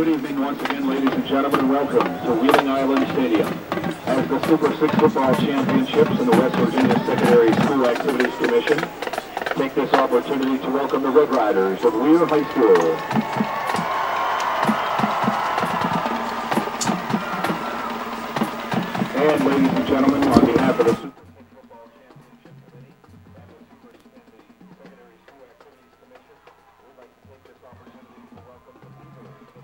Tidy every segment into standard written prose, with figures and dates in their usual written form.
Good evening once again, ladies and gentlemen. Welcome to Wheeling Island Stadium. As the Super 6 Football Championships and the West Virginia Secondary School Activities Commission take this opportunity to welcome the Red Riders of Weir High School. And ladies and gentlemen, on behalf of the Super 6 Football Championship Committee and the Superintendent Secondary School Activities Commission, we'd like to take this opportunity to welcome the Beavers of Bluefield High School.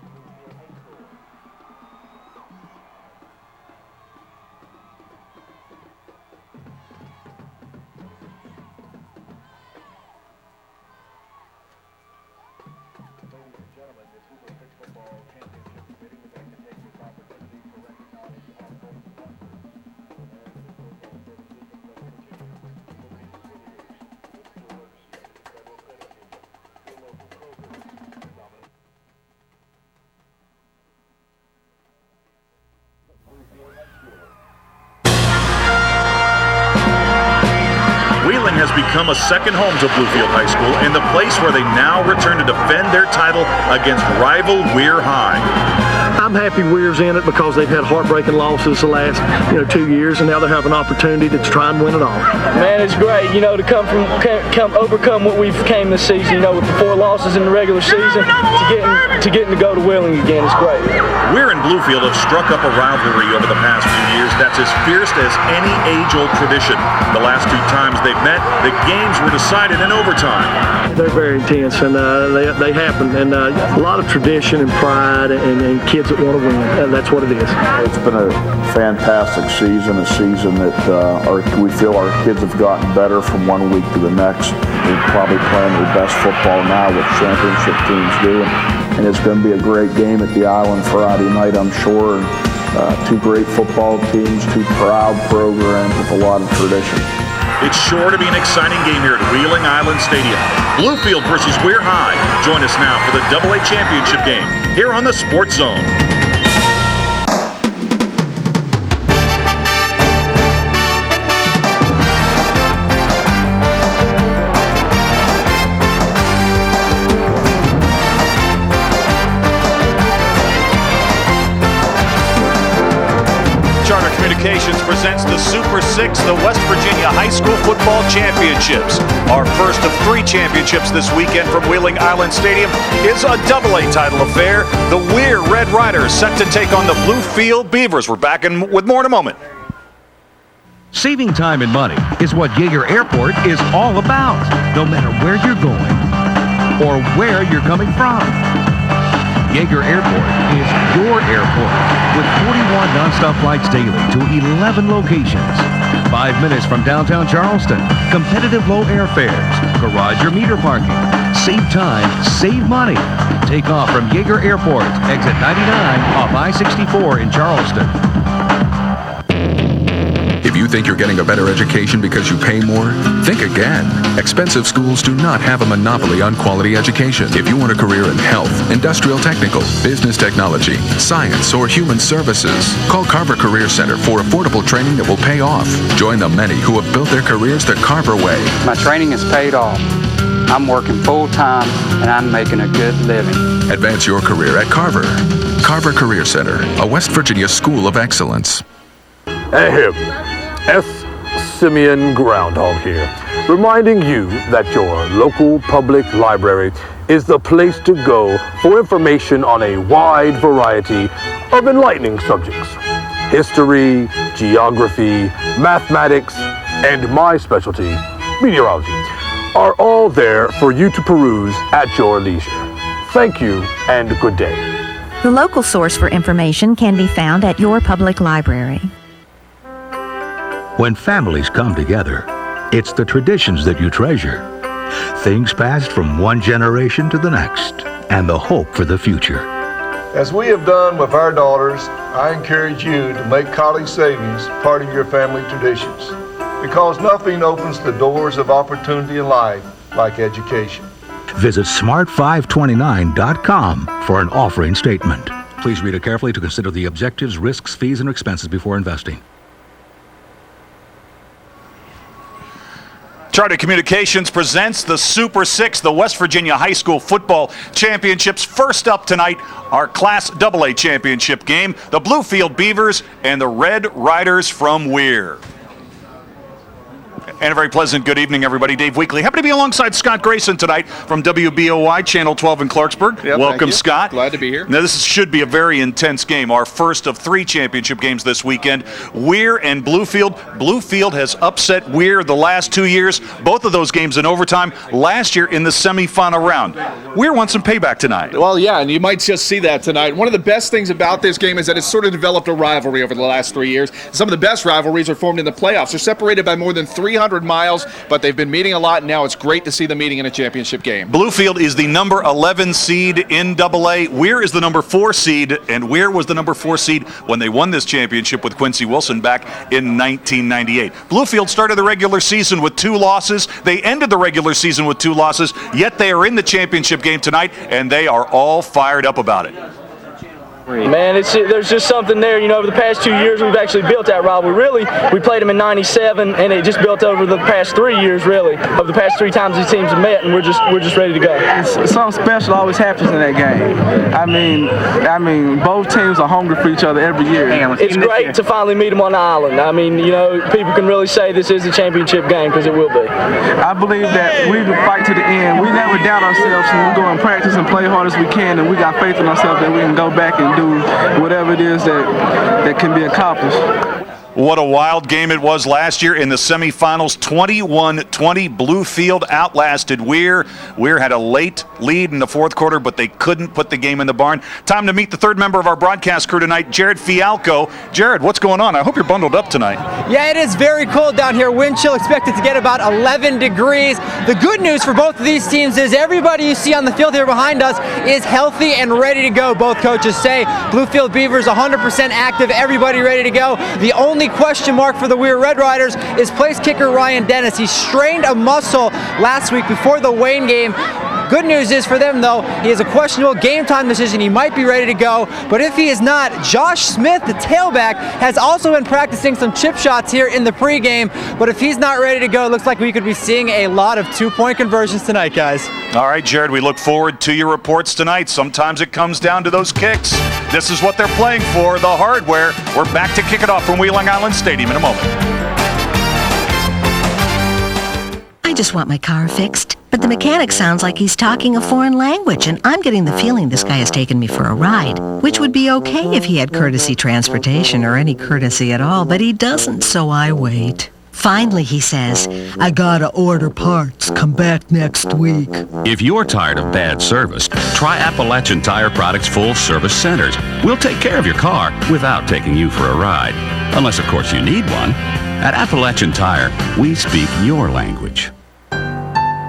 Ladies and gentlemen, the Super 6 Football Championship Committee would like to take this opportunity to recognize our golden buses. Wheeling has become a second home to Bluefield High School and the place where they now return to defend their title against rival Weir High. I'm happy Weir's in it because they've had heartbreaking losses the last 2 years, and now they have an opportunity to try and win it all. Man, it's great, to overcome what we've came this season, with the 4 losses in the regular season, to getting to go to Wheeling again. It's great. Weir and Bluefield have struck up a rivalry over the past few years that's as fierce as any age-old tradition. The last 2 times they've met, the games were decided in overtime. They're very intense, and they happen, and a lot of tradition and pride and kids that want to win. That's what it is. It's been a fantastic season, a season that we feel our kids have gotten better from one week to the next. They're probably playing their best football now, what championship teams do, and it's going to be a great game at the Island Friday night, I'm sure. 2 great football teams, 2 proud programs with a lot of tradition. It's sure to be an exciting game here at Wheeling Island Stadium. Bluefield versus Weir High. Join us now for the AA Championship game here on the Sports Zone. Communications presents the Super 6, the West Virginia High School Football Championships. Our first of 3 championships this weekend from Wheeling Island Stadium is a AA title affair. The Weir Red Riders set to take on the Bluefield Beavers. We're back with more in a moment. Saving time and money is what Weir Airport is all about, no matter where you're going or where you're coming from. Weir Airport is your airport with 41 nonstop flights daily to 11 locations. 5 minutes from downtown Charleston. Competitive low airfares. Garage or meter parking. Save time, save money. Take off from Weir Airport, exit 99 off I-64 in Charleston. If you think you're getting a better education because you pay more, think again. Expensive schools do not have a monopoly on quality education. If you want a career in health, industrial technical, business technology, science, or human services, call Carver Career Center for affordable training that will pay off. Join the many who have built their careers the Carver way. My training has paid off. I'm working full-time, and I'm making a good living. Advance your career at Carver. Carver Career Center, a West Virginia school of excellence. Ahem. S. Simeon Groundhog here, reminding you that your local public library is the place to go for information on a wide variety of enlightening subjects. History, geography, mathematics, and my specialty, meteorology, are all there for you to peruse at your leisure. Thank you and good day. The local source for information can be found at your public library. When families come together, it's the traditions that you treasure. Things passed from one generation to the next, and the hope for the future. As we have done with our daughters, I encourage you to make college savings part of your family traditions, because nothing opens the doors of opportunity in life like education. Visit smart529.com for an offering statement. Please read it carefully to consider the objectives, risks, fees, and expenses before investing. Charter Communications presents the Super 6, the West Virginia High School Football Championships. First up tonight, our Class AA Championship game, the Bluefield Beavers and the Red Riders from Weir. And a very pleasant good evening, everybody. Dave Weekley. Happy to be alongside Scott Grayson tonight from WBOI, Channel 12 in Clarksburg. Yep, welcome, Scott. Glad to be here. Now, this should be a very intense game, our first of 3 championship games this weekend. Weir and Bluefield. Bluefield has upset Weir the last 2 years, both of those games in overtime, last year in the semifinal round. Weir wants some payback tonight. Well, yeah, and you might just see that tonight. One of the best things about this game is that it's sort of developed a rivalry over the last 3 years. Some of the best rivalries are formed in the playoffs. They're separated by more than 300 miles, but they've been meeting a lot, and now it's great to see them meeting in a championship game. Bluefield is the number 11 seed in AA. Weir is the number 4 seed, and Weir was the number 4 seed when they won this championship with Quincy Wilson back in 1998. Bluefield started the regular season with 2 losses. They ended the regular season with 2 losses, yet they are in the championship game tonight, and they are all fired up about it. Man, there's just something there. You know, over the past 2 years, we've actually built that rivalry. Really, we played them in '97, and it just built over the past 3 years, really, of the past 3 times these teams have met, and we're just ready to go. Something special always happens in that game. I mean, both teams are hungry for each other every year. It's great to finally meet them on the island. I mean, you know, people can really say this is a championship game because it will be. I believe that we will fight to the end. We never doubt ourselves, and we go and practice and play hard as we can, and we got faith in ourselves that we can go back and do whatever it is that can be accomplished. What a wild game it was last year in the semifinals. 21-20, Bluefield outlasted Weir. Weir had a late lead in the 4th quarter, but they couldn't put the game in the barn. Time to meet the 3rd member of our broadcast crew tonight, Jared Fialco. Jared, what's going on? I hope you're bundled up tonight. Yeah, it is very cold down here. Wind chill expected to get about 11 degrees. The good news for both of these teams is everybody you see on the field here behind us is healthy and ready to go, both coaches say. Bluefield Beavers 100% active, everybody ready to go. The only question mark for the Weir Red Riders is place kicker Ryan Dennis. He strained a muscle last week before the Wayne game. Good news is for them, though, he has a questionable game time decision. He might be ready to go, but if he is not, Josh Smith, the tailback, has also been practicing some chip shots here in the pregame, but if he's not ready to go, it looks like we could be seeing a lot of 2-point conversions tonight, guys. All right, Jared, we look forward to your reports tonight. Sometimes it comes down to those kicks. This is what they're playing for, the hardware. We're back to kick it off from Wheeling Island Stadium in a moment. I just want my car fixed, but the mechanic sounds like he's talking a foreign language, and I'm getting the feeling this guy has taken me for a ride, which would be okay if he had courtesy transportation or any courtesy at all, but he doesn't, so I wait. Finally, he says, I gotta order parts. Come back next week. If you're tired of bad service, try Appalachian Tire Products Full Service Centers. We'll take care of your car without taking you for a ride. Unless, of course, you need one. At Appalachian Tire, we speak your language.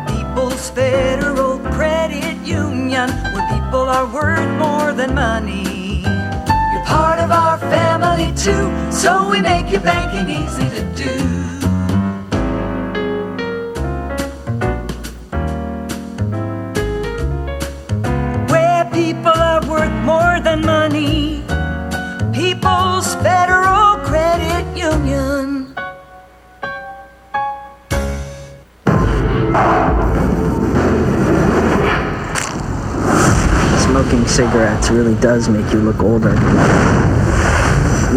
People's Federal Credit Union, where people are worth more than money. You're part of our family too, so we make your banking easy to do. Where people are worth more than money. People's Federal Credit Union. Smoking cigarettes really does make you look older.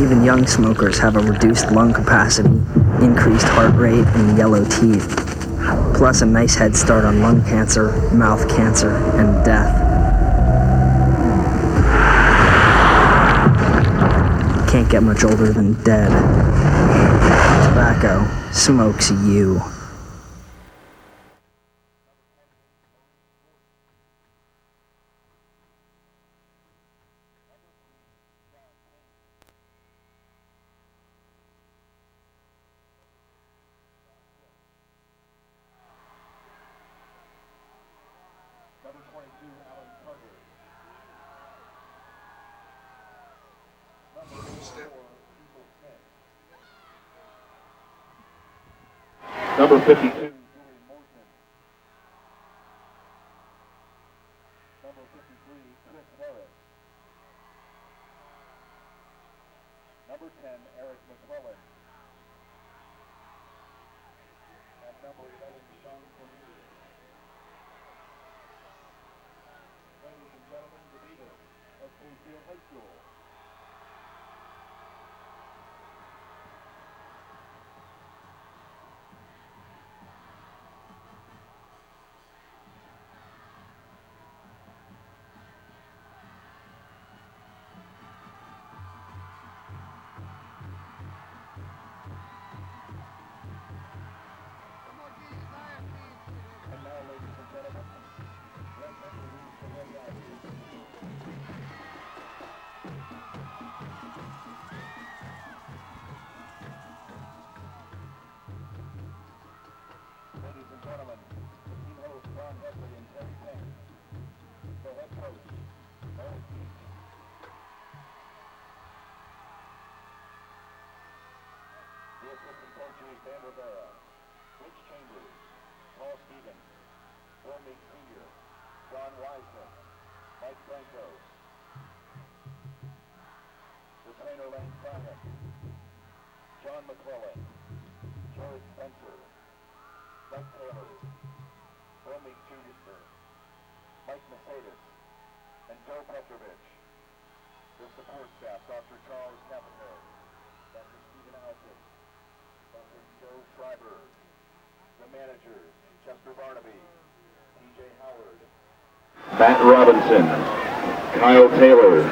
Even young smokers have a reduced lung capacity, increased heart rate, and yellow teeth. Plus a nice head start on lung cancer, mouth cancer, and death. Can't get much older than dead. Tobacco smokes you. Number 52. Number 10, Eric McClellan. And number 11, School. And now, ladies and gentlemen, let's introduce the ring athletes. Ladies and gentlemen, team hosts Ron Headley and Terry Payne. The head coach, Eric Keith. The assistant coaches, Dan Rivera, Rich Chambers, Paul Stevens, Bill Meek Sr., John Wiseman, Mike Franco. The trainer, Lane Simon, John McClellan, Jared Spencer, Doug Taylor, Bill Meek Jr., Mike Mercedes, and Joe Petrovich. The support staff, Dr. Charles Capitone, Dr. Stephen Alton, Dr. Joe Schreiber. The managers, Chester Barnaby, TJ Howard, Matt Robinson, Kyle Taylor,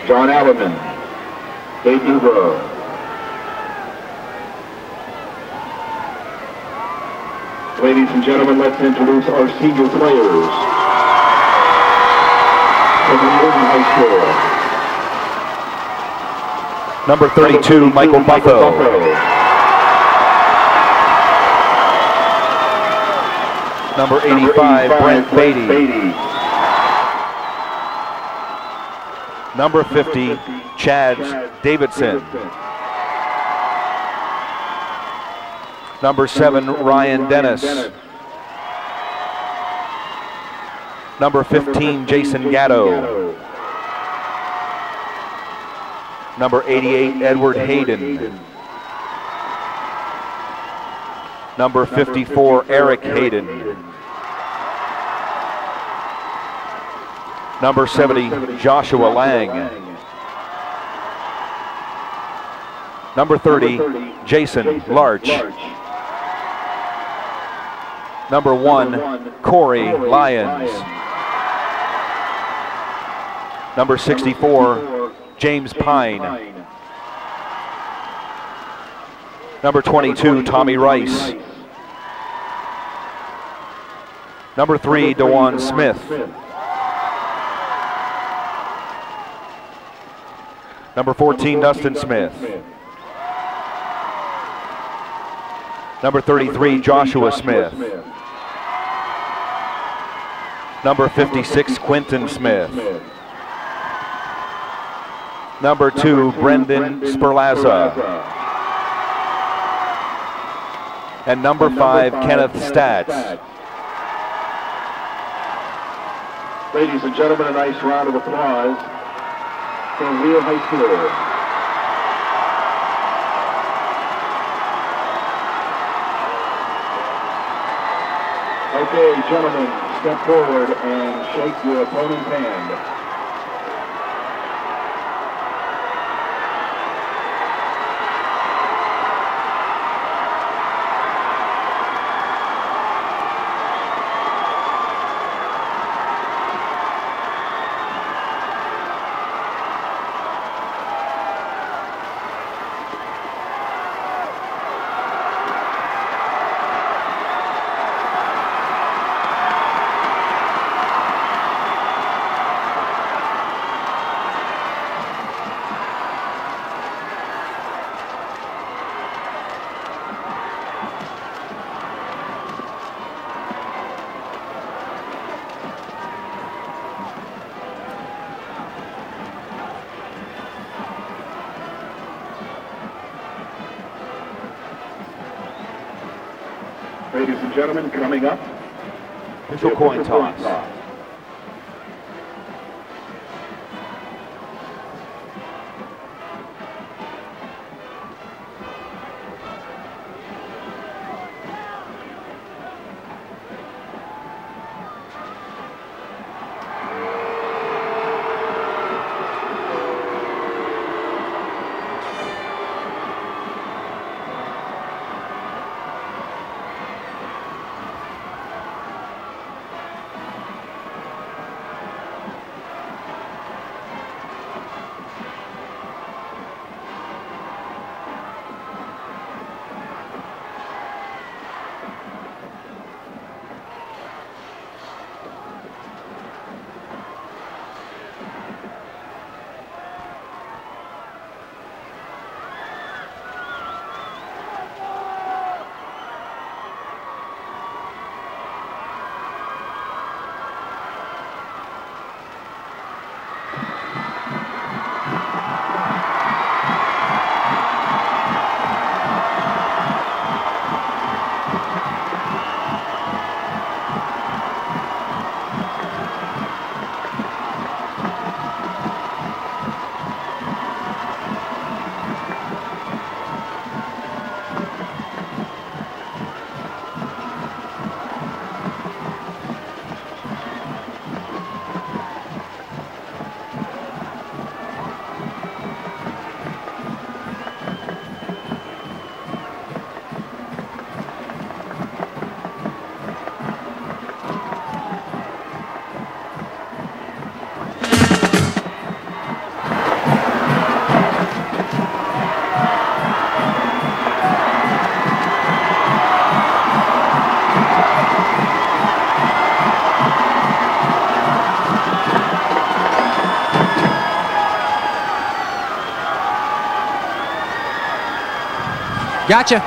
John Alleman, Dave Dubrow. Ladies and gentlemen, let's introduce our senior players from Wheeling High School. Number 32, Michael Buffo. Number 85, Brent Beatty. Number 50, Chad Davidson. Number 7, Ryan Dennis. Number 15, Jason Gatto. Number 88, Edward Hayden. Number 54, Eric Hayden. Number 70, Joshua Lang. Number 30, Jason Larch. Number 1, Corey Lyons. Number 64, James Pine. Number 22, Tommy Rice. Number 3, DeJuan Smith. Number 14, Dustin Smith. Number 33, Joshua Smith. Number 56, Quentin Smith. Number 2, Brendan Sperlazza. And number 5, Kenneth Statz. Ladies and gentlemen, a nice round of applause for Weir High School. Okay, gentlemen, step forward and shake your opponent's hand. Ladies and gentlemen, coming up, official coin toss. Gotcha.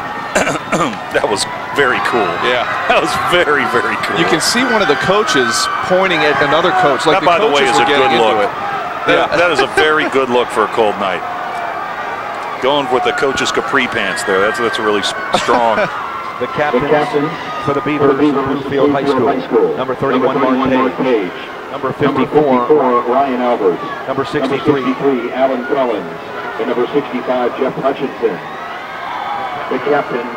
That was very cool. Yeah. That was very, very cool. You can see one of the coaches pointing at another coach. Like that, by the way, is a good look. Yeah. That is a very good look for a cold night. Going with the coach's capri pants there. That's really strong. The captain for the Beavers, Bluefield High School. Number 31, Mark Page. Number 54, Ryan Alberts. Number 63, Alan Collins. And number 65, Jeff Hutchinson. The captains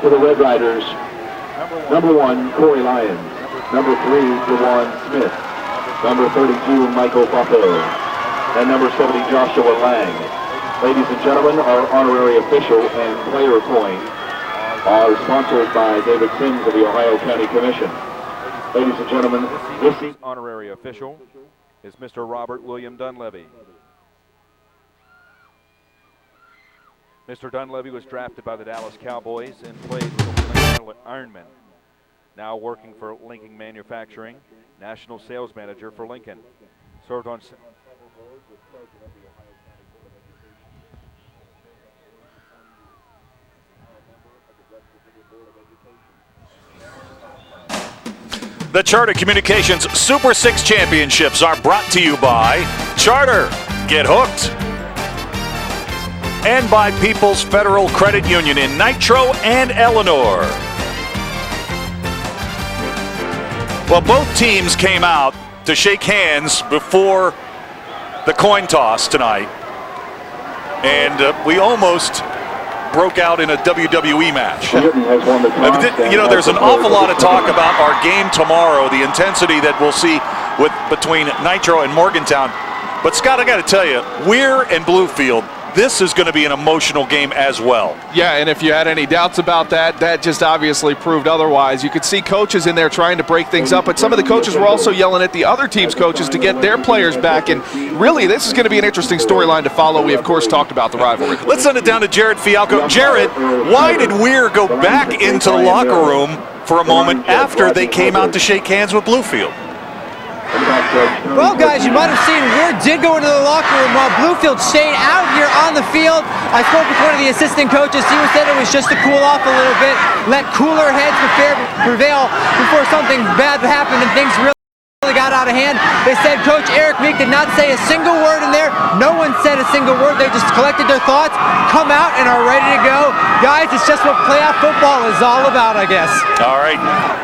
for the Red Riders. Number 1, Corey Lyons. Number 3, DeJuan Smith. Number 32, Michael Buffalo. And number 70, Joshua Lang. Ladies and gentlemen, our honorary official and player coin are sponsored by David Sims of the Ohio County Commission. Ladies and gentlemen, this honorary official is Mr. Robert William Dunleavy. Mr. Dunleavy was drafted by the Dallas Cowboys and played with the Lincoln Ironmen. Now working for Lincoln Manufacturing, national sales manager for Lincoln. Served on The Charter Communications Super 6 Championships are brought to you by Charter. Get hooked. And by People's Federal Credit Union in Nitro and Eleanor. Well, both teams came out to shake hands before the coin toss tonight. And we almost broke out in a WWE match. You know, there's an awful lot of talk about our game tomorrow, the intensity that we'll see between Nitro and Morgantown. But Scott, I got to tell you, Weir and Bluefield, this is going to be an emotional game as well. Yeah, and if you had any doubts about that, that just obviously proved otherwise. You could see coaches in there trying to break things up, but some of the coaches were also yelling at the other team's coaches to get their players back, and really, this is going to be an interesting storyline to follow. We, of course, talked about the rivalry. Let's send it down to Jared Fialco. Jared, why did Weir go back into the locker room for a moment after they came out to shake hands with Bluefield? Well, guys, you might have seen Weir did go into the locker room while Bluefield stayed out here on the field. I spoke with one of the assistant coaches. He said it was just to cool off a little bit, let cooler heads prevail before something bad happened and things really got out of hand. They said Coach Eric Meek did not say a single word in there. No one said a single word. They just collected their thoughts, come out, and are ready to go. Guys, it's just what playoff football is all about, I guess. All right,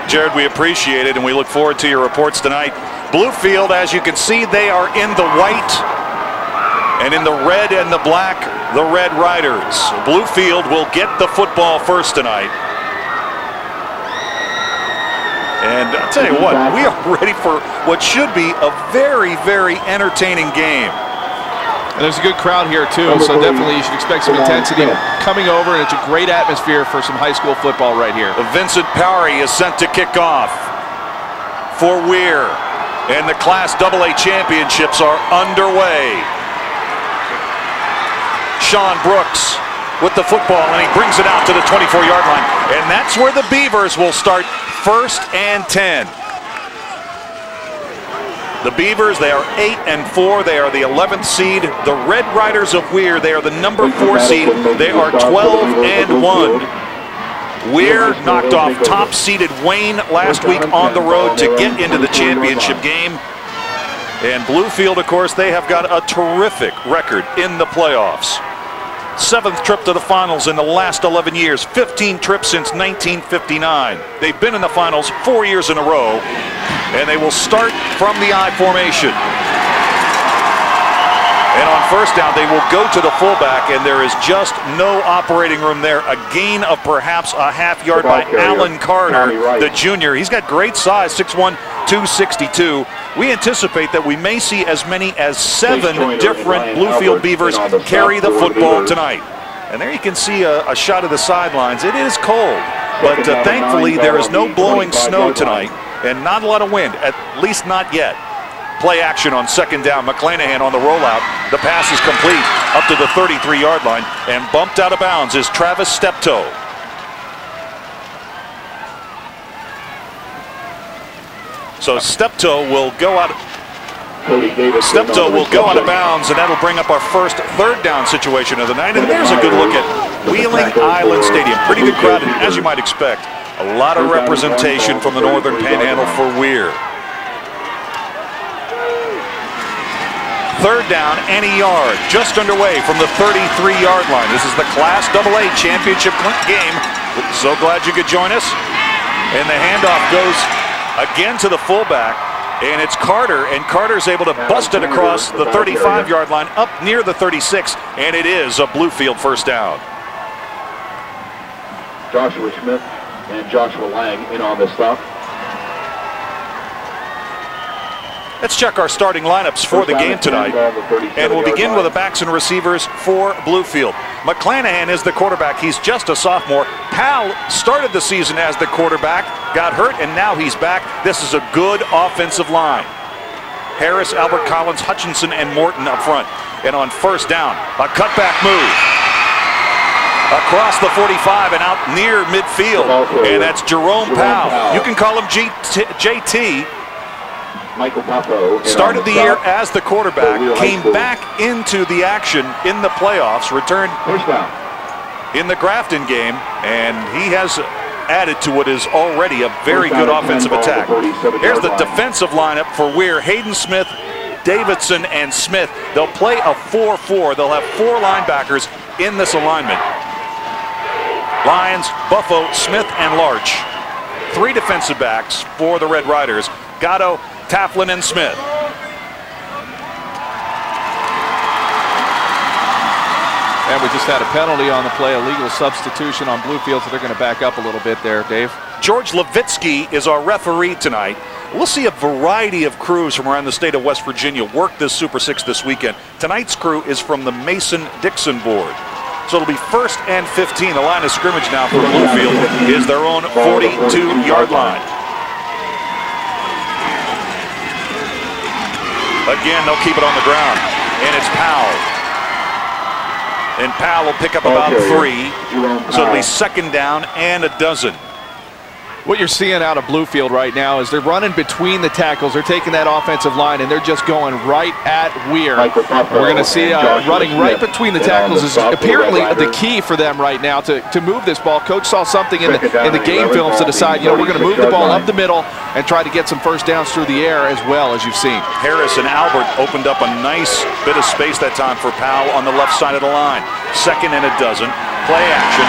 Jared, we appreciate it, and we look forward to your reports tonight. Bluefield, as you can see, they are in the white, and in the red and the black, the Red Riders. Bluefield will get the football first tonight. And I'll tell you what, we are ready for what should be a very, very entertaining game. And there's a good crowd here, too, so definitely you should expect some intensity coming over, and it's a great atmosphere for some high school football right here. Vincent Parry is sent to kick off for Weir. And the Class AA championships are underway. Sean Brooks with the football, and he brings it out to the 24-yard line. And that's where the Beavers will start 1st and 10. The Beavers, they are 8-4. They are the 11th seed. The Red Riders of Weir, they are the number 4 seed. They are 12-1. Weir knocked off top-seeded Wayne last week on the road to get into the championship game. And Bluefield, of course, they have got a terrific record in the playoffs. 7th trip to the finals in the last 11 years, 15 trips since 1959. They've been in the finals 4 years in a row, and they will start from the I formation. And on 1st down, they will go to the fullback, and there is just no operating room there. A gain of perhaps a half yard by Alan Carter, the junior. He's got great size, 6'1", 262. We anticipate that we may see as many as 7 different Bluefield Beavers carry the football tonight. And there you can see a shot of the sidelines. It is cold, but thankfully there is no blowing snow tonight and not a lot of wind, at least not yet. Play action on 2nd down. McClanahan on the rollout. The pass is complete up to the 33-yard line, and bumped out of bounds is Travis Steptoe. So Steptoe will go out Steptoe will go out of bounds, and that'll bring up our first third down situation of the night. And there's a good look at Wheeling Island Stadium. Pretty good crowd, and as you might expect, a lot of representation from the Northern Panhandle for Weir. Third down and a yard, just underway from the 33-yard line. This is the Class AA championship game. So glad you could join us. And the handoff goes again to the fullback, and it's Carter, and Carter's able to bust it across the 35-yard line up near the 36, and it is a Bluefield first down. Joshua Smith and Joshua Lang in on this stop. Let's check our starting lineups for the game tonight. And we'll begin with the backs and receivers for Bluefield. McClanahan is the quarterback. He's just a sophomore. Powell started the season as the quarterback, got hurt, and now he's back. This is a good offensive line. Harris, Albert Collins, Hutchinson, and Morton up front. And on first down, a cutback move. Across the 45 and out near midfield. And that's Jerome Powell. You can call him JT. Michael Buffo started the year as the quarterback, came back into the action in the playoffs, returned in the Grafton game, and he has added to what is already a very good offensive attack. Here's the defensive lineup for Weir. Hayden Smith, Davidson, and Smith. They'll play a 4-4. They'll have 4 linebackers in this alignment. Lyons, Buffo, Smith, and Larch. 3 defensive backs for the Red Riders. Gatto, Taflin, and Smith. And we just had a penalty on the play, a legal substitution on Bluefield, so they're going to back up a little bit there, Dave. George Levitsky is our referee tonight. We'll see a variety of crews from around the state of West Virginia work this Super 6 this weekend. Tonight's crew is from the Mason-Dixon board. So it'll be 1st and 15. The line of scrimmage now for Bluefield is their own 42-yard line. Again, they'll keep it on the ground, and it's Powell. And Powell will pick up about 3, so it'll be 2nd down and a dozen. What you're seeing out of Bluefield right now is they're running between the tackles. They're taking that offensive line, and they're just going right at Weir. We're going to see running right between the tackles is apparently the key for them right now to move this ball. Coach saw something in the game films to decide, we're going to move the ball up the middle and try to get some first downs through the air as well, as you've seen. Harris and Albert opened up a nice bit of space that time for Powell on the left side of the line. 2nd and a dozen. Play action.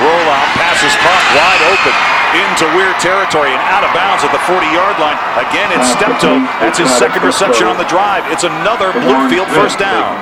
Roll out. Passes caught wide open into Weir territory and out of bounds at the 40-yard line. Again, it's Steptoe. That's his 2nd reception on the drive. It's another Bluefield first down.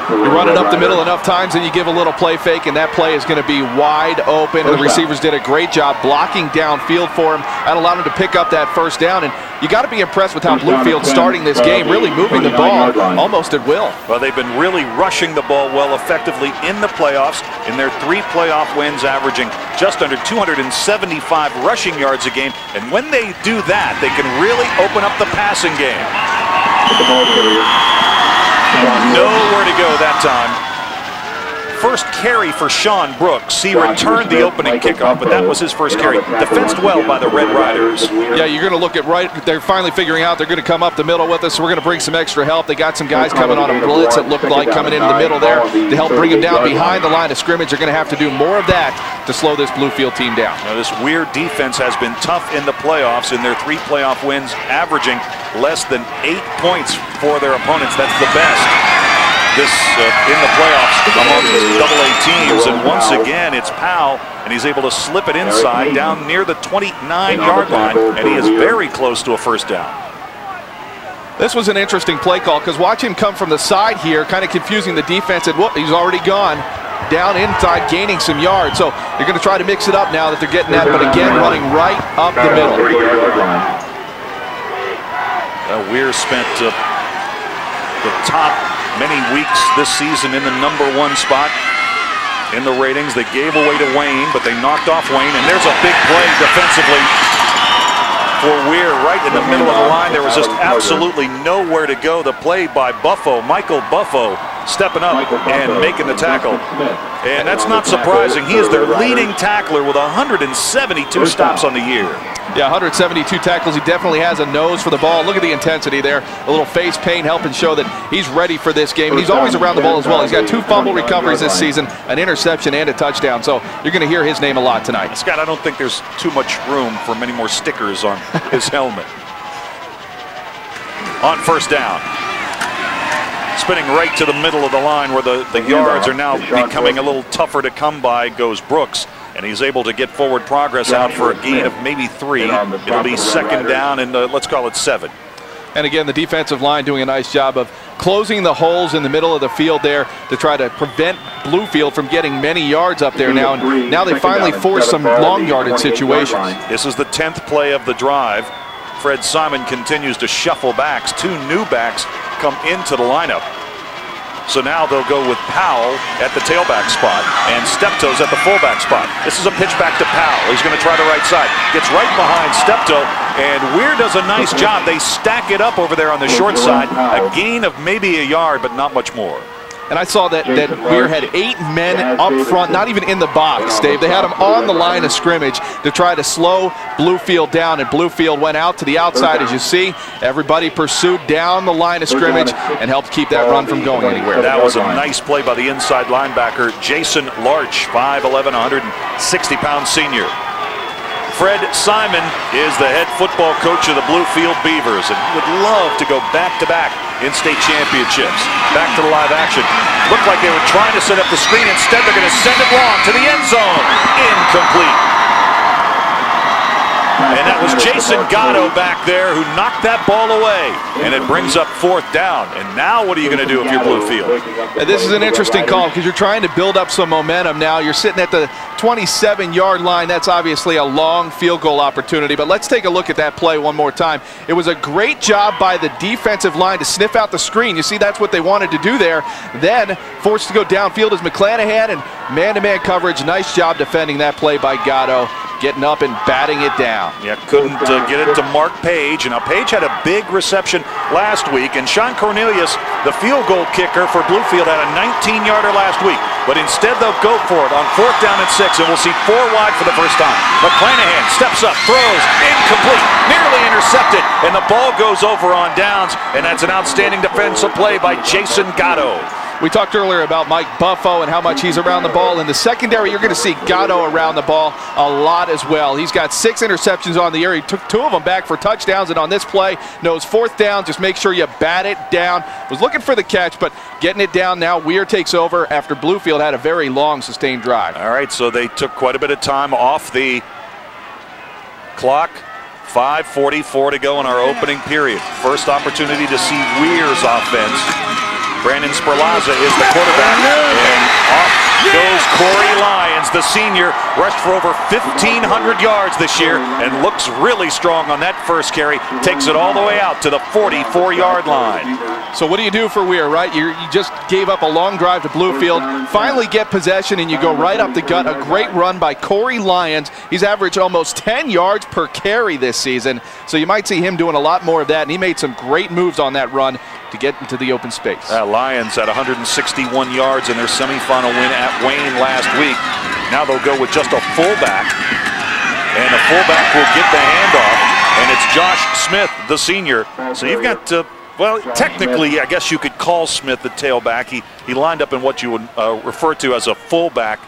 You run it up the middle enough times and you give a little play fake, and that play is going to be wide open. The receivers did a great job blocking downfield for him. That allowed him to pick up that first down. And you got to be impressed with how Bluefield starting this game, really moving the ball almost at will. Well, they've been really rushing the ball well effectively in the playoffs. In their 3 playoff wins, averaging just under 275 rushing yards a game. And when they do that, they can really open up the passing game. Nowhere to go that time. First carry for Sean Brooks. He returned the opening kickoff, but that was his first carry. Defensed well by the Red Riders. Yeah, you're going to look at they're finally figuring out they're going to come up the middle with us. So we're going to bring some extra help. They got some guys coming on a blitz, it looked like, coming into the middle there to help bring them down behind the line of scrimmage. They're going to have to do more of that to slow this Bluefield team down. Now, this Weir defense has been tough in the playoffs in their 3 playoff wins, averaging less than 8 points for their opponents. That's the best this in the playoffs among AA teams. And once again, it's Powell, and he's able to slip it inside down near the 29-yard line, and he is very close to a first down. This was an interesting play call, because watch him come from the side here, kind of confusing the defense, and whoop, he's already gone down inside, gaining some yards. So they're going to try to mix it up now that they're getting that, but again, running right up the middle. Weir spent the top many weeks this season in the #1 spot in the ratings. They gave away to Wayne, but they knocked off Wayne, and there's a big play defensively for Weir right in the middle of the line. There was just absolutely nowhere to go. The play by Buffo, Michael Buffo, stepping up and making the tackle. And that's not surprising. He is their leading tackler with 172 stops on the year. Yeah, 172 tackles. He definitely has a nose for the ball. Look at the intensity there. A little face paint helping show that he's ready for this game. And he's always around the ball as well. He's got 2 fumble recoveries this season, an interception and a touchdown. So you're going to hear his name a lot tonight. Scott, I don't think there's too much room for many more stickers on his helmet. On first down. Spinning right to the middle of the line where the yards are now becoming a little tougher to come by goes Brooks. And he's able to get forward progress out for a gain of maybe 3. It'll be second down and let's call it 7. And again, the defensive line doing a nice job of closing the holes in the middle of the field there to try to prevent Bluefield from getting many yards up there now. And now they finally force some long yardage situations. This is the 10th play of the drive. Fred Simon continues to shuffle backs. 2 new backs come into the lineup. So now they'll go with Powell at the tailback spot and Steptoe's at the fullback spot. This is a pitch back to Powell. He's going to try the right side. Gets right behind Steptoe, and Weir does a nice job. They stack it up over there on the short side. A gain of maybe a yard, but not much more. And I saw that Weir had 8 men up front, not even in the box, Dave. They had them on the line of scrimmage to try to slow Bluefield down, and Bluefield went out to the outside, as you see. Everybody pursued down the line of scrimmage and helped keep that run from going anywhere. That was a nice play by the inside linebacker, Jason Larch, 5'11", 160-pound senior. Fred Simon is the head football coach of the Bluefield Beavers, and he would love to go back-to-back in state championships. Back to the live action. Looked like they were trying to set up the screen. Instead, they're going to send it long to the end zone. Incomplete. And that was Jason Gatto back there who knocked that ball away. And it brings up 4th down. And now what are you going to do if you're Bluefield? And this is an interesting call because you're trying to build up some momentum now. You're sitting at the 27-yard line. That's obviously a long field goal opportunity. But let's take a look at that play one more time. It was a great job by the defensive line to sniff out the screen. You see, that's what they wanted to do there. Then forced to go downfield is McClanahan, and man-to-man coverage. Nice job defending that play by Gatto, getting up and batting it down. Yeah, couldn't get it to Mark Page. And now Page had a big reception last week. And Sean Cornelius, the field goal kicker for Bluefield, had a 19-yarder last week. But instead they'll go for it on 4th down and 6. And we'll see 4 wide for the first time. McClanahan steps up, throws, incomplete, nearly intercepted. And the ball goes over on downs. And that's an outstanding defensive play by Jason Gatto. We talked earlier about Mike Buffo and how much he's around the ball. In the secondary, you're going to see Gatto around the ball a lot as well. He's got 6 interceptions on the year. He took 2 of them back for touchdowns, and on this play, knows 4th down, just make sure you bat it down. Was looking for the catch, but getting it down now. Weir takes over after Bluefield had a very long, sustained drive. All right, so they took quite a bit of time off the clock. 5:44 to go in our opening period. First opportunity to see Weir's offense. Brandon Sperlaza is the quarterback, and off goes Corey Lyons, the senior, rushed for over 1,500 yards this year and looks really strong on that first carry, takes it all the way out to the 44-yard line. So what do you do for Weir, right? You just gave up a long drive to Bluefield, finally get possession, and you go right up the gut. A great run by Corey Lyons. He's averaged almost 10 yards per carry this season, so you might see him doing a lot more of that, and he made some great moves on that run to get into the open space. Lions at 161 yards in their semifinal win at Wayne last week. Now they'll go with just a fullback, and the fullback will get the handoff, and it's Josh Smith, the senior. So you've got, well, technically, I guess you could call Smith the tailback. He lined up in what you would refer to as a fullback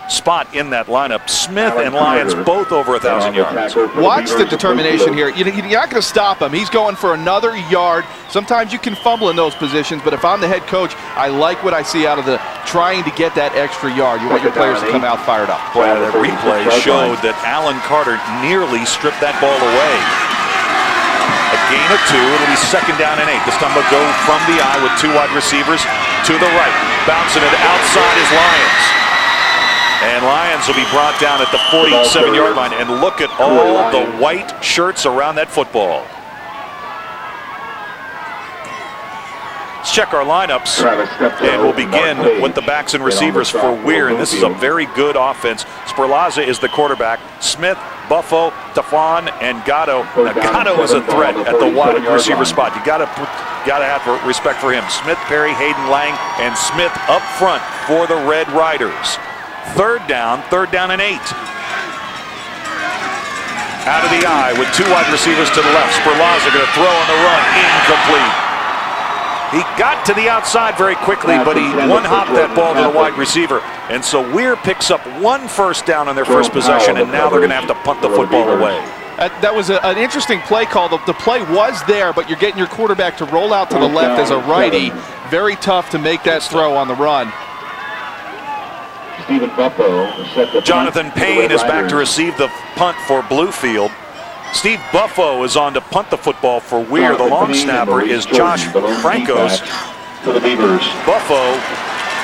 spot in that lineup. Smith and Lyons both over 1,000 yards. Watch the determination here. You're not going to stop him. He's going for another yard. Sometimes you can fumble in those positions, but if I'm the head coach, I like what I see out of the trying to get that extra yard. You want your players to come out fired up. Boy, the replay showed that Alan Carter nearly stripped that ball away. A gain of 2. It'll be second down and 8. This time they'll go from the eye with 2 wide receivers to the right. Bouncing it outside is Lyons. And Lyons will be brought down at the 47-yard line. And look at all the white shirts around that football. Let's check our lineups, and we'll begin with the backs and receivers for Weir, and this is a very good offense. Sperlaza is the quarterback. Smith, Buffo, Tafon, and Gatto. Now, Gatto is a threat at the wide receiver spot. You gotta have respect for him. Smith, Perry, Hayden, Lang, and Smith up front for the Red Riders. Third down and 8. Out of the eye with 2 wide receivers to the left. Sperlaza going to throw on the run, incomplete. He got to the outside very quickly, but he one-hopped that ball to the wide receiver. And so Weir picks up 1 first down on their first possession, and now they're going to have to punt the football away. That was an interesting play call. The play was there, but you're getting your quarterback to roll out to the left as a righty. Very tough to make that throw on the run. Jonathan Payne is back to receive the punt for Bluefield. Steve Buffo is on to punt the football for Weir. The long snapper is Josh Francos. Buffo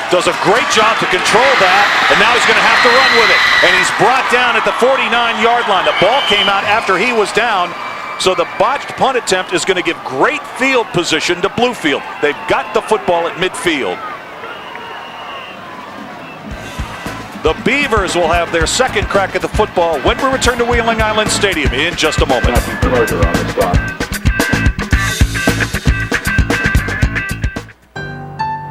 does a great job to control that, and now he's going to have to run with it. And he's brought down at the 49-yard line. The ball came out after he was down, so the botched punt attempt is going to give great field position to Bluefield. They've got the football at midfield. The Beavers will have their second crack at the football when we return to Wheeling Island Stadium in just a moment.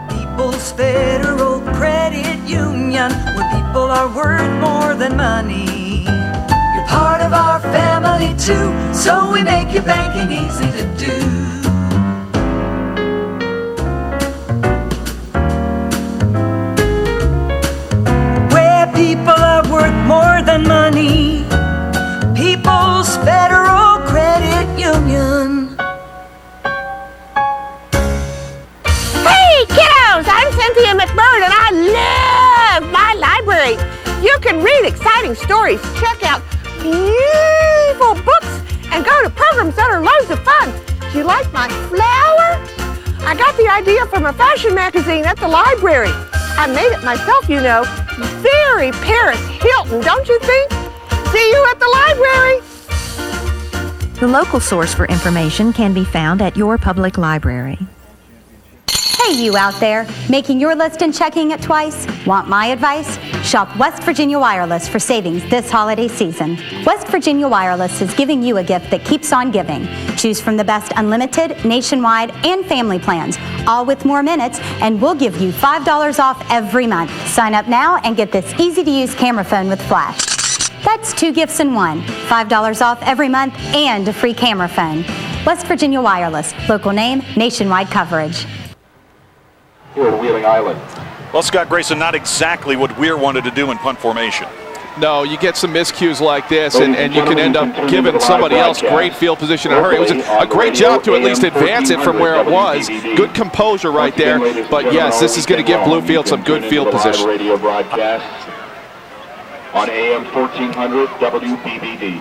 People's Federal Credit Union, where people are worth more than money. You're part of our family too, so we make your banking easy to do. People are worth more than money. People's Federal Credit Union. Hey kiddos, I'm Cynthia McBird and I love my library. You can read exciting stories, check out beautiful books, and go to programs that are loads of fun. Do you like my flower? I got the idea from a fashion magazine at the library. I made it myself, you know. Very Paris Hilton, don't you think? See you at the library. The local source for information can be found at your public library. Hey, you out there, making your list and checking it twice? Want my advice? Shop West Virginia Wireless for savings this holiday season. West Virginia Wireless is giving you a gift that keeps on giving. Choose from the best unlimited, nationwide, and family plans, all with more minutes, and we'll give you $5 off every month. Sign up now and get this easy-to-use camera phone with flash. That's 2 gifts in one, $5 off every month and a free camera phone. West Virginia Wireless, local name, nationwide coverage. Here at Wheeling Island. Well, Scott Grayson, not exactly what Weir wanted to do in punt formation. No, you get some miscues like this, and you can end up giving somebody else great field position in a hurry. It was a great job to at least advance it from where it was. Good composure right there. But yes, this is going to give Bluefield some good field position. Radio broadcast on AM 1400 WBBD.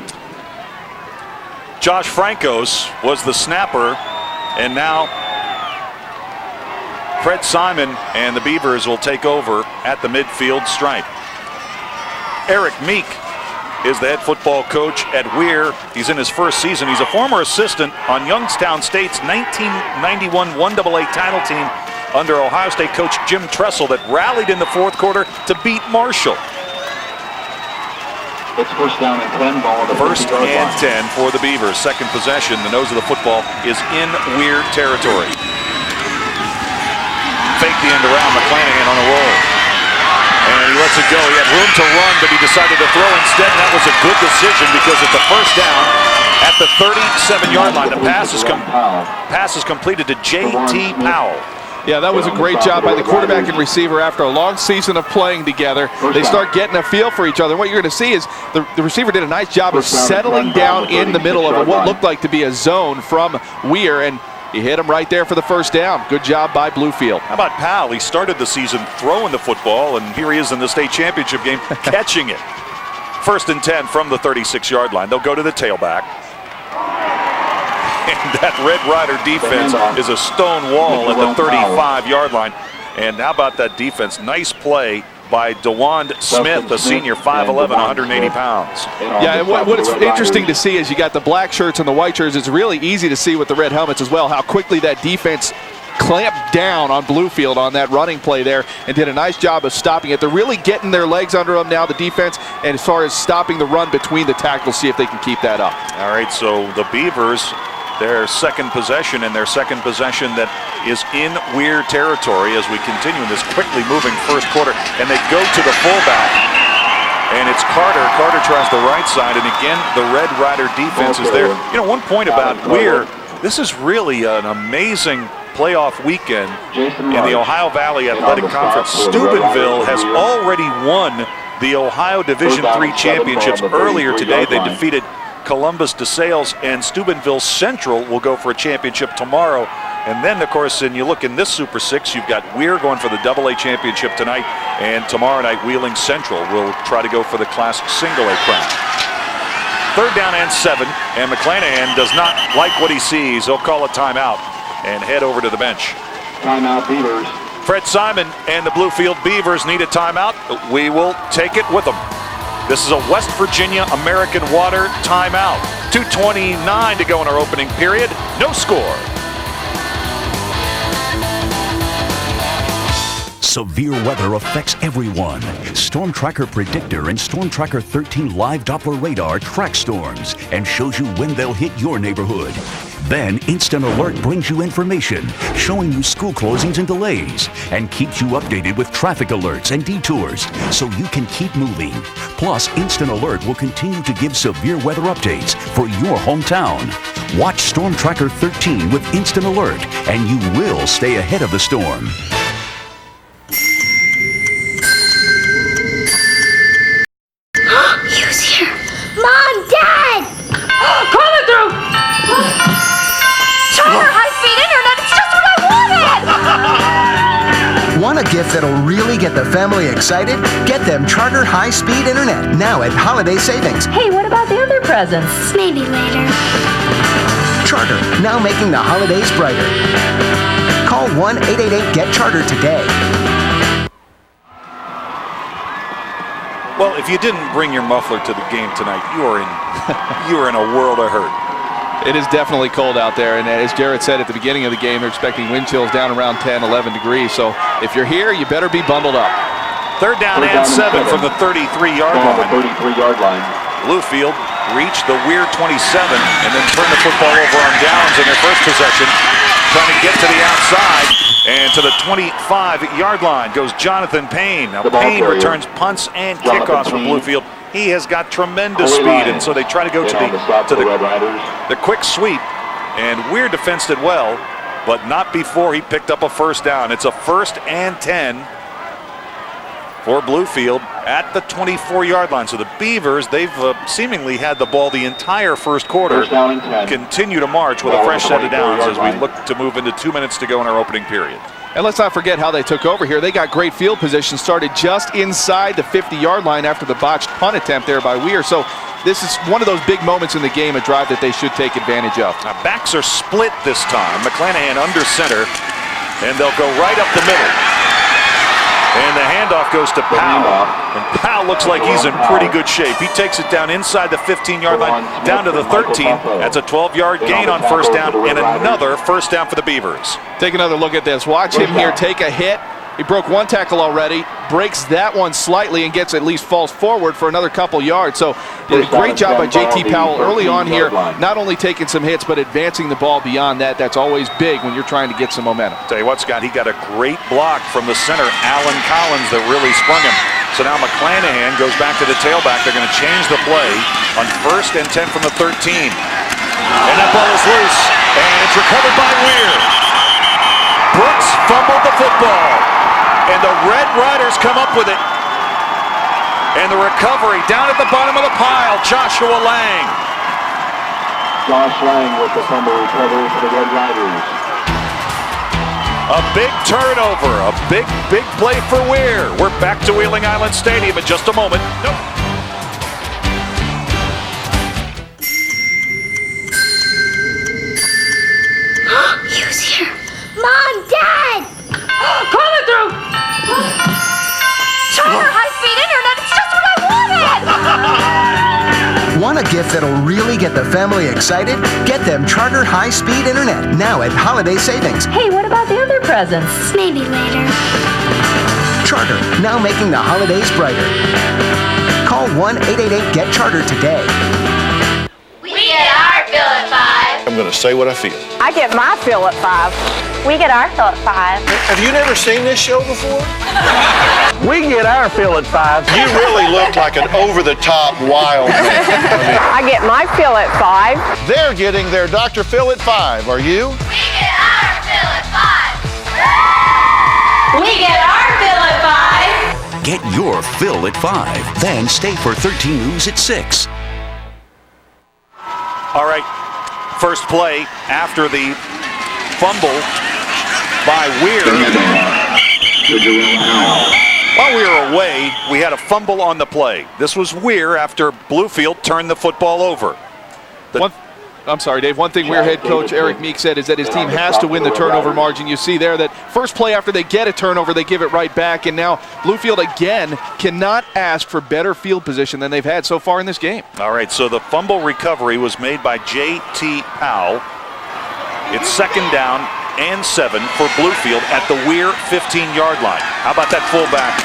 Josh Francos was the snapper, and now Fred Simon and the Beavers will take over at the midfield stripe. Eric Meek is the head football coach at Weir. He's in his first season. He's a former assistant on Youngstown State's 1991 1AA title team under Ohio State coach Jim Tressel that rallied in the fourth quarter to beat Marshall. It's first down and 10, ball on the First and 10 for the Beavers. Second possession. The nose of the football is in Weir territory. Fake the end around, McClanahan on a roll. And he lets it go. He had room to run, but he decided to throw instead, and that was a good decision because it's a first down at the 37-yard line. The pass is completed to J.T. Powell. Yeah, that was a great job by the quarterback and receiver after a long season of playing together. They start getting a feel for each other. What you're going to see is the receiver did a nice job of settling down in the middle of what looked like to be a zone from Weir, and he hit him right there for the first down. Good job by Bluefield. How about Powell? He started the season throwing the football, and here he is in the state championship game catching it. First and 10 from the 36-yard line. They'll go to the tailback. And that Red Rider defense is a stone wall at the 35-yard line. And how about that defense? Nice play by DeWand Smith, a senior, 5'11", 180 pounds. Yeah, and what's interesting to see is you got the black shirts and the white shirts. It's really easy to see with the red helmets as well how quickly that defense clamped down on Bluefield on that running play there and did a nice job of stopping it. They're really getting their legs under them now, the defense, and as far as stopping the run between the tackles, see if they can keep that up. All right, so the Beavers, their second possession, and their second possession that is in Weir territory as we continue in this quickly moving first quarter, and they go to the fullback, and it's Carter. Carter tries the right side, and again, the Red Rider defense is there. You know, one point about Weir, this is really an amazing playoff weekend in the Ohio Valley Athletic Conference. Steubenville has already won the Ohio Division III championships earlier today. They defeated Columbus DeSales, and Steubenville Central will go for a championship tomorrow. And then, of course, and you look in this Super 6, you've got Weir going for the AA championship tonight, and tomorrow night Wheeling Central will try to go for the Class Single A crown. 3rd down and 7, and McClanahan does not like what he sees. He'll call a timeout and head over to the bench. Timeout, Beavers. Fred Simon and the Bluefield Beavers need a timeout. We will take it with them. This is a West Virginia American Water timeout. 2:29 to go in our opening period. No score. Severe weather affects everyone. Storm Tracker Predictor and Storm Tracker 13 live Doppler radar track storms and shows you when they'll hit your neighborhood. Then Instant Alert brings you information, showing you school closings and delays, and keeps you updated with traffic alerts and detours so you can keep moving. Plus, Instant Alert will continue to give severe weather updates for your hometown. Watch Storm Tracker 13 with Instant Alert, and you will stay ahead of the storm. Who's here? Mom! Dad! Coming through! Charter high-speed internet! It's just what I wanted! Want a gift that'll really get the family excited? Get them Charter high-speed internet now at Holiday Savings. Hey, what about the other presents? Maybe later. Charter, now making the holidays brighter. Call 1-888-GET-CHARTER today. Well, if you didn't bring your muffler to the game tonight, you are in a world of hurt. It is definitely cold out there, and as Jared said at the beginning of the game, they're expecting wind chills down around 10, 11 degrees. So if you're here, you better be bundled up. 3rd down and 7 from the 33-yard line. Bluefield reached the Weir 27 and then turned the football over on downs in their first possession, trying to get to the outside. And to the 25-yard line goes Jonathan Payne. Now Payne returns punts and kickoffs from Bluefield. He has got tremendous speed, and so they try to go to the quick sweep. And Weir defensed it well, but not before he picked up a first down. It's a 1st and 10 for Bluefield at the 24-yard line. So the Beavers, they've seemingly had the ball the entire first quarter. Continue to march with a fresh set of downs as we look to move into 2 minutes to go in our opening period. And let's not forget how they took over here. They got great field position, started just inside the 50-yard line after the botched punt attempt there by Weir. So this is one of those big moments in the game, a drive that they should take advantage of. Now backs are split this time. McClanahan under center, and they'll go right up the middle. And the handoff goes to Powell. And Powell looks like he's in pretty good shape. He takes it down inside the 15-yard line, down to the 13. That's a 12-yard gain on first down, and another first down for the Beavers. Take another look at this. Watch him here take a hit. He broke one tackle already, breaks that one slightly, and gets at least falls forward for another couple yards. So did a great job by J.T. Powell early on here, not only taking some hits, but advancing the ball beyond that. That's always big when you're trying to get some momentum. Tell you what, Scott, he got a great block from the center, Alan Collins, that really sprung him. So now McClanahan goes back to the tailback. They're going to change the play on 1st and 10 from the 13. And that ball is loose, and it's recovered by Weir. Brooks fumbled the football, and the Red Riders come up with it. And the recovery down at the bottom of the pile, Joshua Lang. Josh Lang with the fumble recovery for the Red Riders. A big turnover, a big play for Weir. We're back to Wheeling Island Stadium in just a moment. Who's here? Mom! Dad! Coming through! Charter high-speed internet! It's just what I wanted! Want a gift that'll really get the family excited? Get them Charter high-speed internet now at Holiday Savings. Hey, what about the other presents? Maybe later. Charter, now making the holidays brighter. Call 1-888-GET-CHARTER today. We get our fill at 5. I'm going to say what I feel. I get my fill at 5. We get our fill at 5. Have you never seen this show before? We get our fill at 5. You really look like an over-the-top wild man. I get my fill at 5. They're getting their Dr. Phil at 5. Are you? We get our fill at 5. We get our fill at 5. Get your fill at 5. Then stay for 13 News at 6. All right, first play after the fumble by Weir. While we were away, we had a fumble on the play. This was Weir after Bluefield turned the football over. I'm sorry, Dave. One thing Weir head coach Eric Meek said is that his team has to win the turnover margin. You see there that first play after they get a turnover, they give it right back. And now Bluefield again cannot ask for better field position than they've had so far in this game. All right, so the fumble recovery was made by J.T. Powell. It's 2nd down and 7 for Bluefield at the Weir 15-yard line. How about that fullback?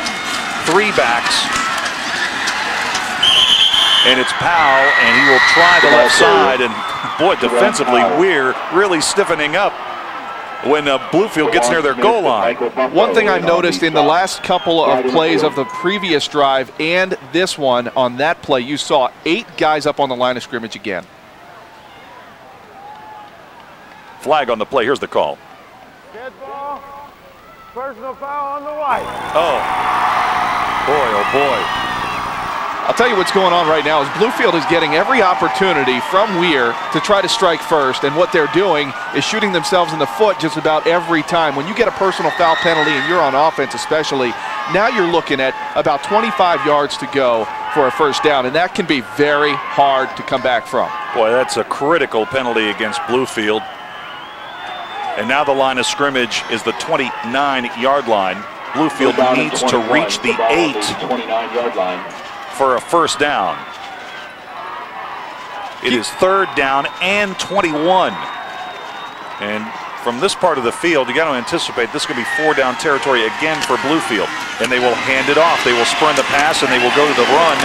3 backs. And it's Powell, and he will try the left side. And boy, defensively, Weir really stiffening up when Bluefield gets near their goal line. One thing I noticed in the last couple of plays of the previous drive and this one, on that play, you saw 8 guys up on the line of scrimmage again. Flag on the play. Here's the call. Dead ball. Personal foul on the white. Oh. Boy, oh boy. I'll tell you what's going on right now is Bluefield is getting every opportunity from Weir to try to strike first, and what they're doing is shooting themselves in the foot just about every time. When you get a personal foul penalty and you're on offense especially, now you're looking at about 25 yards to go for a first down, and that can be very hard to come back from. Boy, that's a critical penalty against Bluefield. And now the line of scrimmage is the 29-yard line. Bluefield needs to reach the 8 for a first down. It is 3rd down and 21. And from this part of the field, you got to anticipate this is going to be 4-down territory again for Bluefield. And they will hand it off. They will spurn the pass and they will go to the run.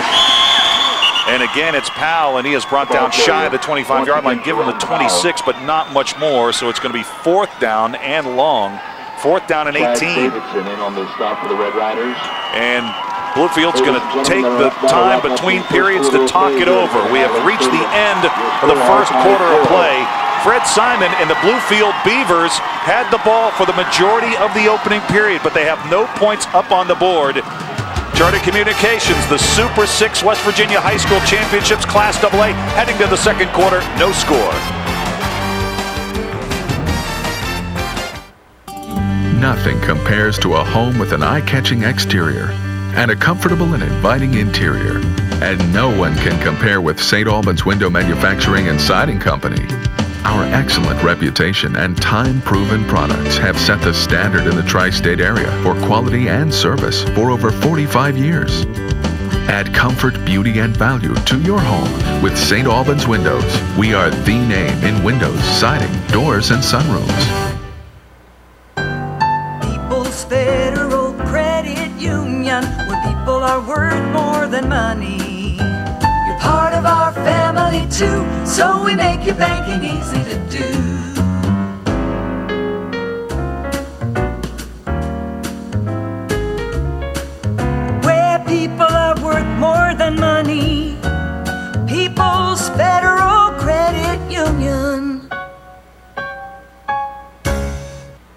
And again, it's Powell, and he is brought down shy of the 25-yard line. Give him the 26, but not much more. So it's going to be 4th down and long. 4th down and 18. And Bluefield's going to take the time between periods to talk it over. We have reached the end of the first quarter of play. Fred Simon and the Bluefield Beavers had the ball for the majority of the opening period, but they have no points up on the board. Charter Communications, the Super 6 West Virginia High School Championships Class AA, heading to the second quarter, no score. Nothing compares to a home with an eye-catching exterior and a comfortable and inviting interior. And no one can compare with St. Albans Window Manufacturing and Siding Company. Our excellent reputation and time-proven products have set the standard in the tri-state area for quality and service for over 45 years. Add comfort, beauty, and value to your home with St. Albans Windows. We are the name in windows, siding, doors, and sunrooms. People's Federal Credit Union, where people are worth more than money. You're part of our family too, so we make your banking easy to do. Where people are worth more than money. People's Federal Credit Union.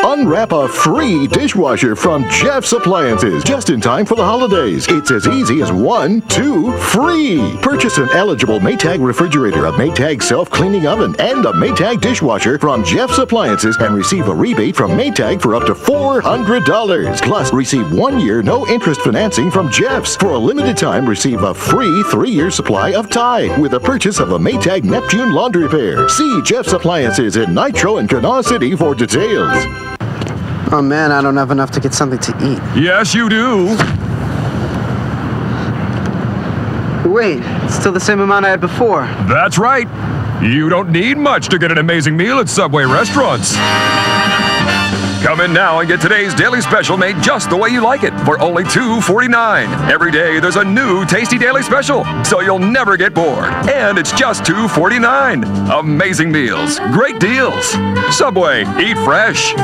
Unwrap a free dishwasher from Jeff's Appliances just in time for the holidays. It's as easy as 1, 2, free. Purchase an eligible Maytag refrigerator, a Maytag self-cleaning oven, and a Maytag dishwasher from Jeff's Appliances and receive a rebate from Maytag for up to $400. Plus, receive 1 year no-interest financing from Jeff's. For a limited time, receive a free 3-year supply of Tide with a purchase of a Maytag Neptune laundry pair. See Jeff's Appliances in Nitro and Kanawha City for details. Oh man, I don't have enough to get something to eat. Yes, you do. Wait, it's still the same amount I had before. That's right. You don't need much to get an amazing meal at Subway restaurants. Come in now and get today's daily special made just the way you like it for only $2.49. Every day there's a new tasty daily special, so you'll never get bored. And it's just $2.49. Amazing meals, great deals. Subway, eat fresh.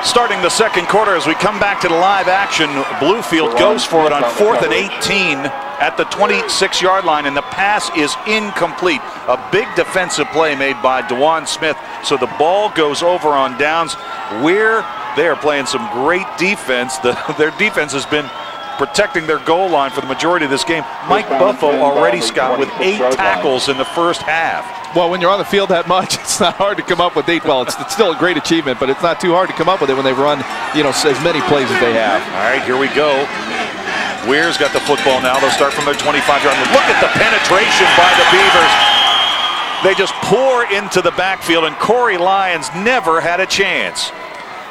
Starting the second quarter as we come back to the live action, Bluefield goes for it on 4th and 18 at the 26-yard line, and the pass is incomplete. A big defensive play made by DeJuan Smith, so the ball goes over on downs. Weir, they are playing some great defense. Their defense has been protecting their goal line for the majority of this game. Mike Buffo already, Scott, with 8 tackles in the first half. Well, when you're on the field that much, it's not hard to come up with 8. Well, it's still a great achievement, but it's not too hard to come up with it when they run, as many plays as they have. All right, here we go. Weir's got the football now. They'll start from their 25-yard line. Look at the penetration by the Beavers. They just pour into the backfield, and Corey Lyons never had a chance.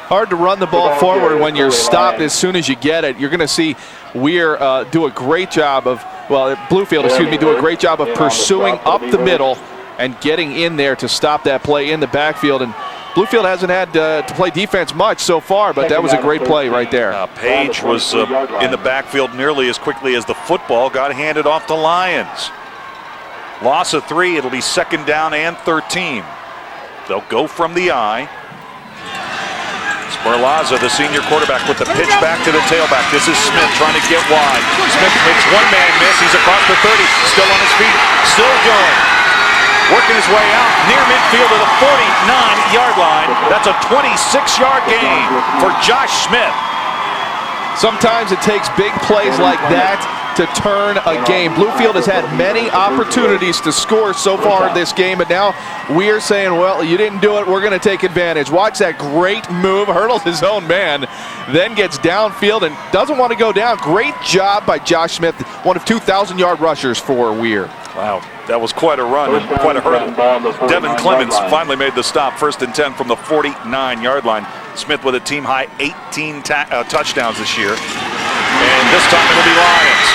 Hard to run the ball forward when you're stopped as soon as you get it. You're going to see Weir do a great job of, Bluefield, do a great job of pursuing up the middle and getting in there to stop that play in the backfield. And Bluefield hasn't had to play defense much so far, but that was a great play right there. Page was in the backfield nearly as quickly as the football got handed off to Lyons. Loss of 3, it'll be 2nd down and 13. They'll go from the eye. Sperlaza, the senior quarterback, with the pitch back to the tailback. This is Smith trying to get wide. Smith makes one-man miss. He's across the 30, still on his feet, still going. Working his way out near midfield to the 49-yard line. That's a 26-yard gain for Josh Smith. Sometimes it takes big plays like that to turn a game. Bluefield has had many opportunities to score so far in this game, but now we're saying, well, you didn't do it, we're going to take advantage. Watch that great move, hurdles his own man, then gets downfield and doesn't want to go down. Great job by Josh Smith, one of 2,000-yard rushers for Weir. Wow, that was quite a run and quite a hurdle. Devin Clemens finally made the stop, 1st and 10 from the 49-yard line. Smith with a team-high 18 touchdowns this year. And this time it'll be Lyons.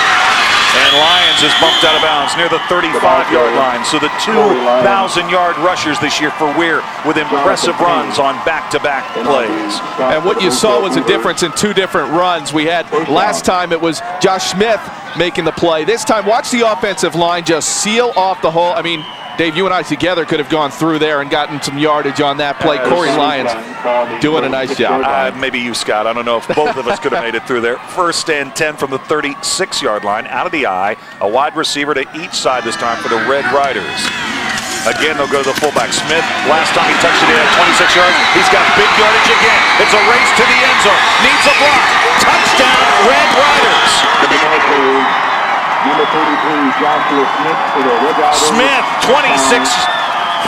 And Lyons is bumped out of bounds near the 35-yard line. So the 2,000-yard rushers this year for Weir with impressive runs on back-to-back plays. And what you saw was a difference in 2 different runs. We had last time it was Josh Smith making the play. This time, watch the offensive line just seal off the hole. I mean, Dave, you and I together could have gone through there and gotten some yardage on that play. Corey Lyons doing a nice job. Maybe you, Scott. I don't know if both of us could have made it through there. 1st and 10 from the 36-yard line, out of the eye. A wide receiver to each side this time for the Red Riders. Again, they'll go to the fullback. Smith, last time he touched it in at 26 yards. He's got big yardage again. It's a race to the end zone. Needs a block. Touchdown, Red Riders. Smith,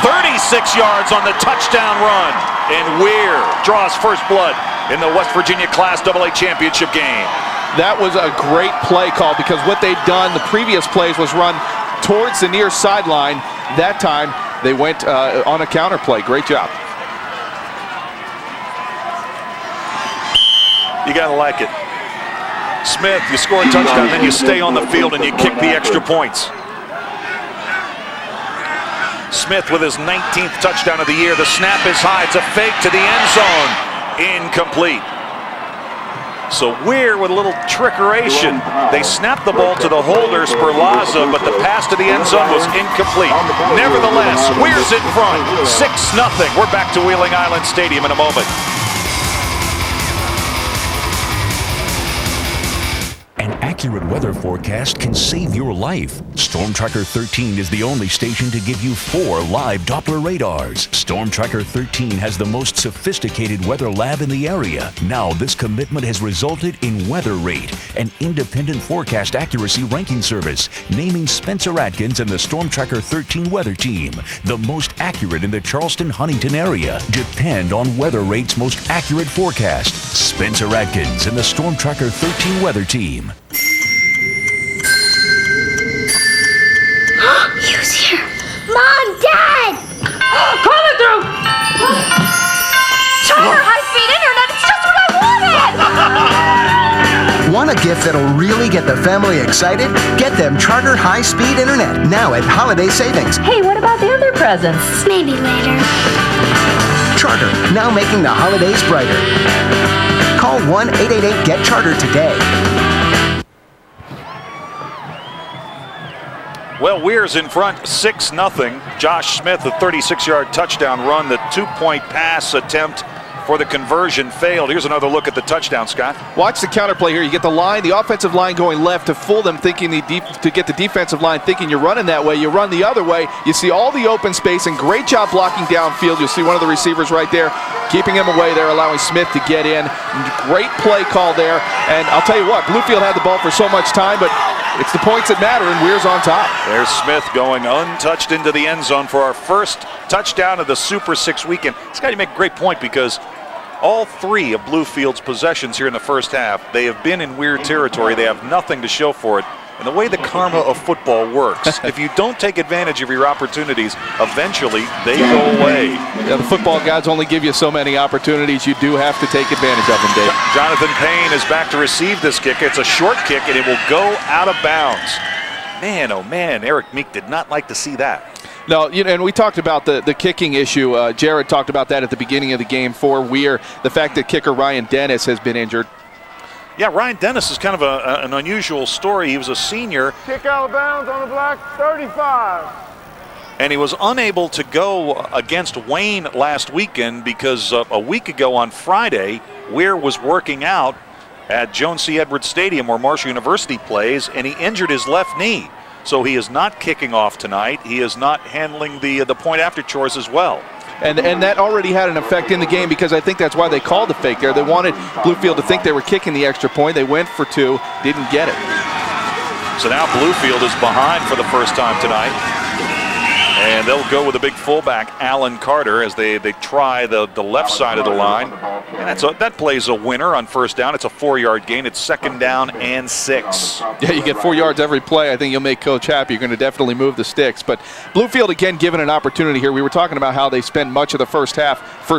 36 yards on the touchdown run. And Weir draws first blood in the West Virginia Class AA championship game. That was a great play call because what they'd done the previous plays was run towards the near sideline. That time they went on a counter play. Great job. You gotta like it. Smith, you score a touchdown, then you stay on the field and you kick the extra points. Smith with his 19th touchdown of the year. The snap is high. It's a fake to the end zone. Incomplete. So Weir with a little trickeration. They snapped the ball to the holder, Sperlaza, but the pass to the end zone was incomplete. Nevertheless, Weir's in front, 6-0. We're back to Wheeling Island Stadium in a moment. An accurate weather forecast can save your life. Storm Tracker 13 is the only station to give you 4 live Doppler radars. Storm Tracker 13 has the most sophisticated weather lab in the area. Now this commitment has resulted in Weather Rate, an independent forecast accuracy ranking service, naming Spencer Atkins and the Storm Tracker 13 weather team the most accurate in the Charleston-Huntington area. Depend on Weather Rate's most accurate forecast. Spencer Atkins and the Storm Tracker 13 weather team. Who's here? Mom, Dad! Coming through! Charter high-speed internet, it's just what I wanted! Want to gift that'll really get the family excited? Get them Charter high-speed internet now at holiday savings. Hey, what about the other presents? Maybe later. Charter, now making the holidays brighter. Call 1-888-GET-CHARTER today. Well, Weir's in front 6-0. Josh Smith, a 36-yard touchdown run. The 2-point pass attempt for the conversion failed. Here's another look at the touchdown, Scott. Watch the counterplay here. You get the offensive line going left to fool them, thinking to get the defensive line thinking you're running that way. You run the other way. You see all the open space, and great job blocking downfield. You'll see one of the receivers right there, keeping him away there, allowing Smith to get in. Great play call there. And I'll tell you what, Bluefield had the ball for so much time, but it's the points that matter, and Weir's on top. There's Smith going untouched into the end zone for our first touchdown of the Super 6 weekend. Scott, you make a great point, because all three of Bluefield's possessions here in the first half, they have been in Weir territory. They have nothing to show for it. And the way the karma of football works, if you don't take advantage of your opportunities, eventually they go away. Yeah, the football gods only give you so many opportunities. You do have to take advantage of them, Dave. Jonathan Payne is back to receive this kick. It's a short kick, and it will go out of bounds. Man, oh man, Eric Meek did not like to see that. No, and we talked about the kicking issue. Jared talked about that at the beginning of the game for Weir. The fact that kicker Ryan Dennis has been injured. Yeah, Ryan Dennis is kind of an unusual story. He was a senior. Kick out of bounds on the black, 35. And he was unable to go against Wayne last weekend because a week ago on Friday, Weir was working out at Joan C. Edwards Stadium where Marshall University plays, and he injured his left knee. So he is not kicking off tonight. He is not handling the point after chores as well. And that already had an effect in the game, because I think that's why they called the fake there. They wanted Bluefield to think they were kicking the extra point. They went for two, didn't get it. So now Bluefield is behind for the first time tonight. And they'll go with a big fullback, Alan Carter, as they try the left side of the line. And that plays a winner on first down. It's a 4-yard gain. It's 2nd down and 6. Yeah, you get 4 yards every play. I think you'll make Coach happy. You're going to definitely move the sticks. But Bluefield, again, given an opportunity here. We were talking about how they spend much of the first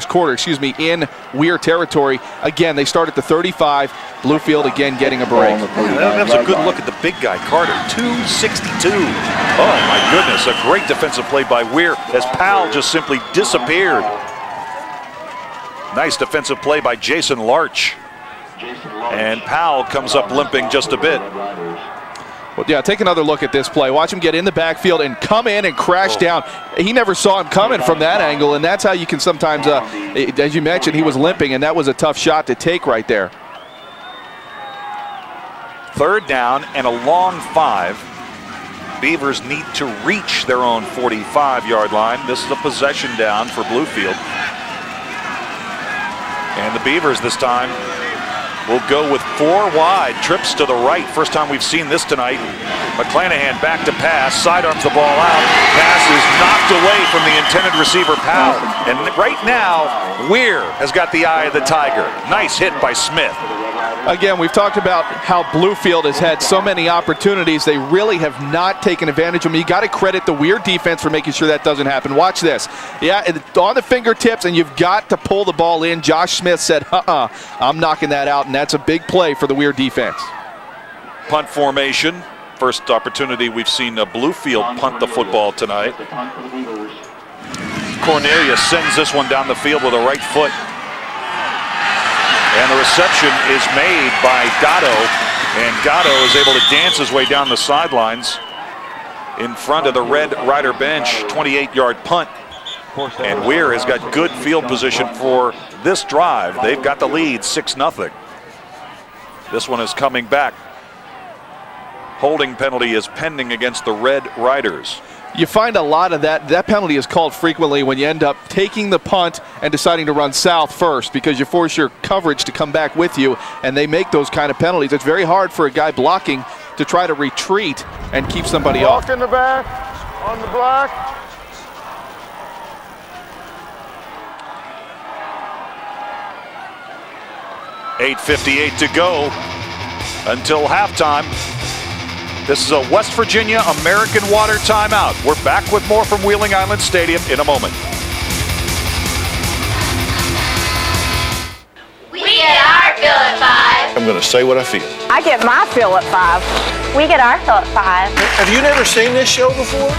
quarter, in Weir territory. Again, they start at the 35. Bluefield, again, getting a break. That's a good look at the big guy, Carter, 262. Oh, my goodness, a great defensive play by Weir as Powell just simply disappeared. Nice defensive play by Jason Larch. And Powell comes up limping just a bit. Well, yeah, take another look at this play. Watch him get in the backfield and come in and crash down. He never saw him coming from that angle, and that's how you can sometimes, as you mentioned, he was limping, and that was a tough shot to take right there. 3rd down and a long 5. Beavers need to reach their own 45-yard line. This is a possession down for Bluefield. And the Beavers this time will go with 4 wide. Trips to the right. First time we've seen this tonight. McClanahan back to pass. Sidearms the ball out. Pass is knocked away from the intended receiver, Powell. And right now, Weir has got the eye of the tiger. Nice hit by Smith. Again, we've talked about how Bluefield has had so many opportunities. They really have not taken advantage of them. You got to credit the Weir defense for making sure that doesn't happen. Watch this. Yeah, on the fingertips, and you've got to pull the ball in. Josh Smith said, I'm knocking that out, and that's a big play for the Weir defense. Punt formation. First opportunity we've seen Bluefield punt the football tonight. Cornelius sends this one down the field with a right foot. And the reception is made by Gatto. And Gatto is able to dance his way down the sidelines in front of the Red Rider bench. 28-yard punt. And Weir has got good field position for this drive. They've got the lead 6-0. This one is coming back. Holding penalty is pending against the Red Riders. You find a lot of that. That penalty is called frequently when you end up taking the punt and deciding to run south first, because you force your coverage to come back with you, and they make those kind of penalties. It's very hard for a guy blocking to try to retreat and keep somebody off. Walk in the back, on the block. $8:58 to go until halftime. This is a West Virginia American Water timeout. We're back with more from Wheeling Island Stadium in a moment. We get our fill at 5. going to say what I feel. I get my fill at 5. We get our fill at 5. Have you never seen this show before?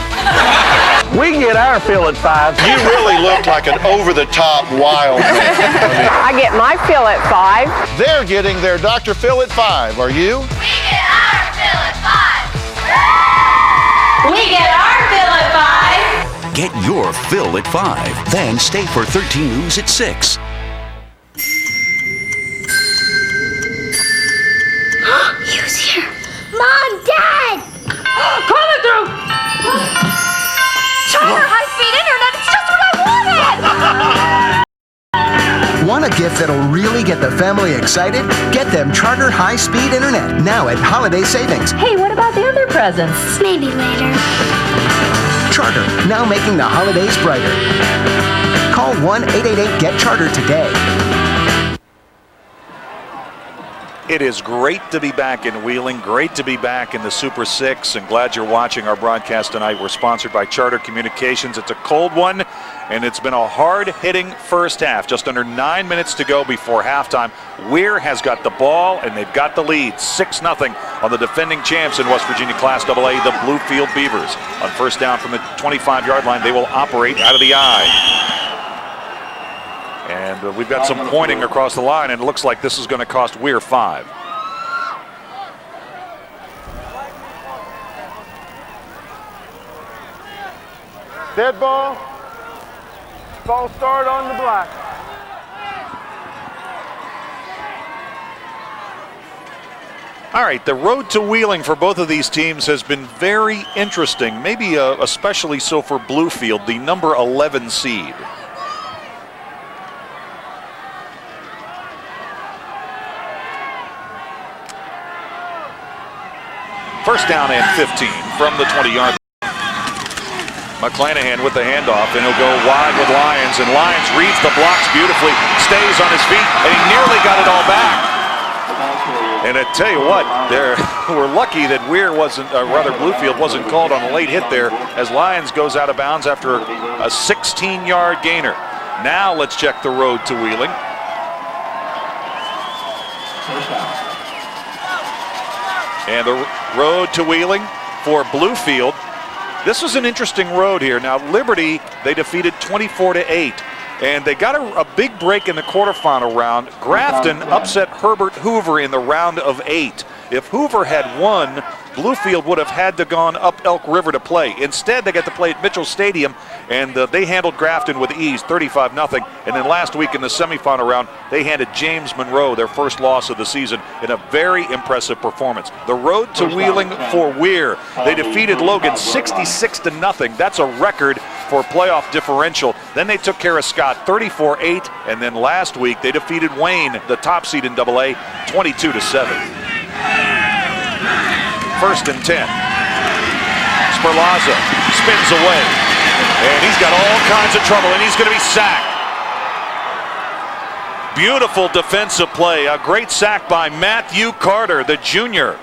We get our fill at 5. You really look like an over-the-top wild man. I get my fill at 5. They're getting their Dr. Phil at 5. Are you? We get our fill at 5. We get our fill at 5. Get your fill at 5. Then stay for 13 News at 6. Who's here? Mom, Dad! Coming through! Charter high-speed internet, it's just what I wanted! Want a gift that'll really get the family excited? Get them Charter high-speed internet now at Holiday Savings. Hey, what about the other presents? Maybe later. Charter, now making the holidays brighter. Call 1-888-GET-CHARTER today. It is great to be back in Wheeling, great to be back in the Super 6, and glad you're watching our broadcast tonight. We're sponsored by Charter Communications. It's a cold one, and it's been a hard-hitting first half. Just under 9 minutes to go before halftime. Weir has got the ball, and they've got the lead, 6-0 on the defending champs in West Virginia Class AA, the Bluefield Beavers. On first down from the 25-yard line, they will operate out of the eye. And we've got some pointing across the line, and it looks like this is going to cost Weir 5. Dead ball. False start on the black. All right, the road to Wheeling for both of these teams has been very interesting, maybe especially so for Bluefield, the number 11 seed. First down and 15 from the 20-yard line. McClanahan with the handoff, and he'll go wide with Lyons, and Lyons reads the blocks beautifully, stays on his feet, and he nearly got it all back. And I tell you what, we're lucky that Weir wasn't, rather Bluefield wasn't called on a late hit there, as Lyons goes out of bounds after a 16-yard gainer. Now let's check the road to Wheeling. And the road to Wheeling for Bluefield. This was an interesting road here. Now Liberty, they defeated 24-8. And they got a big break in the quarterfinal round. Grafton upset Herbert Hoover in the round of 8. If Hoover had won, Bluefield would have had to gone up Elk River to play. Instead, they got to play at Mitchell Stadium, and they handled Grafton with ease, 35-0. And then last week in the semifinal round, they handed James Monroe their first loss of the season in a very impressive performance. The road to Wheeling for Weir. They defeated Logan 66-0. That's a record for playoff differential. Then they took care of Scott 34-8, and then last week they defeated Wayne, the top seed in AA, 22-7. First and 10. Sperlaza spins away, and he's got all kinds of trouble, and he's going to be sacked. Beautiful defensive play. A great sack by Matthew Carter, the junior.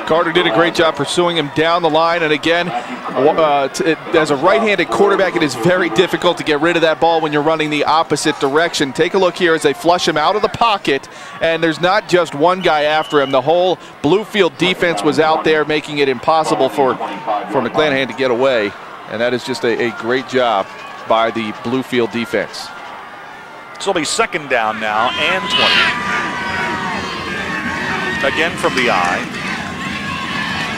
Carter did a great job pursuing him down the line, and again, as a right-handed quarterback, it is very difficult to get rid of that ball when you're running the opposite direction. Take a look here as they flush him out of the pocket, and there's not just one guy after him. The whole Bluefield defense was out there, making it impossible for McClanahan to get away, and that is just a great job by the Bluefield defense. So it'll be second down now and 20. Again from the eye.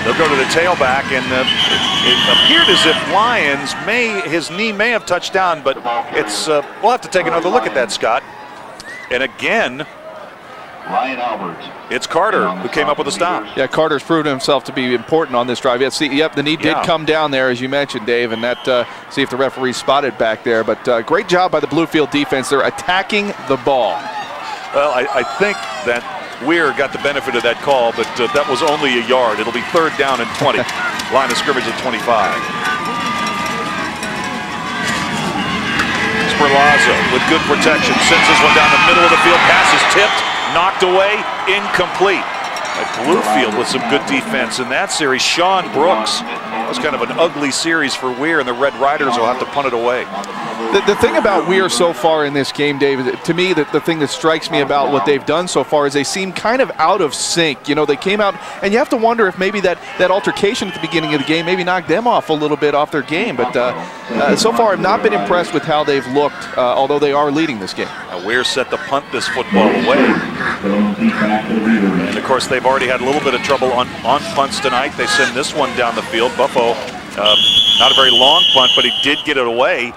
They'll go to the tailback, and it appeared as if Lyons his knee may have touched down, but it's we'll have to take another look at that, Scott. And again, Ryan Albert. It's Carter who came up with a stop. Yeah, Carter's proven himself to be important on this drive. The knee did come down there, as you mentioned, Dave, and that see if the referee spotted back there. But great job by the Bluefield defense. They're attacking the ball. Well, I think that Weir got the benefit of that call, but that was only a yard. It'll be third down and 20. Line of scrimmage at 25. Sperlaza with good protection. Sends this one down the middle of the field. Pass is tipped, knocked away, incomplete. Bluefield with some good defense in that series. Sean Brooks It was kind of an ugly series for Weir, and the Red Riders will have to punt it away. The thing about Weir so far in this game, Dave, to me, the thing that strikes me about what they've done so far is they seem kind of out of sync. You know, they came out, and you have to wonder if maybe that altercation at the beginning of the game maybe knocked them off a little bit off their game. But so far, I've not been impressed with how they've looked, although they are leading this game. Now, Weir set to punt this football away. And, of course, they've already had a little bit of trouble on punts tonight. They send this one down the field. Buffo, not a very long punt, but he did get it away.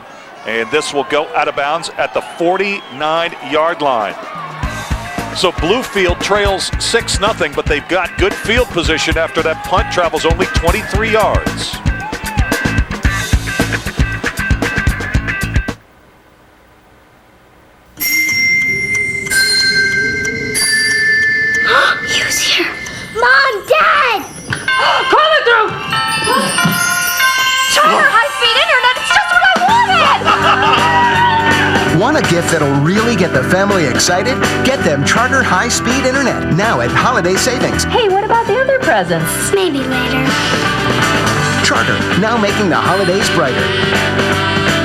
And this will go out of bounds at the 49-yard line. So Bluefield trails 6-0, but they've got good field position after that punt travels only 23 yards. Who's here? Mom, Dad! Coming through! Charter high-speed internet, it's just what I wanted! Want a gift that'll really get the family excited? Get them Charter high-speed internet now at holiday savings. Hey, what about the other presents? Maybe later. Charter, now making the holidays brighter.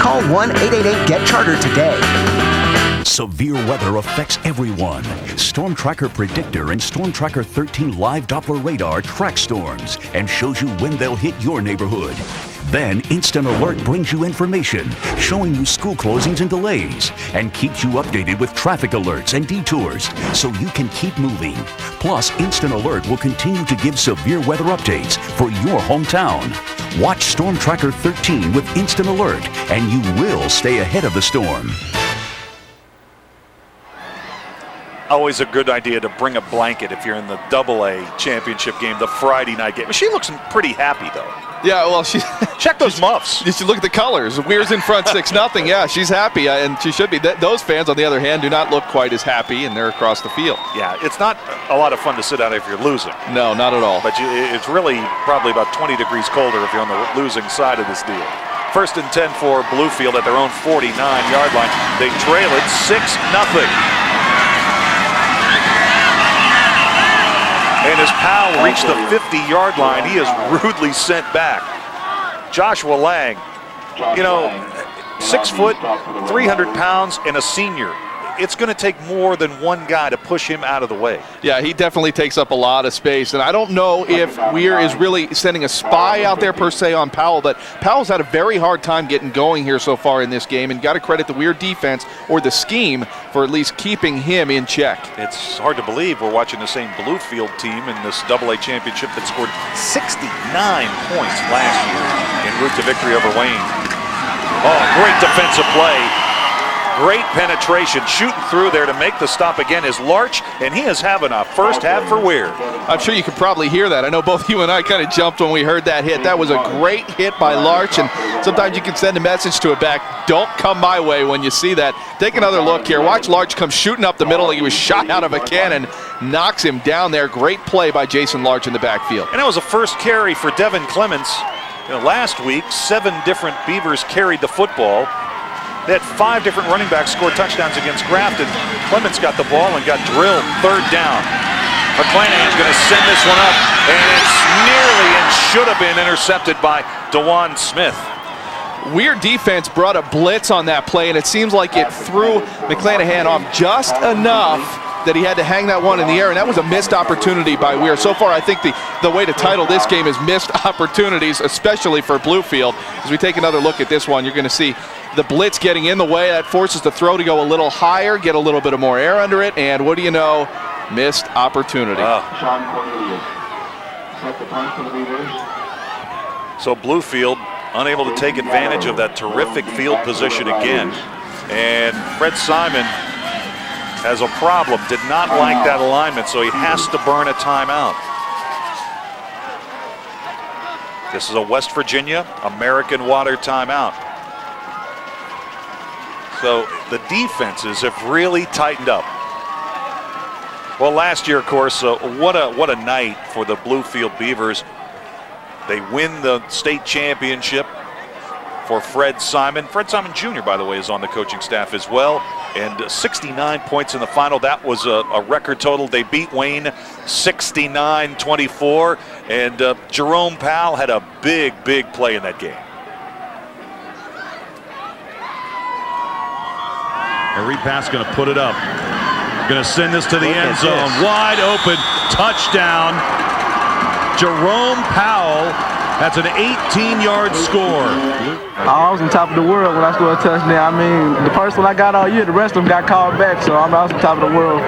Call 1-888-GET-CHARTER today. Severe weather affects everyone. Storm Tracker Predictor and Storm Tracker 13 live Doppler radar track storms and shows you when they'll hit your neighborhood. Then Instant Alert brings you information, showing you school closings and delays, and keeps you updated with traffic alerts and detours so you can keep moving. Plus, Instant Alert will continue to give severe weather updates for your hometown. Watch Storm Tracker 13 with Instant Alert, and you will stay ahead of the storm. Always a good idea to bring a blanket if you're in the AA championship game, the Friday night game. She looks pretty happy, though. Yeah, well, check those muffs. You should look at the colors. Weir's in front 6-0. Yeah, she's happy, and she should be. Those fans, on the other hand, do not look quite as happy, and they're across the field. Yeah, it's not a lot of fun to sit out if you're losing. No, not at all. But it's really probably about 20 degrees colder if you're on the losing side of this deal. 1st and 10 for Bluefield at their own 49-yard line. They trail it 6-0. And as Powell reached the 50-yard line, he is rudely sent back. Joshua Lang, 6 foot, 300 pounds, and a senior. It's going to take more than one guy to push him out of the way. Yeah, he definitely takes up a lot of space. And I don't know if Weir is really sending a spy out there per se on Powell, but Powell's had a very hard time getting going here so far in this game, and got to credit the Weir defense or the scheme for at least keeping him in check. It's hard to believe we're watching the same Bluefield team in this AA championship that scored 69 points last year en route to victory over Wayne. Oh, great defensive play. Great penetration, shooting through there to make the stop again is Larch, and he is having a first half for Weir. I'm sure you could probably hear that. I know both you and I kind of jumped when we heard that hit. That was a great hit by Larch, and sometimes you can send a message to a back, don't come my way when you see that. Take another look here. Watch Larch come shooting up the middle like he was shot out of a cannon, knocks him down there. Great play by Jason Larch in the backfield. And that was a first carry for Devin Clements. Last week, 7 different Beavers carried the football. They had 5 different running backs score touchdowns against Grafton. Clements got the ball and got drilled 3rd down. McClanahan's going to send this one up, and it's nearly and should have been intercepted by DeJuan Smith. Weir defense brought a blitz on that play, and it seems like it threw McClanahan off just enough that he had to hang that one in the air, and that was a missed opportunity by Weir. So far, I think the way to title this game is missed opportunities, especially for Bluefield. As we take another look at this one, you're going to see the blitz getting in the way. That forces the throw to go a little higher, get a little bit of more air under it, and what do you know? Missed opportunity. So Bluefield unable to take advantage of that terrific field position again. And Fred Simon has a problem, did not like that alignment, so he has to burn a timeout. This is a West Virginia American Water timeout. So the defenses have really tightened up. Well, last year, of course, what a night for the Bluefield Beavers. They win the state championship for Fred Simon. Fred Simon Jr., by the way, is on the coaching staff as well. and 69 points in the final. That was a record total. They beat Wayne 69-24, and Jerome Powell had a big play in that game. A repass going to put it up. Going to send this to the end zone. Wide open touchdown. Jerome Powell. That's an 18-yard score. I was on top of the world when I scored a touchdown. I mean, the first one I got all year, the rest of them got called back, so I was on top of the world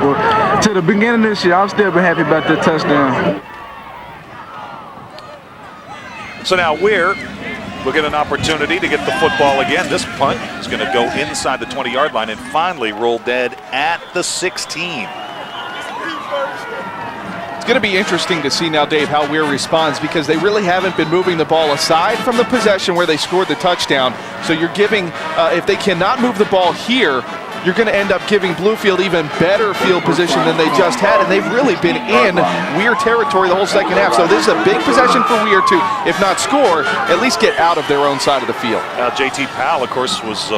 to the beginning of this year. I'm still happy about that touchdown. So now Weir will get an opportunity to get the football again. This punt is going to go inside the 20-yard line and finally roll dead at the 16. It's going to be interesting to see now, Dave, how Weir responds, because they really haven't been moving the ball aside from the possession where they scored the touchdown. So you're giving, if they cannot move the ball here, you're going to end up giving Bluefield even better field position than they just had, and they've really been in Weir territory the whole second half. So this is a big possession for Weir to, if not score, at least get out of their own side of the field. JT Powell, of course, was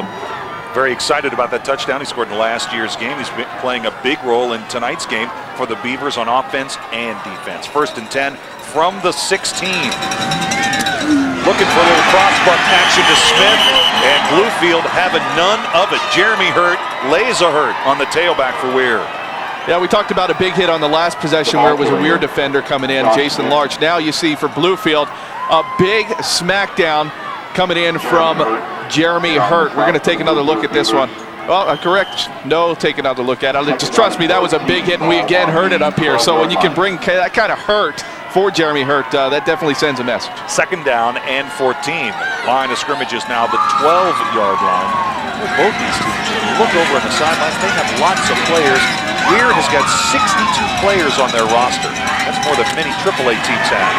very excited about that touchdown he scored in last year's game. He's been playing a big role in tonight's game for the Beavers on offense and defense. 1st and 10 from the 16. Looking for a little crossbuck action to Smith, and Bluefield having none of it. Jeremy Hurt lays a hurt on the tailback for Weir. Yeah, we talked about a big hit on the last possession where it was a Weir defender coming in, Jason Larch. Now you see for Bluefield a big smackdown coming in from Jeremy Hurt. We're going to take another look at this one. Well, correct. No, take another look at it. Just trust me, that was a big hit, and we again heard it up here. So when you can bring that kind of hurt for Jeremy Hurt, that definitely sends a message. 2nd down and 14. Line of scrimmage is now the 12-yard line. Both these teams, when you look over on the sidelines, they have lots of players. Weir has got 62 players on their roster. That's more than many AAA teams have.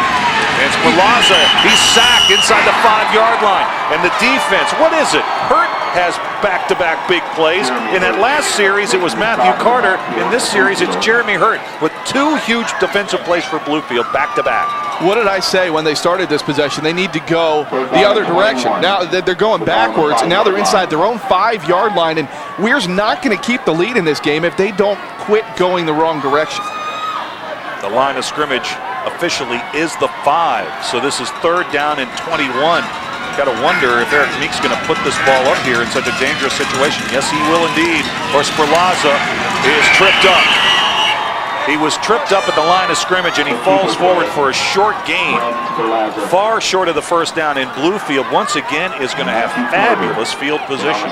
And it's Perlaza. He's sacked inside the 5-yard line. And the defense, what is it? Hurt has back-to-back big plays. In that last series, it was Matthew Carter. In this series, it's Jeremy Hurt with 2 huge defensive plays for Bluefield back-to-back. What did I say when they started this possession? They need to go the other direction. Now they're going backwards, and now they're inside their own 5-yard line, and Weir's not going to keep the lead in this game if they don't quit going the wrong direction. The line of scrimmage officially is the 5, so this is 3rd down and 21. Got to wonder if Eric Meek's going to put this ball up here in such a dangerous situation. Yes, he will indeed. Of course, Perlaza is tripped up. He was tripped up at the line of scrimmage, and he falls forward for a short gain, far short of the 1st down. And Bluefield, once again, is going to have fabulous field position.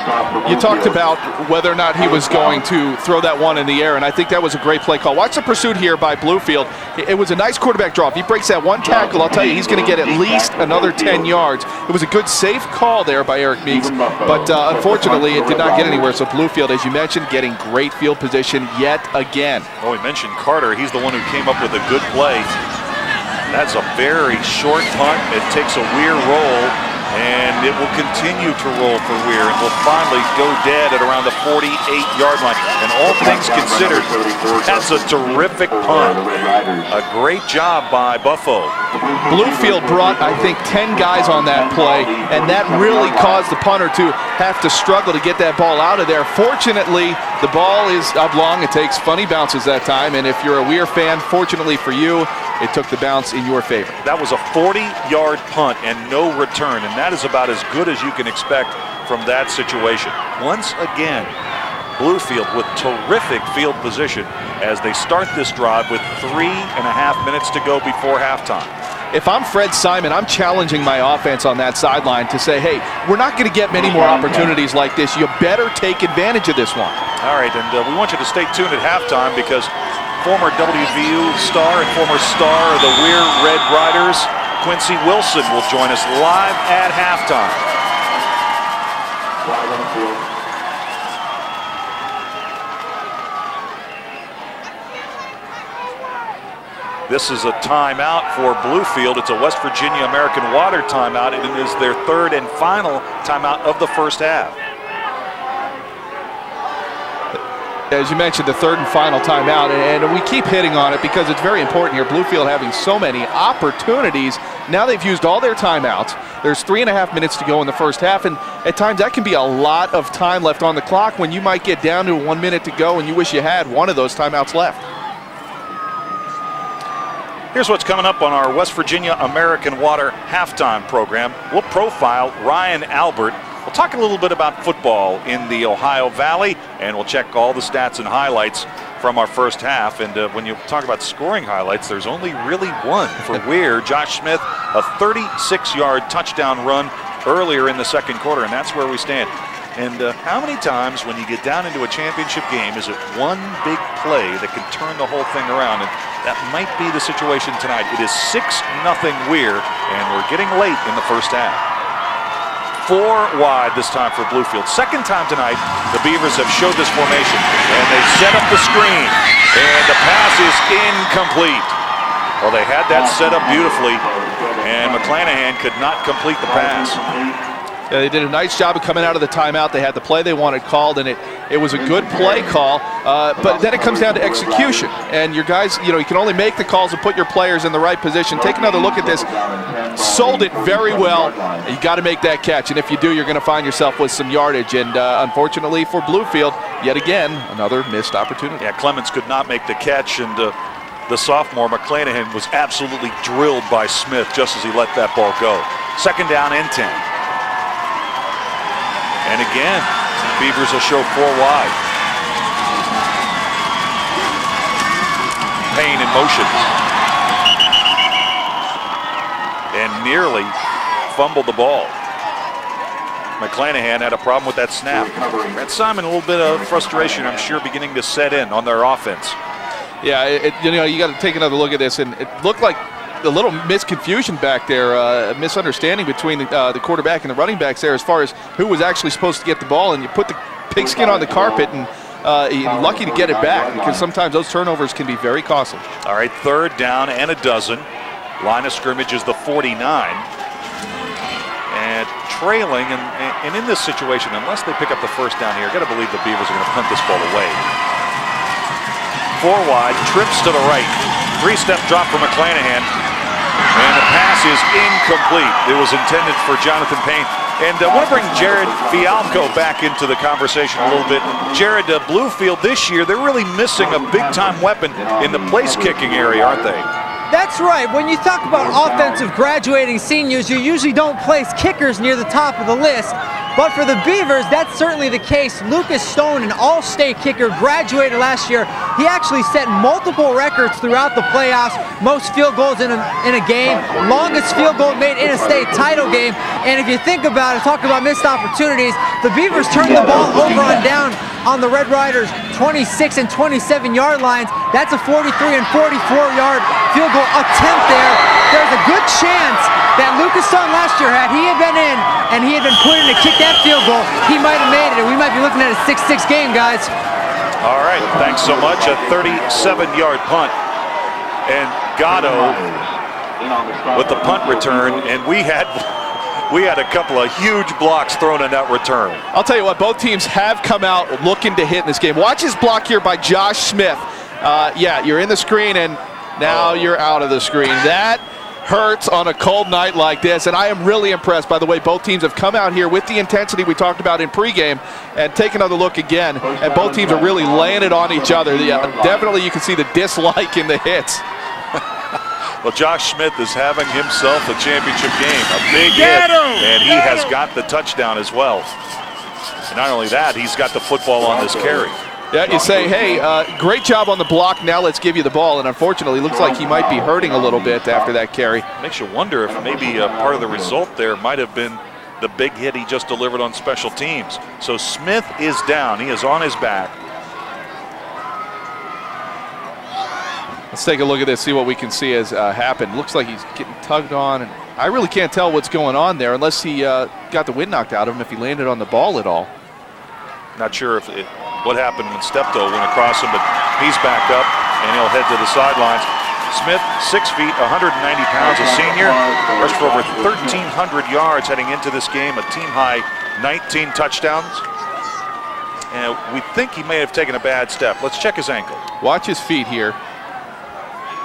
You talked about whether or not he was going to throw that one in the air, and I think that was a great play call. Watch the pursuit here by Bluefield. It was a nice quarterback draw. If he breaks that one tackle, I'll tell you, he's going to get at least another 10 yards. It was a good, safe call there by Eric Meeks, but unfortunately, it did not get anywhere. So Bluefield, as you mentioned, getting great field position yet again. Oh, we mentioned Carter. He's the one who came up with a good play. That's a very short punt. It takes a Weir roll, and it will continue to roll for Weir, and will finally go dead at around the 48-yard line. And all things considered, that's a terrific punt. A great job by Buffo. Bluefield brought, I think, 10 guys on that play, and that really caused the punter to have to struggle to get that ball out of there. Fortunately, the ball is oblong. It takes funny bounces that time, and if you're a Weir fan, fortunately for you, it took the bounce in your favor. That was a 40-yard punt and no return, and that is about as good as you can expect from that situation. Once again, Bluefield with terrific field position as they start this drive with 3.5 minutes to go before halftime. If I'm Fred Simon, I'm challenging my offense on that sideline to say, hey, we're not going to get many more opportunities like this. You better take advantage of this one. All right, and we want you to stay tuned at halftime because former WVU star and former star of the Weir Red Riders, Quincy Wilson, will join us live at halftime. This is a timeout for Bluefield. It's a West Virginia American Water timeout, and it is their 3rd and final timeout of the 1st half. As you mentioned, the third and final timeout, and we keep hitting on it because it's very important here. Bluefield having so many opportunities. Now they've used all their timeouts. There's 3.5 minutes to go in the first half, and at times that can be a lot of time left on the clock when you might get down to 1 minute to go and you wish you had one of those timeouts left. Here's what's coming up on our West Virginia American Water halftime program. We'll profile Ryan Albert. We'll talk a little bit about football in the Ohio Valley, and we'll check all the stats and highlights from our first half. And when you talk about scoring highlights, there's only really one for Weir. Josh Smith, a 36-yard touchdown run earlier in the second quarter, and that's where we stand. And how many times when you get down into a championship game is it one big play that can turn the whole thing around? And that might be the situation tonight. It is 6-0 Weir, and we're getting late in the first half. 4 wide this time for Bluefield. Second time tonight, the Beavers have showed this formation, and they set up the screen, and the pass is incomplete. Well, they had that set up beautifully, and McClanahan could not complete the pass. Yeah, they did a nice job of coming out of the timeout. They had the play they wanted called, and it was a good play call. But then it comes down to execution. And your guys, you can only make the calls and put your players in the right position. Take another look at this. Sold it very well. You got to make that catch. And if you do, you're going to find yourself with some yardage. And unfortunately for Bluefield, yet again, another missed opportunity. Yeah, Clemens could not make the catch, and the sophomore McClanahan was absolutely drilled by Smith just as he let that ball go. Second down and 10. And again, Beavers will show 4 wide. Payne in motion. And nearly fumbled the ball. McClanahan had a problem with that snap. Brett Simon, a little bit of frustration, I'm sure, beginning to set in on their offense. Yeah, you got to take another look at this, and it looked like a little misconfusion back there, a misunderstanding between the quarterback and the running backs there as far as who was actually supposed to get the ball, and you put the pigskin on the carpet, and you're lucky to get it back because sometimes those turnovers can be very costly. All right, third down and a dozen. Line of scrimmage is the 49. And trailing, and in this situation, unless they pick up the first down here, got to believe the Beavers are going to punt this ball away. 4 wide, trips to the right. 3-step drop for McClanahan. And the pass is incomplete. It was intended for Jonathan Payne. And I want to bring Jared Fialco back into the conversation a little bit. Jared, Bluefield this year, they're really missing a big-time weapon in the place-kicking area, aren't they? That's right. When you talk about offensive graduating seniors, you usually don't place kickers near the top of the list. But for the Beavers, that's certainly the case. Lucas Stone, an all-state kicker, graduated last year. He actually set multiple records throughout the playoffs. Most field goals in a game, longest field goal made in a state title game. And if you think about it, talk about missed opportunities, the Beavers turned the ball over on down on the Red Riders' 26 and 27-yard lines. That's a 43 and 44-yard field goal attempt there. There's a good chance that Lucas Stone last year, had he had been in and he had been put in to kick that field goal, he might have made it, and we might be looking at a 6-6 game, guys. All right, thanks so much. A 37-yard punt. And Gatto with the punt return, and we had a couple of huge blocks thrown in that return. I'll tell you what, both teams have come out looking to hit in this game. Watch this block here by Josh Smith. Yeah, you're in the screen, and now you're out of the screen. That hurts on a cold night like this, and I am really impressed by the way both teams have come out here with the intensity we talked about in pregame, and take another look again, and both teams are really laying it on each other. Yeah, definitely you can see the dislike in the hits. Well, Josh Smith is having himself a championship game, a big hit, and he has got the touchdown as well. And not only that, he's got the football on this carry. Yeah, you say, hey, great job on the block, now let's give you the ball. And unfortunately, it looks like he might be hurting a little bit after that carry. Makes you wonder if maybe part of the result there might have been the big hit he just delivered on special teams. So Smith is down. He is on his back. Let's take a look at this, see what we can see has happened. Looks like he's getting tugged on, and I really can't tell what's going on there unless he got the wind knocked out of him, if he landed on the ball at all. Not sure if what happened when Steptoe went across him, but he's back up, and he'll head to the sidelines. Smith, 6 feet, 190 pounds, a senior, rushed for over 1,300 yards heading into this game, a team-high 19 touchdowns. And we think he may have taken a bad step. Let's check his ankle. Watch his feet here.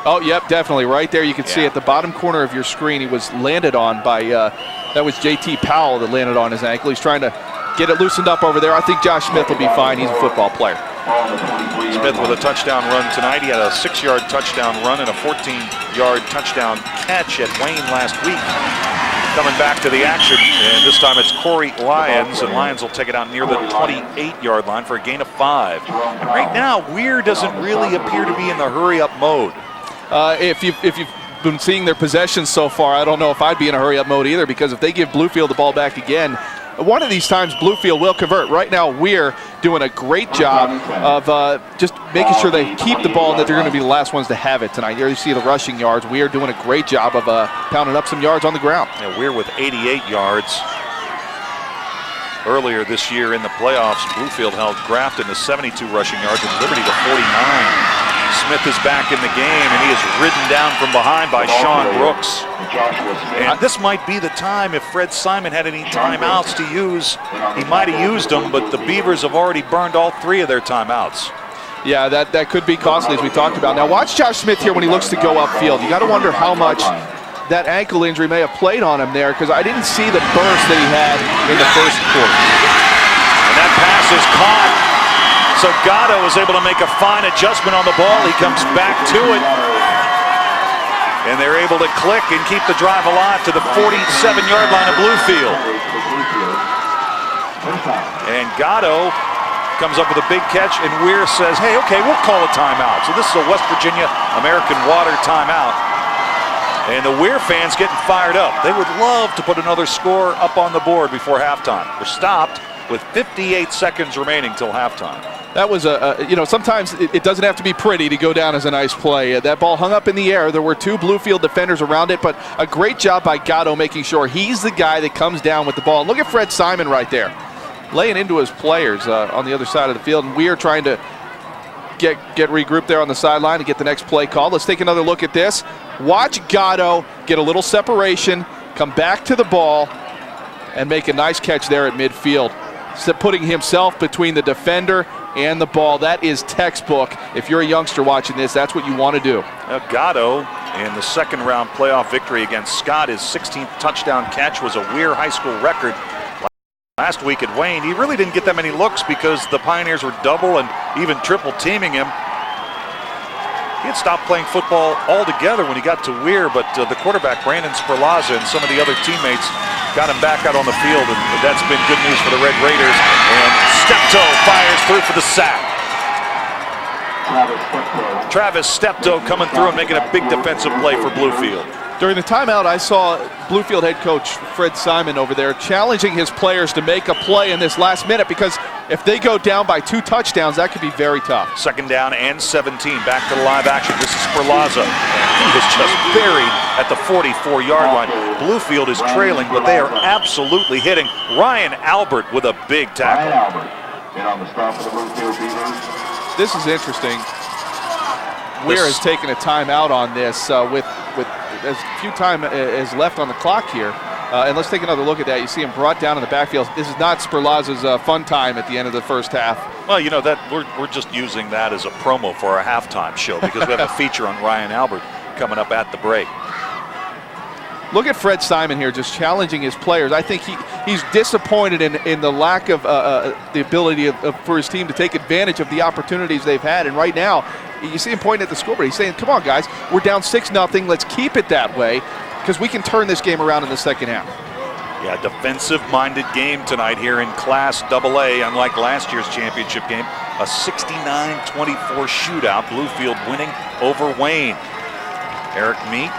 Oh, yep, definitely. Right there, you can see at the bottom corner of your screen, he was landed on by, that was J.T. Powell that landed on his ankle. He's trying to get it loosened up over there. I think Josh Smith will be fine. He's a football player. Smith with a touchdown run tonight. He had a 6-yard touchdown run and a 14-yard touchdown catch at Wayne last week. Coming back to the action, and this time it's Corey Lyons, and Lyons will take it out near the 28-yard line for a gain of 5. Right now, Weir doesn't really appear to be in the hurry-up mode. If you've been seeing their possessions so far, I don't know if I'd be in a hurry-up mode either, because if they give Bluefield the ball back again, one of these times Bluefield will convert. Right now, Weir doing a great job of just making sure they keep the ball and that they're going to be the last ones to have it tonight. Here you see the rushing yards. Weir doing a great job of pounding up some yards on the ground. Yeah, Weir with 88 yards. Earlier this year in the playoffs, Bluefield held Grafton to 72 rushing yards and Liberty to 49. Smith is back in the game, and he is ridden down from behind by Sean Brooks. And this might be the time, if Fred Simon had any timeouts to use, he might have used them, but the Beavers have already burned all 3 of their timeouts. Yeah, that could be costly, as we talked about. Now watch Josh Smith here when he looks to go upfield. You got to wonder how much that ankle injury may have played on him there, because I didn't see the burst that he had in the first quarter. And that pass is caught. So Gatto is able to make a fine adjustment on the ball. He comes back to it. And they're able to click and keep the drive alive to the 47-yard line of Bluefield. And Gatto comes up with a big catch, and Weir says, hey, okay, we'll call a timeout. So this is a West Virginia American Water timeout. And the Weir fans getting fired up. They would love to put another score up on the board before halftime. We're stopped with 58 seconds remaining till halftime. That was sometimes it doesn't have to be pretty to go down as a nice play. That ball hung up in the air. There were 2 Bluefield defenders around it, but a great job by Gatto making sure he's the guy that comes down with the ball. And look at Fred Simon right there, laying into his players on the other side of the field. And we are trying to get regrouped there on the sideline to get the next play called. Let's take another look at this. Watch Gatto get a little separation, come back to the ball, and make a nice catch there at midfield. So putting himself between the defender and the ball. That is textbook. If you're a youngster watching this, that's what you want to do. Gatto in the second-round playoff victory against Scott. His 16th touchdown catch was a Weir High School record. Last week at Wayne, he really didn't get that many looks because the Pioneers were double and even triple teaming him. He had stopped playing football altogether when he got to Weir, but the quarterback, Brandon Sperlaza, and some of the other teammates got him back out on the field, and that's been good news for the Red Raiders. And Steptoe fires through for the sack. Travis Steptoe coming through and making a big defensive play for Bluefield. During the timeout, I saw Bluefield head coach Fred Simon over there challenging his players to make a play in this last minute, because if they go down by 2 touchdowns, that could be very tough. Second down and 17. Back to the live action. This is Sperlaza. He was just buried at the 44-yard line. Bluefield is trailing, but they are absolutely hitting. Ryan Albert with a big tackle. This is interesting. Weir has taken a timeout on this with as few time is left on the clock here. And let's take another look at that. You see him brought down in the backfield. This is not Sperlaza's fun time at the end of the first half. Well, you know, that we're just using that as a promo for our halftime show, because we have a feature on Ryan Albert coming up at the break. Look at Fred Simon here just challenging his players. I think he's disappointed in the lack of the ability for his team to take advantage of the opportunities they've had. And right now, you see him pointing at the scoreboard. He's saying, come on, guys, we're down 6-0. Let's keep it that way, because we can turn this game around in the second half. Yeah, defensive-minded game tonight here in Class AA, unlike last year's championship game. A 69-24 shootout, Bluefield winning over Wayne. Eric Meek,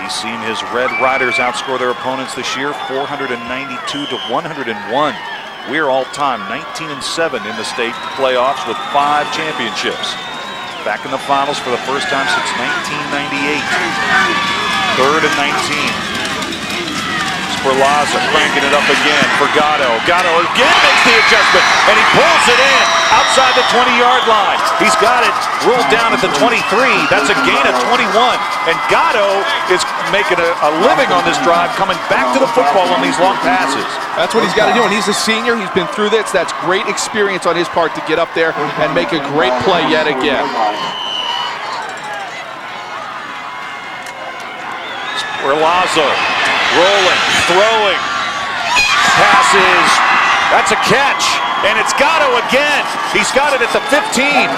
he's seen his Red Riders outscore their opponents this year, 492-101. We're all-time 19-7 in the state playoffs with 5 championships. Back in the finals for the first time since 1998. 3rd and 19. Sperlaza cranking it up again for Gatto. Gatto again makes the adjustment, and he pulls it in outside the 20-yard line. He's got it ruled down at the 23. That's a gain of 21. And Gatto is making a living on this drive, coming back to the football on these long passes. That's what he's got to do, and he's a senior. He's been through this. That's great experience on his part to get up there and make a great play yet again. Sperlaza rolling, throwing, passes. That's a catch, and it's Gatto again. He's got it at the 15.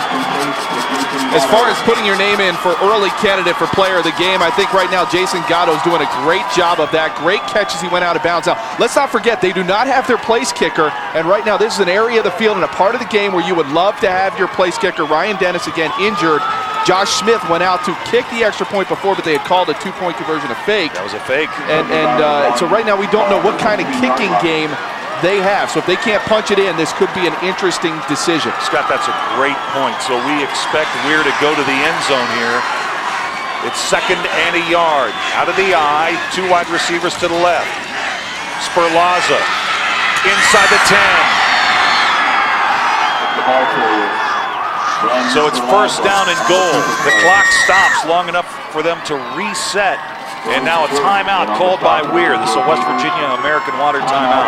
As far as putting your name in for early candidate for player of the game, I think right now Jason Gatto's doing a great job of that. Great catch as he went out of bounds. Now, let's not forget, they do not have their place kicker, and right now this is an area of the field and a part of the game where you would love to have your place kicker. Ryan Dennis again injured. Josh Smith went out to kick the extra point before, but they had called a two-point conversion a fake. That was a fake. And so right now we don't know what kind of kicking game they have. So if they can't punch it in, this could be an interesting decision. Scott, that's a great point. So we expect Weir to go to the end zone here. It's 2nd and a yard. Out of the eye, 2 wide receivers to the left. Sperlaza inside the 10. So it's 1st down and goal. The clock stops long enough for them to reset. And now a timeout called by Weir. This is a West Virginia American Water timeout.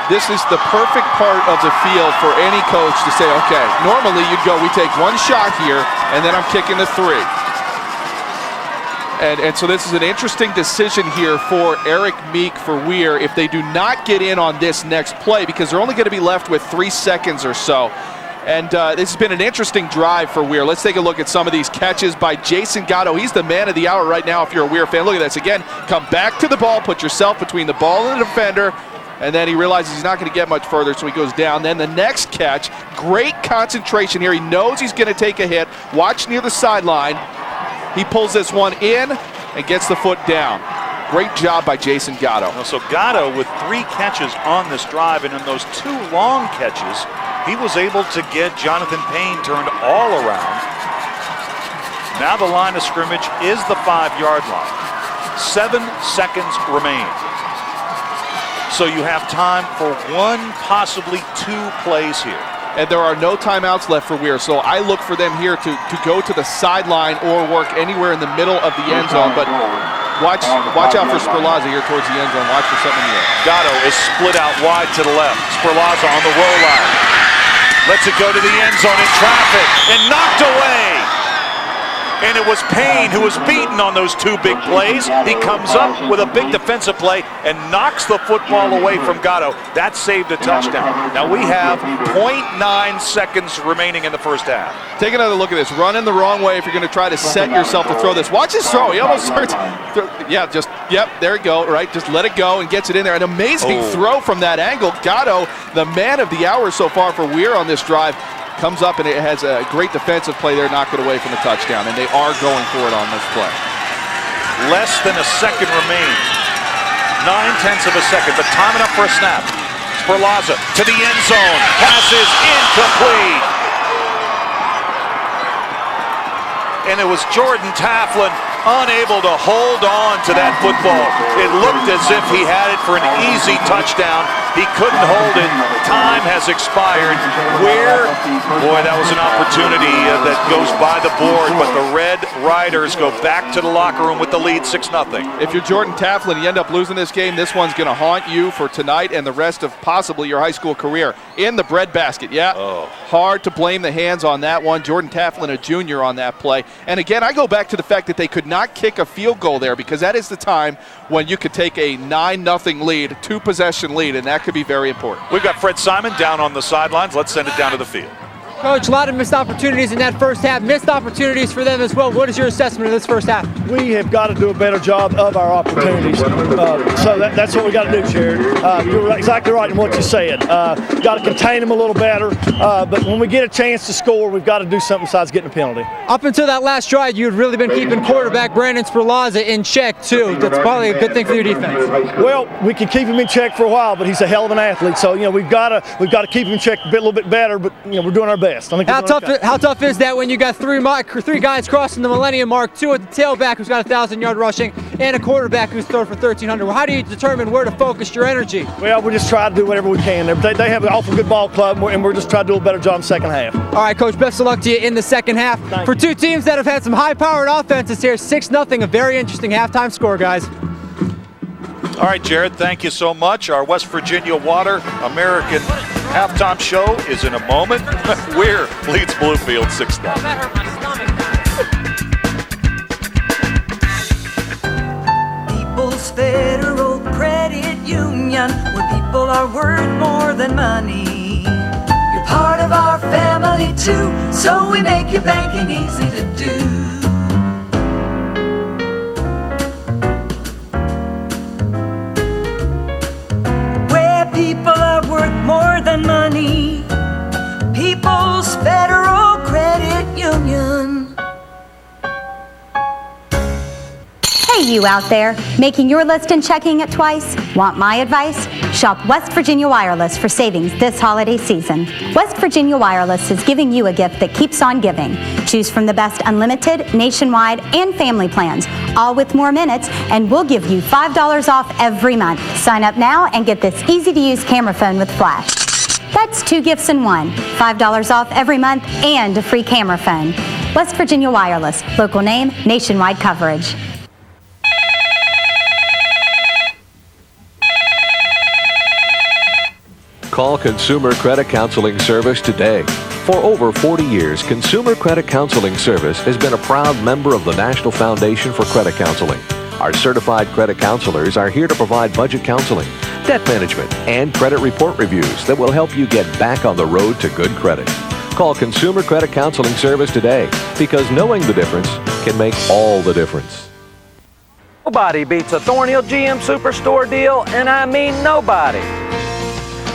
This is the perfect part of the field for any coach to say, okay, normally you'd go, we take 1 shot here, and then I'm kicking the 3. And so this is an interesting decision here for Eric Meek for Weir if they do not get in on this next play, because they're only going to be left with 3 seconds or so. And this has been an interesting drive for Weir. Let's take a look at some of these catches by Jason Gatto. He's the man of the hour right now if you're a Weir fan. Look at this. Again, come back to the ball, put yourself between the ball and the defender, and then he realizes he's not going to get much further, so he goes down. Then the next catch, great concentration here. He knows he's going to take a hit. Watch near the sideline. He pulls this one in and gets the foot down. Great job by Jason Gatto. So Gatto with 3 catches on this drive, and in those 2 long catches, he was able to get Jonathan Payne turned all around. Now the line of scrimmage is the 5-yard line. 7 seconds remain. So you have time for 1, possibly 2 plays here. And there are no timeouts left for Weir, so I look for them here to go to the sideline or work anywhere in the middle of the end zone. But watch out for Sperlaza here towards the end zone. Watch for something in the air. Gatto is split out wide to the left. Sperlaza on the roll line. Lets it go to the end zone in traffic and knocked away. And it was Payne who was beaten on those 2 big plays. He comes up with a big defensive play and knocks the football away from Gatto. That saved a touchdown. Now we have 0.9 seconds remaining in the first half. Take another look at this. Running the wrong way if you're going to try to set yourself to throw this. Watch his throw. He almost starts. Yep, there you go. Right, just let it go and gets it in there. An amazing throw from that angle. Gatto, the man of the hour so far for Weir on this drive. Comes up and it has a great defensive play there, knock it away from the touchdown, and they are going for it on this play. Less than a second remains. 9/10 of a second, but time enough for a snap. Sperlaza to the end zone. Pass is incomplete. And it was Jordan Taflin unable to hold on to that football. It looked as if he had it for an easy touchdown. He couldn't hold it. Time has expired. Weir, boy, that was an opportunity that goes by the board, but the Red Riders go back to the locker room with the lead 6-0. If you're Jordan Taflin, you end up losing this game, this one's going to haunt you for tonight and the rest of possibly your high school career. In the breadbasket, hard to blame the hands on that one. Jordan Taflin, a junior on that play. And again, I go back to the fact that they could not kick a field goal there, because that is the time when you could take a 9-0 lead, 2-possession lead, and that could be very important. We've got Fred Simon down on the sidelines. Let's send it down to the field. Coach, a lot of missed opportunities in that first half. Missed opportunities for them as well. What is your assessment of this first half? We have got to do a better job of our opportunities. So that's what we got to do, Jared. You're exactly right in what you said. Got to contain them a little better. But when we get a chance to score, we've got to do something besides getting a penalty. Up until that last drive, you had really been keeping quarterback Brandon Sperlaza in check, too. That's probably a good thing for your defense. Well, we can keep him in check for a while, but he's a hell of an athlete. So, we've got to keep him in check a little bit better, but, we're doing our best. best. I think How tough is that when you got three guys crossing the millennium mark, 2 at the tailback who's got 1,000-yard rushing, and a quarterback who's thrown for 1,300? Well, how do you determine where to focus your energy? Well, we just try to do whatever we can. They have an awful good ball club, and we're just trying to do a better job in the second half. All right, Coach, best of luck to you in the second half. For two teams that have had some high-powered offenses here, 6-0, a very interesting halftime score, guys. All right, Jared, thank you so much. Our West Virginia Water American halftime show is in a moment. Weir leads Bluefield 6-0. People's Federal Credit Union, where people are worth more than money. You're part of our family too, so we make your banking easy to do. People are worth more than money. People's Federal Credit Union. Hey, you out there, making your list and checking it twice? Want my advice? Shop West Virginia Wireless for savings this holiday season. West Virginia Wireless is giving you a gift that keeps on giving. Choose from the best unlimited, nationwide, and family plans, all with more minutes, and we'll give you $5 off every month. Sign up now and get this easy-to-use camera phone with flash. That's 2 gifts in one, $5 off every month and a free camera phone. West Virginia Wireless, local name, nationwide coverage. Call Consumer Credit Counseling Service today. For over 40 years, Consumer Credit Counseling Service has been a proud member of the National Foundation for Credit Counseling. Our certified credit counselors are here to provide budget counseling, debt management, and credit report reviews that will help you get back on the road to good credit. Call Consumer Credit Counseling Service today, because knowing the difference can make all the difference. Nobody beats a Thornhill GM Superstore deal, and I mean nobody.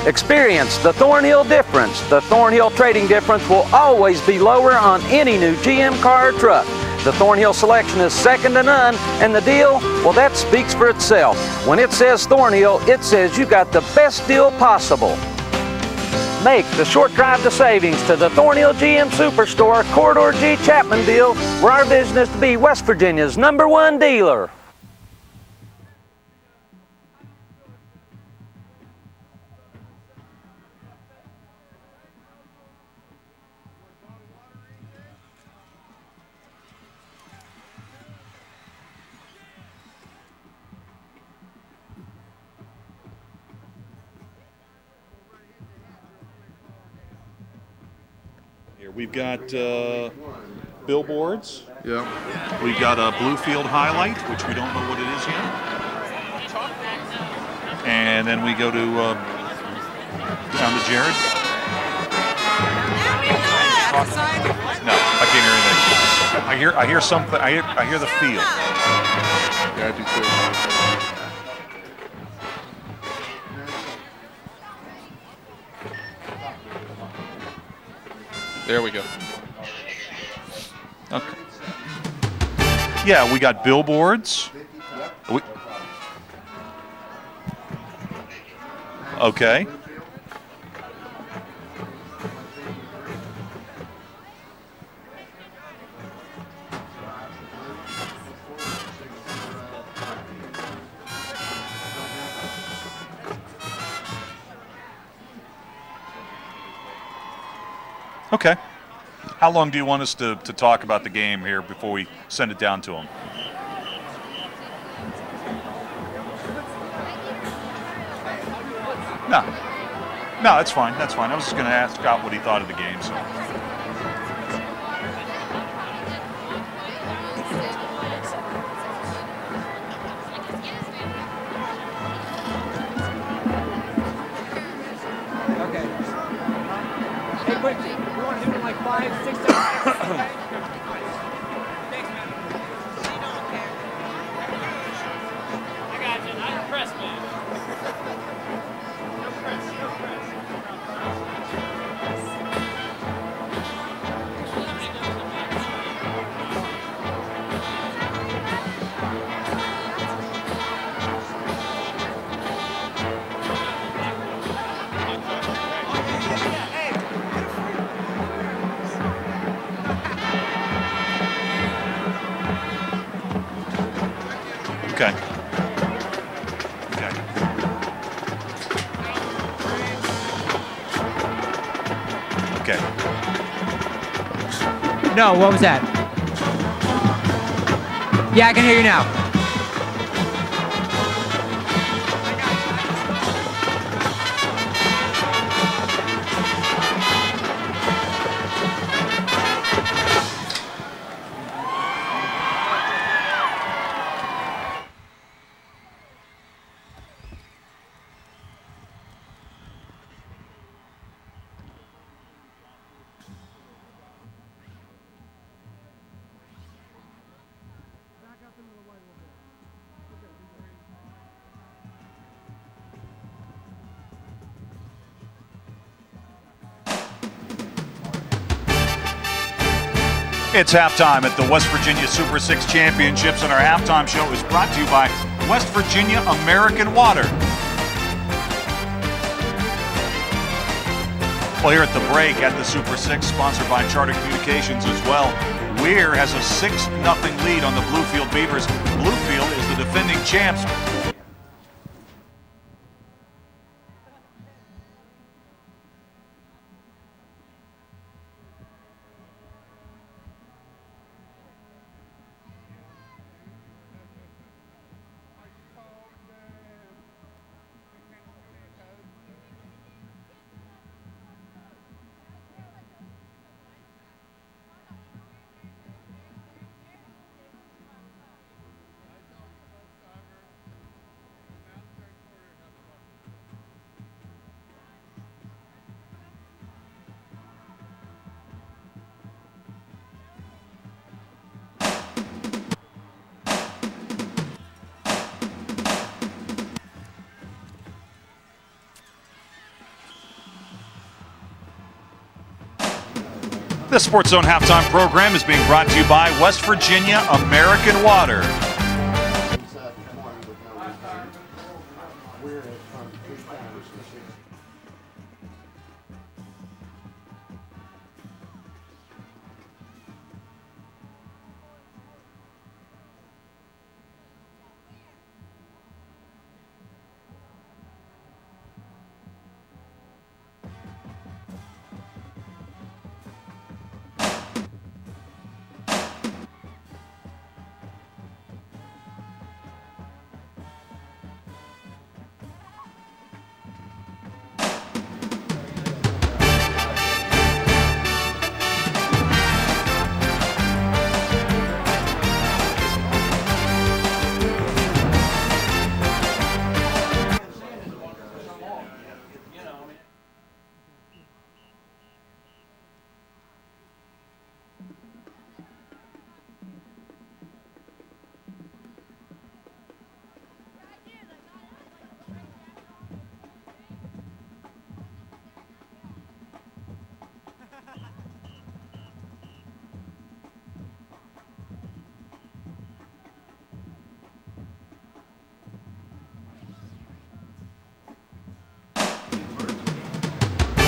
Experience the Thornhill difference. The Thornhill trading difference will always be lower on any new GM car or truck. The Thornhill selection is second to none, and the deal, well, that speaks for itself. When it says Thornhill, it says you got the best deal possible. Make the short drive to savings to the Thornhill GM Superstore Corridor G Chapman deal, where our vision is to be West Virginia's #1 dealer. We've got billboards. Yeah. We've got a Bluefield highlight, which we don't know what it is yet. And then we go to down to Jared. No, I can't hear anything. I hear something. I hear the field. Yeah, I do too. There we go. Okay. Yeah, we got billboards. Okay. Okay. How long do you want us to talk about the game here before we send it down to them? No, that's fine. That's fine. I was just going to ask Scott what he thought of the game. So. Hey, quick, you want to do it in like 5, 6 seconds? No, what was that? Yeah, I can hear you now. It's halftime at the West Virginia Super 6 Championships, and our halftime show is brought to you by West Virginia American Water. Well, here at the break at the Super 6, sponsored by Charter Communications as well, Weir has a 6-0 lead on the Bluefield Beavers. Bluefield is the defending champs. The Sports Zone halftime program is being brought to you by West Virginia American Water.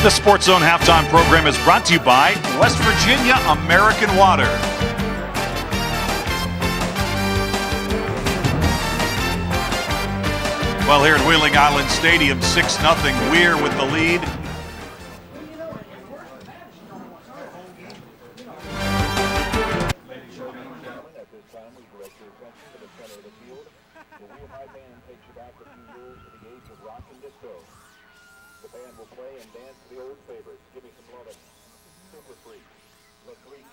The Sports Zone halftime program is brought to you by West Virginia American Water. Well, here at Wheeling Island Stadium, 6-0, Weir with the lead. The band will play and dance to the old favorites. Give me some lovin'. Super Freak, The Creek,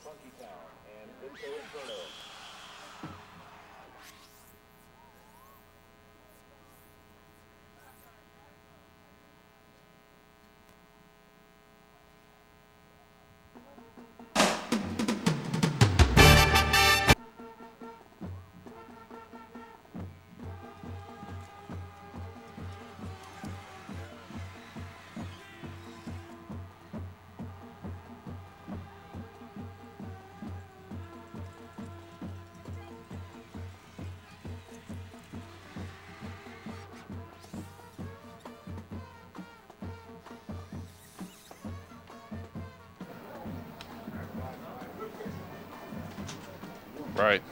Funky Town, and Disco Inferno. Right.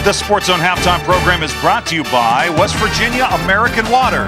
The Sports Zone halftime program is brought to you by West Virginia American Water.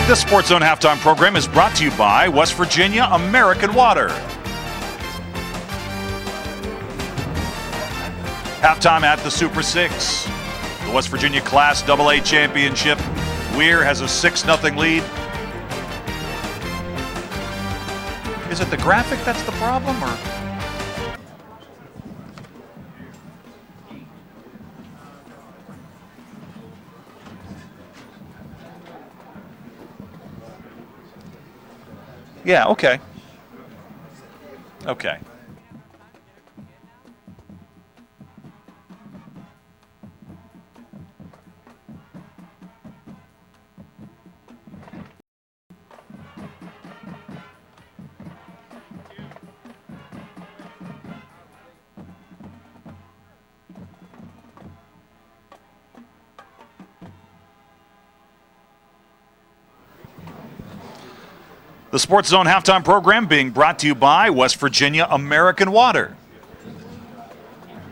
The Sports Zone halftime program is brought to you by West Virginia American Water. Halftime at the Super 6. The West Virginia Class AA Championship. Weir has a 6-0 lead. Is it the graphic that's the problem, or? Yeah, okay. Okay. The Sports Zone halftime program being brought to you by West Virginia American Water.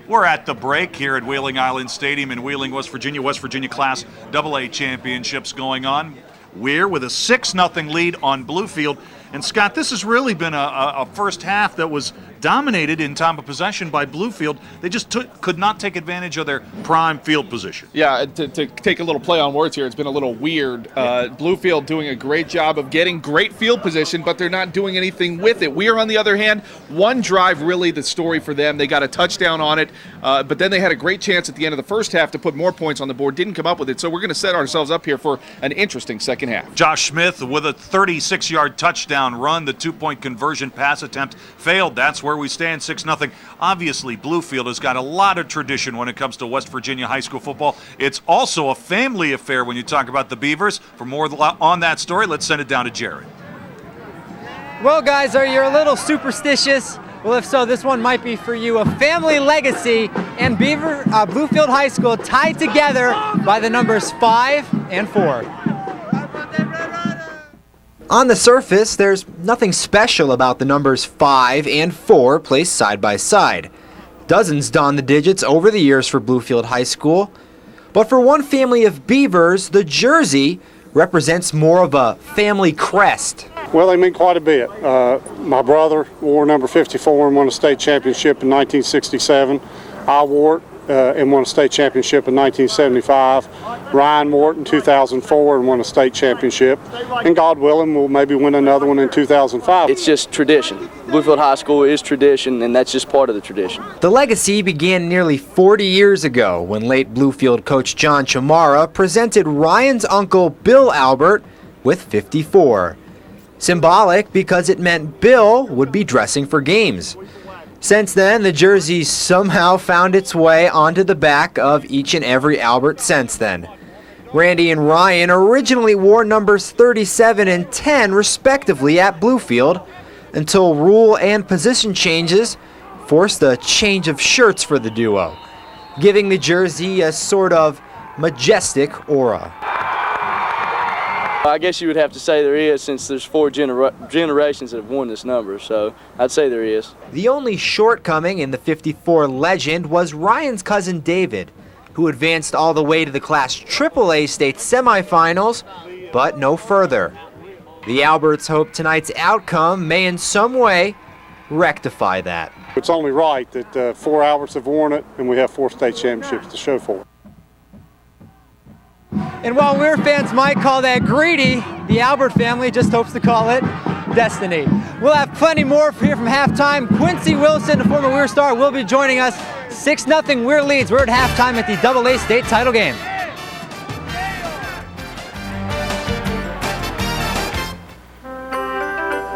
We're at the break here at Wheeling Island Stadium in Wheeling, West Virginia. West Virginia Class AA Championships going on. Weir with a 6-0 lead on Bluefield. And Scott, this has really been a first half that was dominated in time of possession by Bluefield. They just could not take advantage of their prime field position. Yeah, to take a little play on words here, it's been a little weird. Bluefield doing a great job of getting great field position, but they're not doing anything with it. Weir, on the other hand, one drive really the story for them. They got a touchdown on it, but then they had a great chance at the end of the first half to put more points on the board, didn't come up with it. So we're going to set ourselves up here for an interesting second half. Josh Smith with a 36-yard touchdown run. The 2-point conversion pass attempt failed. That's where we stand, 6-0. Obviously, Bluefield has got a lot of tradition when it comes to West Virginia high school football. It's also a family affair when you talk about the Beavers. For more on that story, let's send it down to Jared. Well, guys, are you a little superstitious? Well, if so, this one might be for you. A family legacy and Bluefield High School tied together by the numbers 5 and 4. On the surface, there's nothing special about the numbers 5 and 4 placed side by side. Dozens don the digits over the years for Bluefield High School. But for one family of Beavers, the jersey represents more of a family crest. Well, they mean quite a bit. My brother wore number 54 and won a state championship in 1967. I wore it and won a state championship in 1975. Ryan wore it in 2004 and won a state championship. And God willing, we'll maybe win another one in 2005. It's just tradition. Bluefield High School is tradition, and that's just part of the tradition. The legacy began nearly 40 years ago when late Bluefield coach John Chamara presented Ryan's uncle Bill Albert with 54. Symbolic because it meant Bill would be dressing for games. Since then, the jersey somehow found its way onto the back of each and every Albert since then. Randy and Ryan originally wore numbers 37 and 10 respectively at Bluefield until rule and position changes forced a change of shirts for the duo, giving the jersey a sort of majestic aura. I guess you would have to say there is, since there's 4 generations that have worn this number, so I'd say there is. The only shortcoming in the 54 legend was Ryan's cousin David, who advanced all the way to the Class AAA state semifinals, but no further. The Alberts hope tonight's outcome may in some way rectify that. It's only right that 4 Alberts have worn it, and we have 4 state championships to show for it. And while Weir fans might call that greedy, the Albert family just hopes to call it destiny. We'll have plenty more here from halftime. Quincy Wilson, the former Weir star, will be joining us. 6-0 Weir leads. We're at halftime at the AA state title game.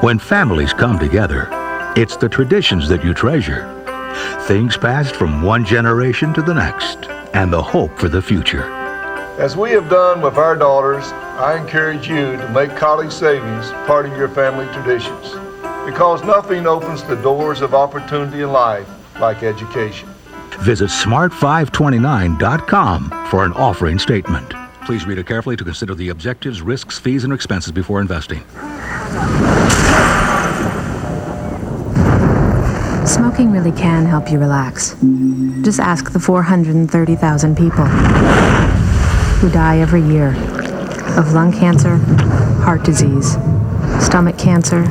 When families come together, it's the traditions that you treasure. Things passed from one generation to the next, and the hope for the future. As we have done with our daughters, I encourage you to make college savings part of your family traditions, because nothing opens the doors of opportunity in life like education. Visit smart529.com for an offering statement. Please read it carefully to consider the objectives, risks, fees, and expenses before investing. Smoking really can help you relax. Just ask the 430,000 people who die every year of lung cancer, heart disease, stomach cancer,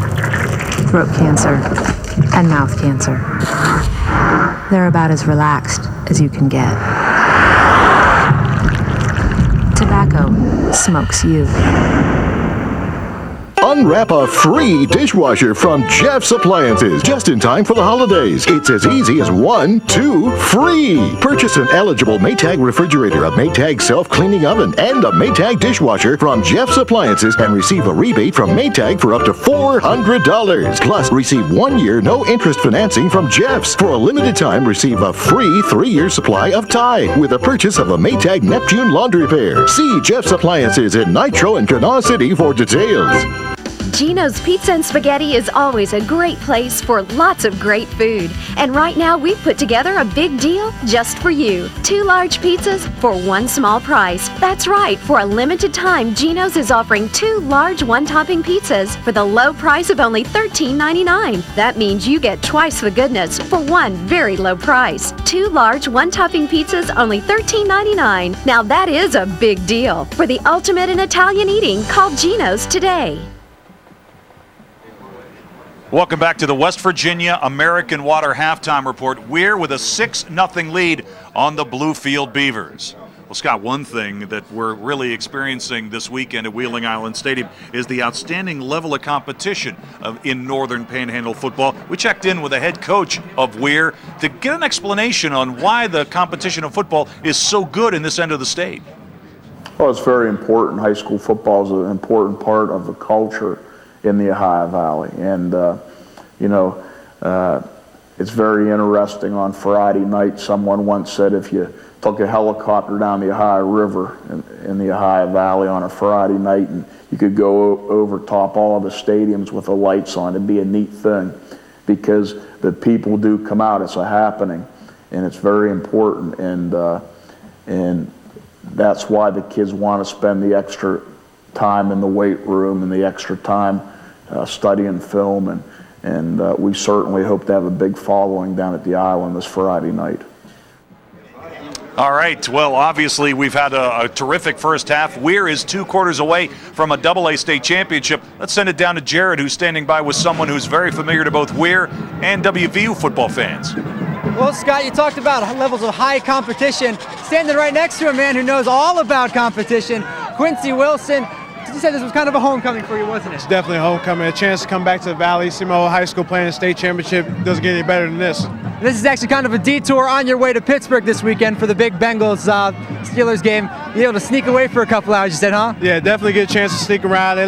throat cancer, and mouth cancer. They're about as relaxed as you can get. Tobacco smokes you. Unwrap a free dishwasher from Jeff's Appliances just in time for the holidays. It's as easy as 1, 2, free. Purchase an eligible Maytag refrigerator, a Maytag self-cleaning oven, and a Maytag dishwasher from Jeff's Appliances and receive a rebate from Maytag for up to $400. Plus, receive 1 year no-interest financing from Jeff's. For a limited time, receive a free 3-year supply of Tide with a purchase of a Maytag Neptune laundry pair. See Jeff's Appliances in Nitro and Kanawha City for details. Gino's Pizza and Spaghetti is always a great place for lots of great food. And right now we've put together a big deal just for you. 2 large pizzas for 1 small price. That's right, for a limited time, Gino's is offering 2 large one-topping pizzas for the low price of only $13.99. That means you get twice the goodness for one very low price. 2 large one-topping pizzas, only $13.99. Now that is a big deal. For the ultimate in Italian eating, call Gino's today. Welcome back to the West Virginia American Water Halftime Report. Weir with a 6-0 lead on the Bluefield Beavers. Well, Scott, one thing that we're really experiencing this weekend at Wheeling Island Stadium is the outstanding level of competition in Northern Panhandle football. We checked in with the head coach of Weir to get an explanation on why the competition of football is so good in this end of the state. Well, it's very important. High school football is an important part of the culture in the Ohio Valley, and it's very interesting. On Friday night, someone once said if you took a helicopter down the Ohio River in the Ohio Valley on a Friday night and you could go over top all of the stadiums with the lights on, it'd be a neat thing, because the people do come out. It's a happening, and it's very important, and that's why the kids want to spend the extra time in the weight room and the extra time studying film, and we certainly hope to have a big following down at the Island this Friday night. All right, well, obviously we've had a terrific first half. Weir is 2 quarters away from a AA state championship. Let's send it down to Jared, who's standing by with someone who's very familiar to both Weir and WVU football fans. Well, Scott, you talked about levels of high competition. Standing right next to a man who knows all about competition, Quincy Wilson. You said this was kind of a homecoming for you, wasn't it? It's definitely a homecoming. A chance to come back to the Valley, see my old high school playing a state championship. Doesn't get any better than this. This is actually kind of a detour on your way to Pittsburgh this weekend for the big Bengals Steelers game. You able to sneak away for a couple hours, you said, huh? Yeah, definitely get a chance to sneak around. They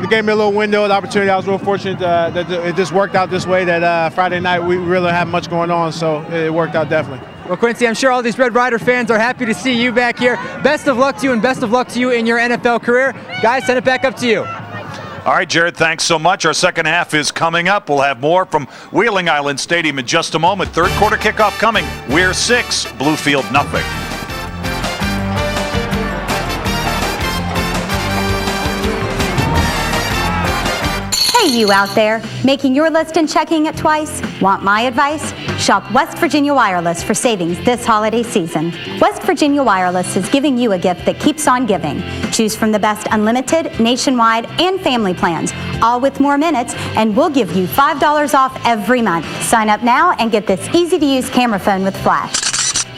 gave me a little window of opportunity. I was real fortunate that it just worked out this way, that Friday night we really had much going on, so it worked out definitely. Well, Quincy, I'm sure all these Red Rider fans are happy to see you back here. Best of luck to you, and best of luck to you in your NFL career. Guys, send it back up to you. All right, Jared, thanks so much. Our second half is coming up. We'll have more from Wheeling Island Stadium in just a moment. Third quarter kickoff coming. Weir 6, Bluefield nothing. Hey, you out there, making your list and checking it twice? Want my advice? Shop West Virginia Wireless for savings this holiday season. West Virginia Wireless is giving you a gift that keeps on giving. Choose from the best unlimited, nationwide, and family plans, all with more minutes, and we'll give you $5 off every month. Sign up now and get this easy-to-use camera phone with flash.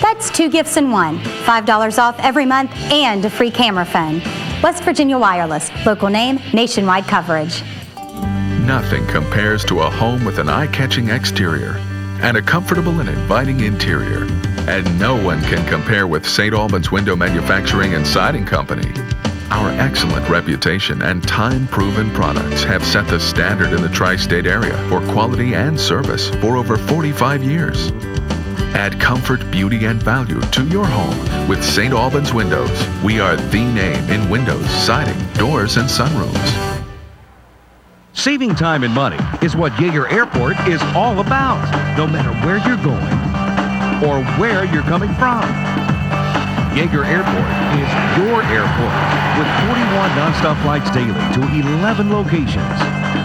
That's 2 gifts in one, $5 off every month, and a free camera phone. West Virginia Wireless, local name, nationwide coverage. Nothing compares to a home with an eye-catching exterior and a comfortable and inviting interior. And no one can compare with St. Albans Window Manufacturing and Siding Company. Our excellent reputation and time-proven products have set the standard in the tri-state area for quality and service for over 45 years. Add comfort, beauty, and value to your home with St. Albans Windows. We are the name in windows, siding, doors, and sunrooms. Saving time and money is what Yeager Airport is all about, no matter where you're going or where you're coming from. Yeager Airport is your airport with 41 nonstop flights daily to 11 locations.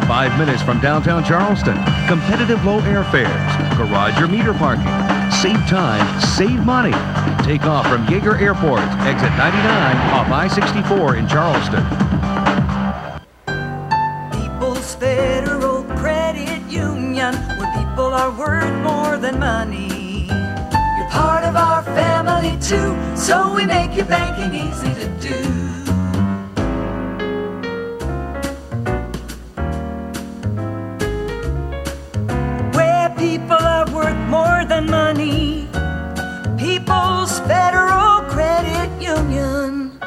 5 minutes from downtown Charleston, competitive low airfares, garage or meter parking. Save time, save money. Take off from Yeager Airport, exit 99 off I-64 in Charleston. People's Federal Credit Union, where people are worth more than money. You're part of our family too, so we make your banking easy to do. Where people are worth more than money. People's Federal Credit Union.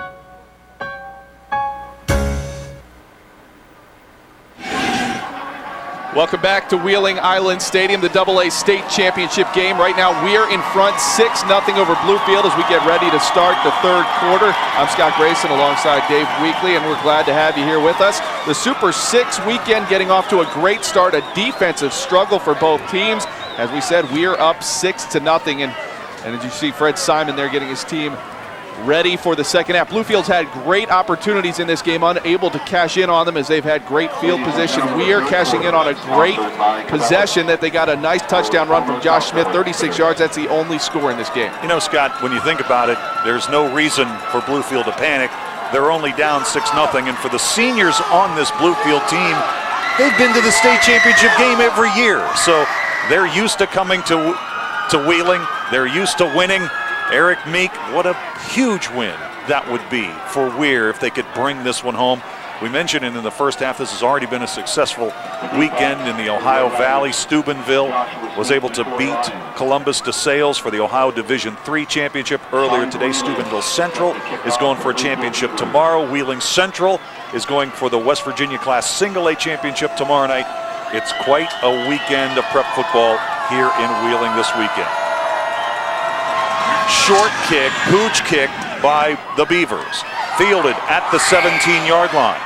Welcome back to Wheeling Island Stadium, the AA State Championship game. Right now, we're in front 6-0 over Bluefield as we get ready to start the third quarter. I'm Scott Grayson alongside Dave Weekley, and we're glad to have you here with us. The Super 6 weekend getting off to a great start, a defensive struggle for both teams. As we said, we're up 6-0, and as you see Fred Simon there getting his team ready for the second half. Bluefield's had great opportunities in this game, unable to cash in on them as they've had great field position. Weir cashing in on a great possession that they got a nice touchdown run from Josh Smith, 36 yards. That's the only score in this game. You know, Scott, when you think about it, there's no reason for Bluefield to panic. They're only down 6-0, and for the seniors on this Bluefield team, they've been to the state championship game every year. So they're used to coming to Wheeling. They're used to winning. Eric Meek, what a huge win that would be for Weir if they could bring this one home. We mentioned it in the first half, this has already been a successful weekend in the Ohio Valley. Steubenville was able to beat Columbus DeSales for the Ohio Division III championship earlier today. Steubenville Central is going for a championship tomorrow. Wheeling Central is going for the West Virginia Class Single A championship tomorrow night. It's quite a weekend of prep football here in Wheeling this weekend. Short kick, pooch kick by the Beavers. Fielded at the 17-yard line.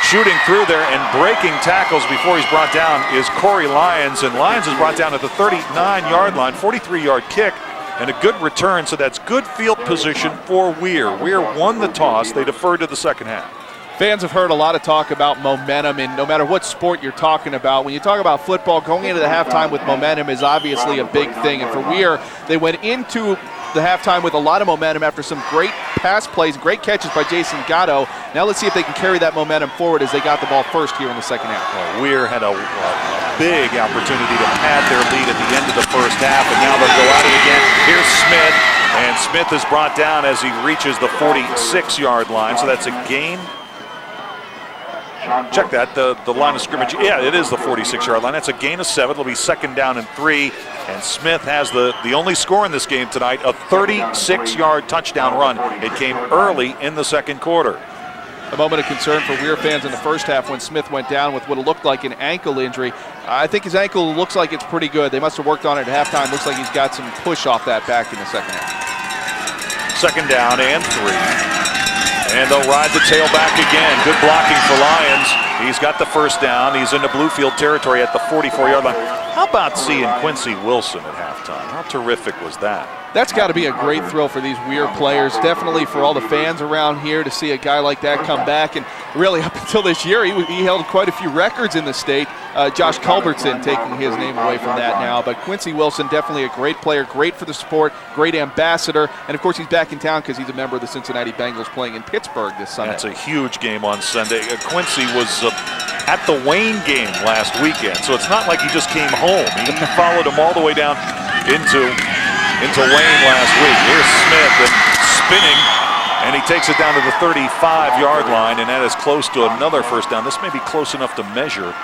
Shooting through there and breaking tackles before he's brought down is Corey Lyons. And Lyons is brought down at the 39-yard line, 43-yard kick, and a good return. So that's good field position for Weir. Weir won the toss. They deferred to the second half. Fans have heard a lot of talk about momentum, and no matter what sport you're talking about, when you talk about football, going into the halftime with momentum is obviously a big thing. And for Weir, they went into the halftime with a lot of momentum after some great pass plays, great catches by Jason Gatto. Now let's see if they can carry that momentum forward as they got the ball first here in the second half. Well, Weir had a big opportunity to pad their lead at the end of the first half, and now they'll go at it again. Here's Smith, and Smith is brought down as he reaches the 46-yard line, so that's a gain. Check that, the line of scrimmage. Yeah, it is the 46-yard line. That's a gain of 7. It'll be 2nd down and 3. And Smith has the only score in this game tonight, a 36-yard touchdown run. It came early in the second quarter. A moment of concern for Weir fans in the first half when Smith went down with what looked like an ankle injury. I think his ankle looks like it's pretty good. They must have worked on it at halftime. Looks like he's got some push off that back in the second half. 2nd down and 3. And they'll ride the tailback again. Good blocking for Lyons. He's got the first down. He's into Bluefield territory at the 44-yard line. How about seeing Quincy Wilson at halftime? How terrific was that? That's got to be a great thrill for these Weir players. Definitely for all the fans around here to see a guy like that come back. And really, up until this year, he held quite a few records in the state. Josh Culbertson taking his name away from that now. But Quincy Wilson, definitely a great player, great for the sport, great ambassador. And, of course, he's back in town because he's a member of the Cincinnati Bengals playing in Pittsburgh this Sunday. That's a huge game on Sunday. Quincy was at the Wayne game last weekend, so it's not like he just came home. He followed him all the way down into Wayne last week. Here's Smith and spinning, and he takes it down to the 35-yard line, and that is close to another first down. This may be close enough to measure.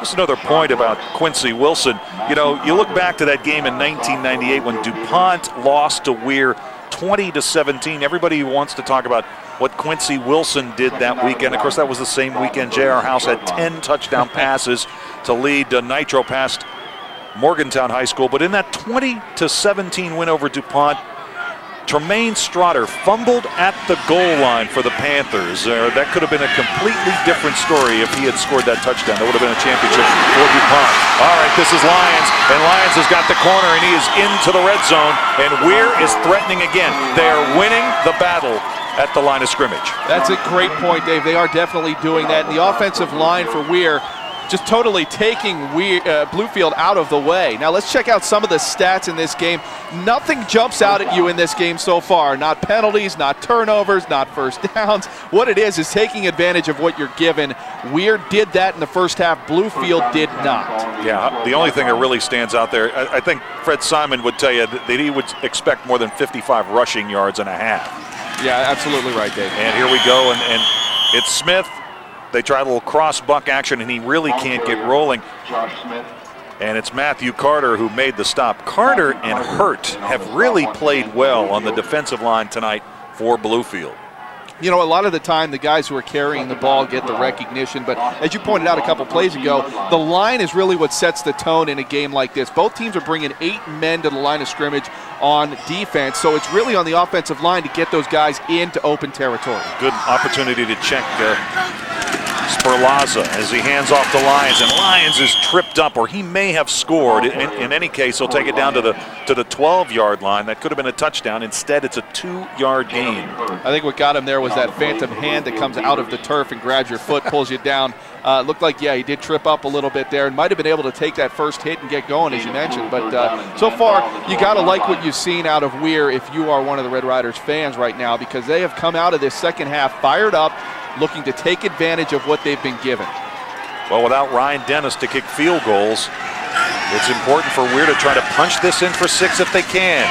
Just another point about Quincy Wilson. You know, you look back to that game in 1998 when DuPont lost to Weir 20-17. Everybody wants to talk about what Quincy Wilson did that weekend. Of course, that was the same weekend J.R. House had 10 touchdown passes to lead Nitro past Morgantown High School. But in that 20-17 win over DuPont, Tremaine Strotter fumbled at the goal line for the Panthers. That could have been a completely different story if he had scored that touchdown. That would have been a championship for DuPont. All right, this is Lyons, and Lyons has got the corner, and he is into the red zone, and Weir is threatening again. They are winning the battle at the line of scrimmage. That's a great point, Dave. They are definitely doing that. And the offensive line for Weir just totally taking Bluefield out of the way. Now let's check out some of the stats in this game. Nothing jumps out at you in this game so far. Not penalties, not turnovers, not first downs. What it is taking advantage of what you're given. Weir did that in the first half. Bluefield did not. Yeah, the only thing that really stands out there, I think Fred Simon would tell you that he would expect more than 55 rushing yards and a half. Yeah, absolutely right, Dave. And here we go, and it's Smith. They try a little cross buck action, and he really can't get rolling. And it's Matthew Carter who made the stop. Carter and Hurt have really played well on the defensive line tonight for Bluefield. You know, a lot of the time the guys who are carrying the ball get the recognition, but as you pointed out a couple plays ago, the line is really what sets the tone in a game like this. Both teams are bringing 8 men to the line of scrimmage on defense, so it's really on the offensive line to get those guys into open territory. Good opportunity to check Sperlaza as he hands off to Lyons, and Lyons is tripped up, or he may have scored. In any case, he'll take it down to the 12-yard line. That could have been a touchdown. Instead, it's a 2-yard gain. I think what got him there was that phantom hand that comes out of the turf and grabs your foot, pulls you down. Looked like, yeah, he did trip up a little bit there and might have been able to take that first hit and get going, as you mentioned. But so far, you got to like what you've seen out of Weir if you are one of the Red Riders fans right now, because they have come out of this second half fired up, looking to take advantage of what they've been given. Well, without Ryan Dennis to kick field goals, it's important for Weir to try to punch this in for 6 if they can.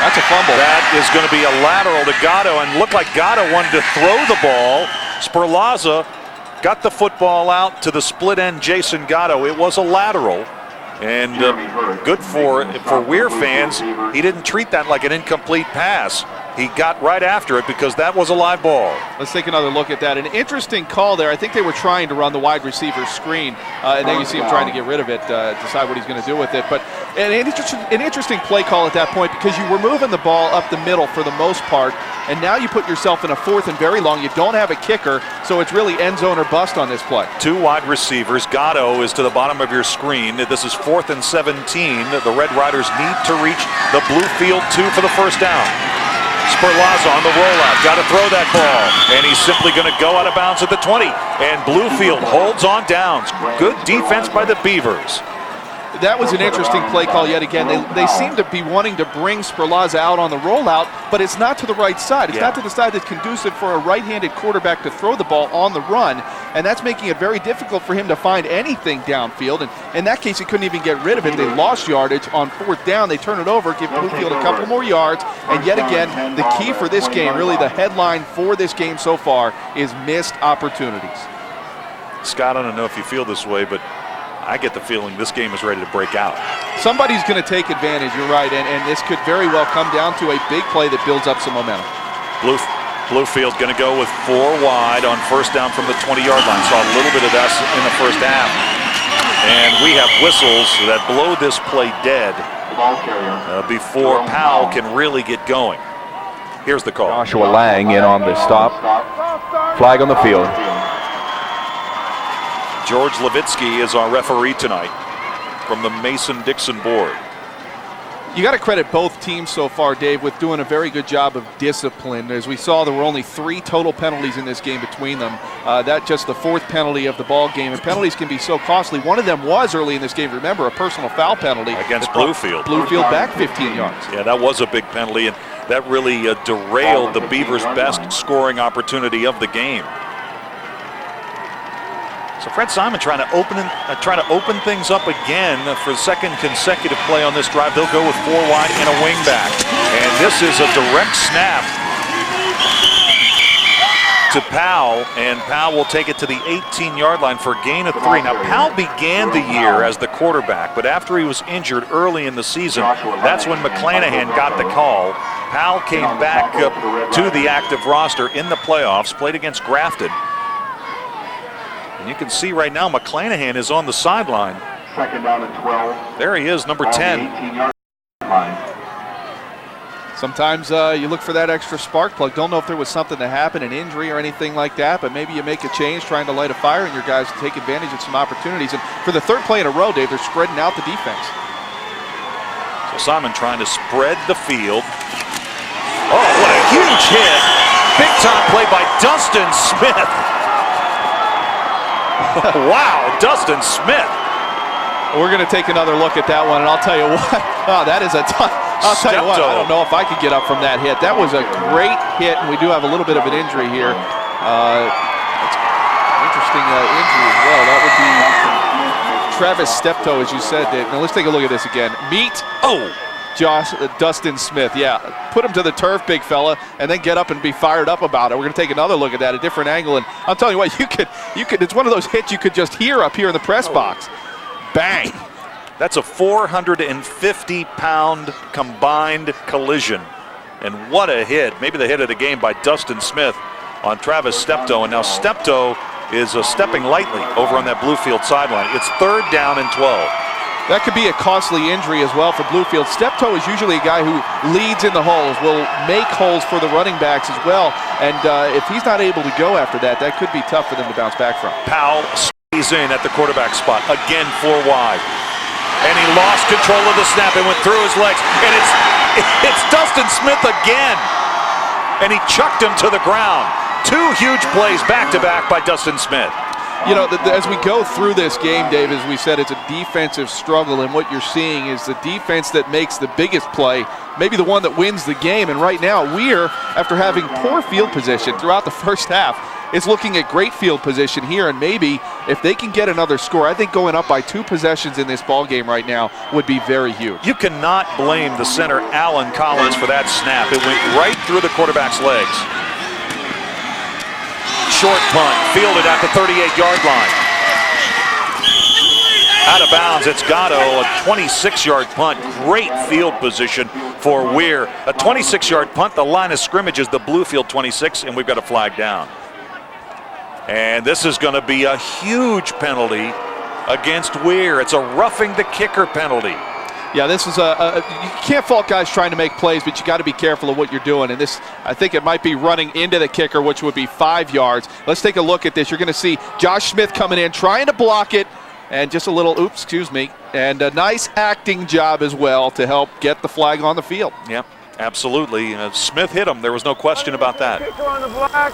That's a fumble. That is going to be a lateral to Gatto, and looked like Gatto wanted to throw the ball. Sperlaza got the football out to the split end Jason Gatto. It was a lateral, and good for Weir fans. He didn't treat that like an incomplete pass. He got right after it because that was a live ball. Let's take another look at that. An interesting call there. I think they were trying to run the wide receiver screen, and then you see him trying to get rid of it, decide what he's going to do with it. But an interesting play call at that point, because you were moving the ball up the middle for the most part, and now you put yourself in a 4th and very long. You don't have a kicker, so it's really end zone or bust on this play. 2 wide receivers. Gatto is to the bottom of your screen. This is 4th and 17. The Red Riders need to reach the Bluefield 2 for the first down. Sperlaza on the rollout, got to throw that ball, and he's simply going to go out of bounds at the 20, and Bluefield holds on downs. Good defense by the Beavers. That was an interesting play call yet again. They seem to be wanting to bring Sperlaza out on the rollout, but it's not to the right side. It's not to the side that's conducive for a right-handed quarterback to throw the ball on the run, and that's making it very difficult for him to find anything downfield. And in that case, he couldn't even get rid of it. They lost yardage on 4th down. They turn it over, give Bluefield a couple more yards, and yet again, the key for this game, really the headline for this game so far, is missed opportunities. Scott, I don't know if you feel this way, but I get the feeling this game is ready to break out. Somebody's going to take advantage, you're right, and this could very well come down to a big play that builds up some momentum. Bluefield's going to go with 4 wide on first down from the 20-yard line. Saw a little bit of that in the first half. And we have whistles that blow this play dead before Powell can really get going. Here's the call. Joshua Lang in on the stop. Flag on the field. George Levitsky is our referee tonight from the Mason-Dixon board. You got to credit both teams so far, Dave, with doing a very good job of discipline. As we saw, there were only 3 total penalties in this game between them. That's just the 4th penalty of the ball game, and penalties can be so costly. One of them was early in this game, remember, a personal foul penalty. Against Bluefield. Bluefield back 15 yards. Yeah, that was a big penalty, and that really derailed the Beavers' best scoring opportunity of the game. So Fred Simon trying to open things up again for the 2nd consecutive play on this drive. They'll go with 4 wide and a wing back. And this is a direct snap to Powell, and Powell will take it to the 18-yard line for a gain of 3. Now, Powell began the year as the quarterback, but after he was injured early in the season, that's when McClanahan got the call. Powell came back up to the active roster in the playoffs, played against Grafton. And you can see right now McClanahan is on the sideline. Second down and 12. There he is, number 10. 18-yard line. Sometimes you look for that extra spark plug. Don't know if there was something that happened, an injury or anything like that, but maybe you make a change trying to light a fire and your guys take advantage of some opportunities. And for the third play in a row, Dave, they're spreading out the defense. So Simon trying to spread the field. Oh, what a huge hit. Big time play by Dustin Smith. Wow, Dustin Smith. We're going to take another look at that one, and I'll tell you what, that is a tough. I'll tell you what, I don't know if I could get up from that hit. That was a great hit, and we do have a little bit of an injury here. That's interesting injury as well. That would be Travis Steptoe, as you said, Dave. Now let's take a look at this again. Dustin Smith, yeah. Put him to the turf, big fella, and then get up and be fired up about it. We're going to take another look at that, a different angle, and I'm telling you what, you could. It's one of those hits you could just hear up here in the press box. Bang. That's a 450-pound combined collision. And what a hit. Maybe the hit of the game by Dustin Smith on Travis Steptoe. And now Steptoe is stepping lightly over on that Bluefield sideline. It's third down and 12. That could be a costly injury as well for Bluefield. Steptoe is usually a guy who leads in the holes, will make holes for the running backs as well. And if he's not able to go after that, that could be tough for them to bounce back from. Powell stays in at the quarterback spot. Again, 4 wide. And he lost control of the snap and went through his legs. And it's Dustin Smith again. And he chucked him to the ground. 2 huge plays back-to-back by Dustin Smith. You know, as we go through this game, Dave, as we said, it's a defensive struggle, and what you're seeing is the defense that makes the biggest play, maybe the one that wins the game. And right now, Weir, after having poor field position throughout the first half, is looking at great field position here, and maybe if they can get another score, I think going up by 2 possessions in this ball game right now would be very huge. You cannot blame the center, Alan Collins, for that snap. It went right through the quarterback's legs. Short punt, fielded at the 38-yard line. Out of bounds, it's Gatto, a 26-yard punt. Great field position for Weir. A 26-yard punt, the line of scrimmage is the Bluefield 26, and we've got a flag down. And this is going to be a huge penalty against Weir. It's a roughing the kicker penalty. Yeah, this is you can't fault guys trying to make plays, but you got to be careful of what you're doing. And this, I think it might be running into the kicker, which would be 5 yards. Let's take a look at this. You're going to see Josh Smith coming in, trying to block it, and just a little, oops, excuse me, and a nice acting job as well to help get the flag on the field. Yeah, absolutely. Smith hit him. There was no question about that. Kicker on the block.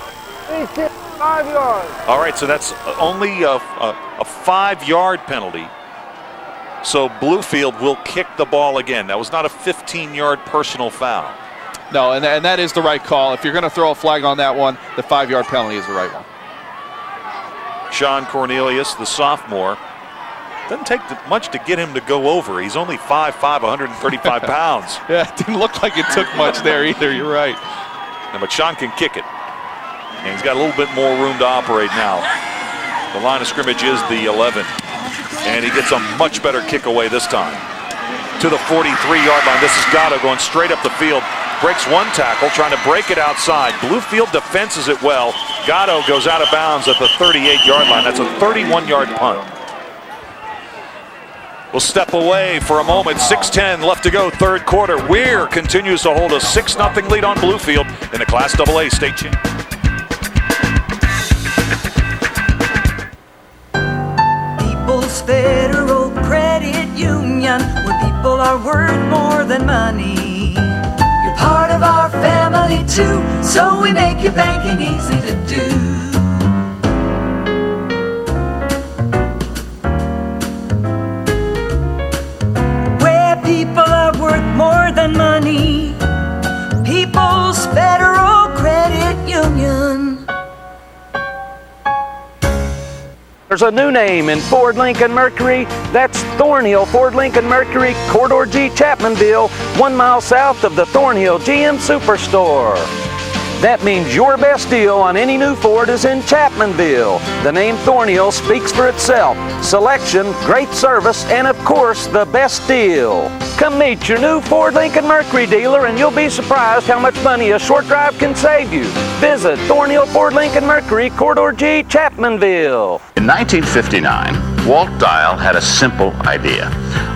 He's kicked 5 yards. All right, so that's only a 5-yard penalty. So Bluefield will kick the ball again. That was not a 15-yard personal foul. No, and that is the right call. If you're going to throw a flag on that one, the 5-yard penalty is the right one. Sean Cornelius, the sophomore. Doesn't take much to get him to go over. He's only 5'5", 135 pounds. Yeah, it didn't look like it took much there either. You're right. Yeah, but Sean can kick it. And he's got a little bit more room to operate now. The line of scrimmage is the 11. And he gets a much better kick away this time. To the 43-yard line. This is Gatto going straight up the field. Breaks one tackle, trying to break it outside. Bluefield defenses it well. Gatto goes out of bounds at the 38-yard line. That's a 31-yard punt. We'll step away for a moment. 6:10 left to go, third quarter. Weir continues to hold a 6-0 lead on Bluefield in the Class AA state championship. People's Federal Credit Union, where people are worth more than money. You're part of our family too, so we make your banking easy to do. Where people are worth more than money. People's Federal Credit Union. There's a new name in Ford Lincoln Mercury. That's Thornhill Ford Lincoln Mercury, Corridor G, Chapmanville, 1 mile south of the Thornhill GM Superstore. That means your best deal on any new Ford is in Chapmanville. The name Thornhill speaks for itself. Selection, great service, and of course, the best deal. Come meet your new Ford Lincoln Mercury dealer and you'll be surprised how much money a short drive can save you. Visit Thornhill Ford Lincoln Mercury, Corridor G, Chapmanville. In 1959, Walt Dial had a simple idea.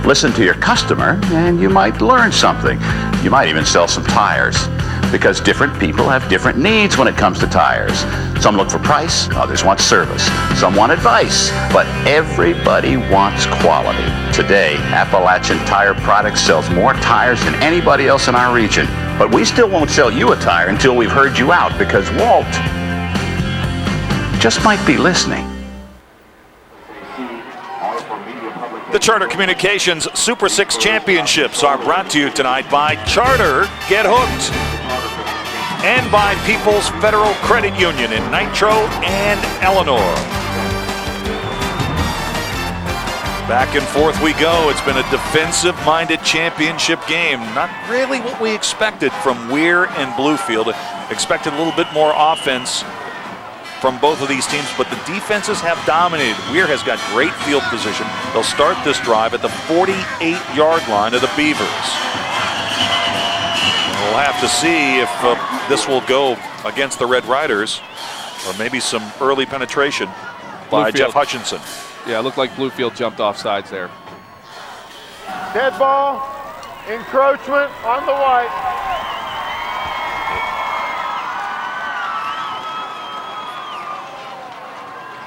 Listen to your customer and you might learn something. You might even sell some tires. Because different people have different needs when it comes to tires. Some look for price, others want service. Some want advice, but everybody wants quality. Today, Appalachian Tire Products sells more tires than anybody else in our region. But we still won't sell you a tire until we've heard you out, because Walt just might be listening. The Charter Communications Super 6 Championships are brought to you tonight by Charter Get Hooked and by People's Federal Credit Union in Nitro and Eleanor. Back and forth we go. It's been a defensive-minded championship game. Not really what we expected from Weir and Bluefield. Expected a little bit more offense from both of these teams, but the defenses have dominated. Weir has got great field position. They'll start this drive at the 48-yard line of the Beavers. We'll have to see if this will go against the Red Riders, or maybe some early penetration by Bluefield. Jeff Hutchinson. Yeah, it looked like Bluefield jumped off sides there. Dead ball, encroachment on the white.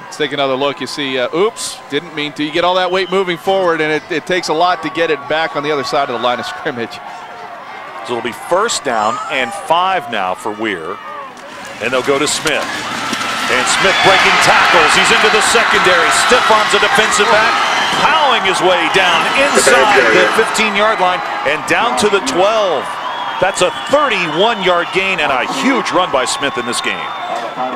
Let's take another look. You see, oops, didn't mean to. You get all that weight moving forward, and it takes a lot to get it back on the other side of the line of scrimmage. So it'll be first down and 5 now for Weir. And they'll go to Smith. And Smith breaking tackles. He's into the secondary. Stiff arms a defensive back, plowing his way down inside the 15-yard line and down to the 12. That's a 31-yard gain and a huge run by Smith in this game.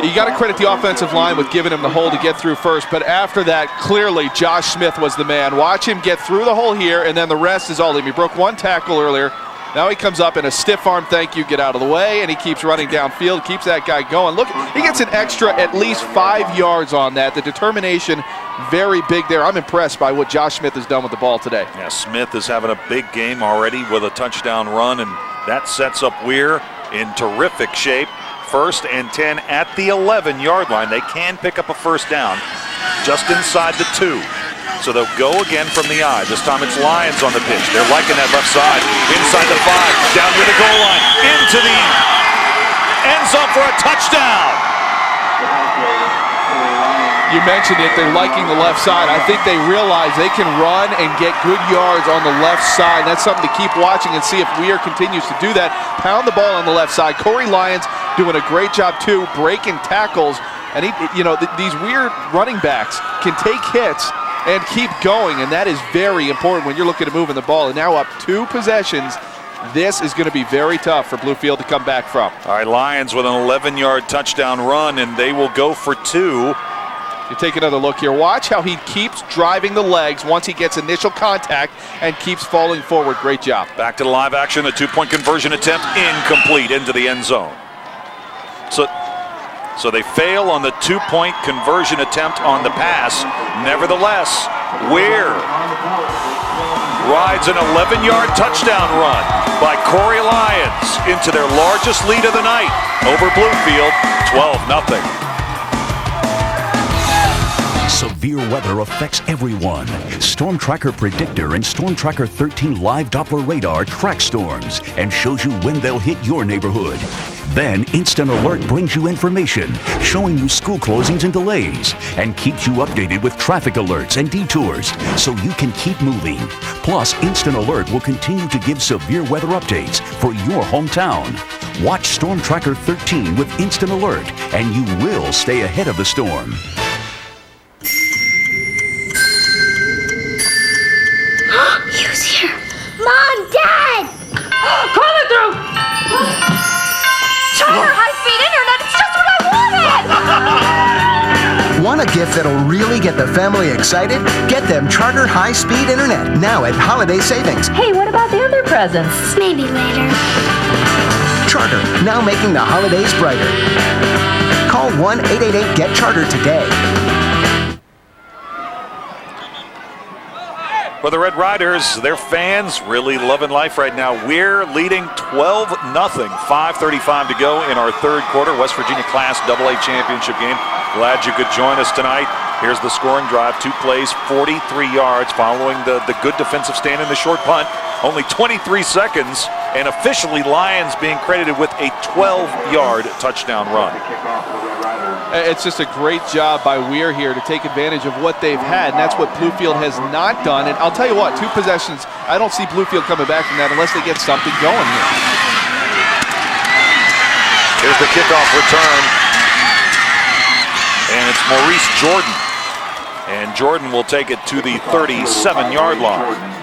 You got to credit the offensive line with giving him the hole to get through first, but after that, clearly Josh Smith was the man. Watch him get through the hole here, and then the rest is all him. He broke one tackle earlier. Now he comes up in a stiff arm thank you, get out of the way, and he keeps running downfield, keeps that guy going. Look, he gets an extra at least 5 yards on that. The determination, very big there. I'm impressed by what Josh Smith has done with the ball today. Yeah, Smith is having a big game already with a touchdown run, and that sets up Weir in terrific shape. 1st and 10 at the 11-yard line. They can pick up a first down just inside the 2. So they'll go again from the I. This time it's Lions on the pitch. They're liking that left side. Inside the 5, down near the goal line, into the end zone for a touchdown. You mentioned it, they're liking the left side. I think they realize they can run and get good yards on the left side. That's something to keep watching and see if Weir continues to do that. Pound the ball on the left side. Corey Lyons doing a great job too, breaking tackles. And these Weir running backs can take hits and keep going, and that is very important when you're looking to moving the ball. And now up 2 possessions. This is going to be very tough for Bluefield to come back from. All right, Lions with an 11-yard touchdown run, and they will go for 2. You take another look here. Watch how he keeps driving the legs once he gets initial contact and keeps falling forward. Great job. Back to the live action. A 2-point conversion attempt incomplete into the end zone. So they fail on the 2-point conversion attempt on the pass. Nevertheless, Weir rides an 11-yard touchdown run by Corey Lyons into their largest lead of the night over Bluefield, 12-0. Severe weather affects everyone. Storm Tracker Predictor and Storm Tracker 13 Live Doppler Radar track storms and shows you when they'll hit your neighborhood. Then Instant Alert brings you information, showing you school closings and delays, and keeps you updated with traffic alerts and detours so you can keep moving. Plus, Instant Alert will continue to give severe weather updates for your hometown. Watch Storm Tracker 13 with Instant Alert, and you will stay ahead of the storm. Who's here? Mom, Dad! Coming through! Charter high-speed internet, it's just what I wanted! Want a gift that'll really get the family excited? Get them Charter high-speed internet, now at holiday savings. Hey, what about the other presents? Maybe later. Charter, now making the holidays brighter. Call 1-888-GET-CHARTER today. For the Red Riders, their fans really loving life right now. We're leading 12-0. 5:35 to go in our third quarter. West Virginia Class AA championship game. Glad you could join us tonight. Here's the scoring drive. 2 plays, 43 yards following the good defensive stand and the short punt. Only 23 seconds, and officially Lions being credited with a 12-yard touchdown run. It's just a great job by Weir here to take advantage of what they've had, and that's what Bluefield has not done. And I'll tell you what, 2 possessions, I don't see Bluefield coming back from that unless they get something going here. Here's the kickoff return, and it's Maurice Jordan. And Jordan will take it to the 37-yard line.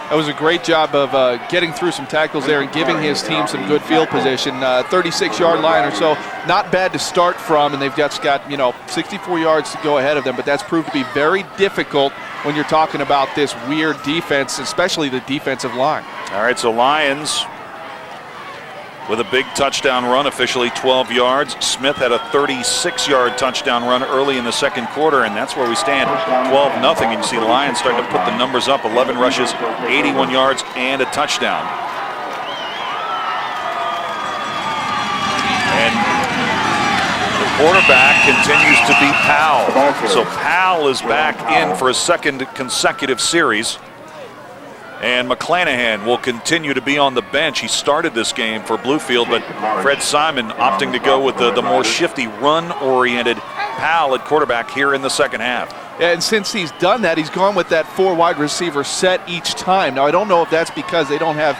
That was a great job of getting through some tackles there and giving his team some good field position. 36-yard line or so, not bad to start from, and they've got 64 yards to go ahead of them, but that's proved to be very difficult when you're talking about this Weir defense, especially the defensive line. All right, so Lions with a big touchdown run, officially 12 yards. Smith had a 36-yard touchdown run early in the second quarter, and that's where we stand, 12-0. And you see Lions starting to put the numbers up, 11 rushes, 81 yards, and a touchdown. And the quarterback continues to be Powell. So Powell is back in for a second consecutive series. And McClanahan will continue to be on the bench. He started this game for Bluefield, but Fred Simon opting to go with the more shifty, run-oriented Powell at quarterback here in the second half. And since he's done that, he's gone with that 4 wide receiver set each time. Now, I don't know if that's because they don't have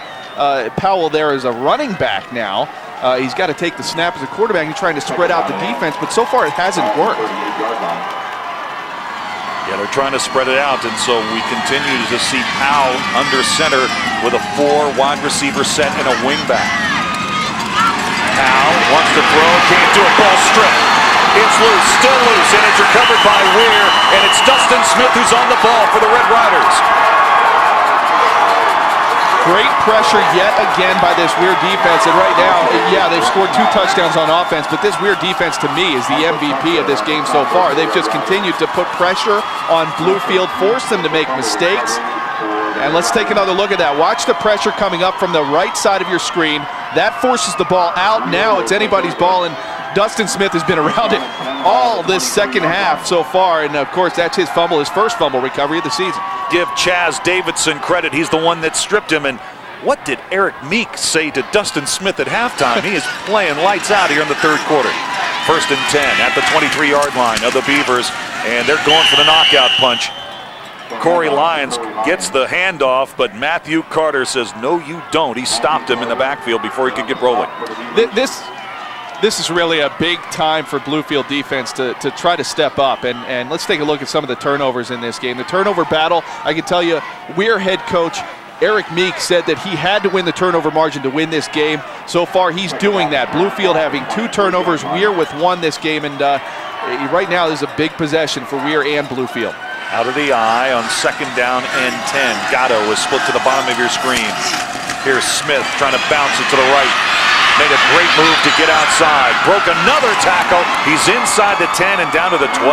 Powell there as a running back now. He's got to take the snap as a quarterback. He's trying to spread out the defense, but so far it hasn't worked. Yeah, they're trying to spread it out, and so we continue to see Powell under center with a 4 wide receiver set and a wingback. Powell wants to throw, can't do it, ball stripped. It's loose, still loose, and it's recovered by Weir, and it's Dustin Smith who's on the ball for the Red Riders. Great pressure yet again by this Weir defense, and right now, yeah, they've scored 2 touchdowns on offense, but this Weir defense to me is the MVP of this game so far. They've just continued to put pressure on Bluefield, force them to make mistakes. And let's take another look at that. Watch the pressure coming up from the right side of your screen. That forces the ball out. Now it's anybody's ball, and Dustin Smith has been around it all this second half so far, and of course that's his fumble, his first fumble recovery of the season. Give Chaz Davidson credit. He's the one that stripped him. And what did Eric Meek say to Dustin Smith at halftime? He is playing lights out here in the third quarter. 1st and 10 at the 23-yard line of the Beavers, and they're going for the knockout punch. Corey Lyons gets the handoff, but Matthew Carter says, no, you don't. He stopped him in the backfield before he could get rolling. This is really a big time for Bluefield defense to try to step up. And let's take a look at some of the turnovers in this game. The turnover battle, I can tell you, Weir head coach Eric Meek said that he had to win the turnover margin to win this game. So far, he's doing that. Bluefield having 2 turnovers, Weir with 1 this game. And right now, this is a big possession for Weir and Bluefield. Out of the eye on 2nd down and 10. Gatto is split to the bottom of your screen. Here's Smith trying to bounce it to the right. Made a great move to get outside. Broke another tackle. He's inside the 10 and down to the 12.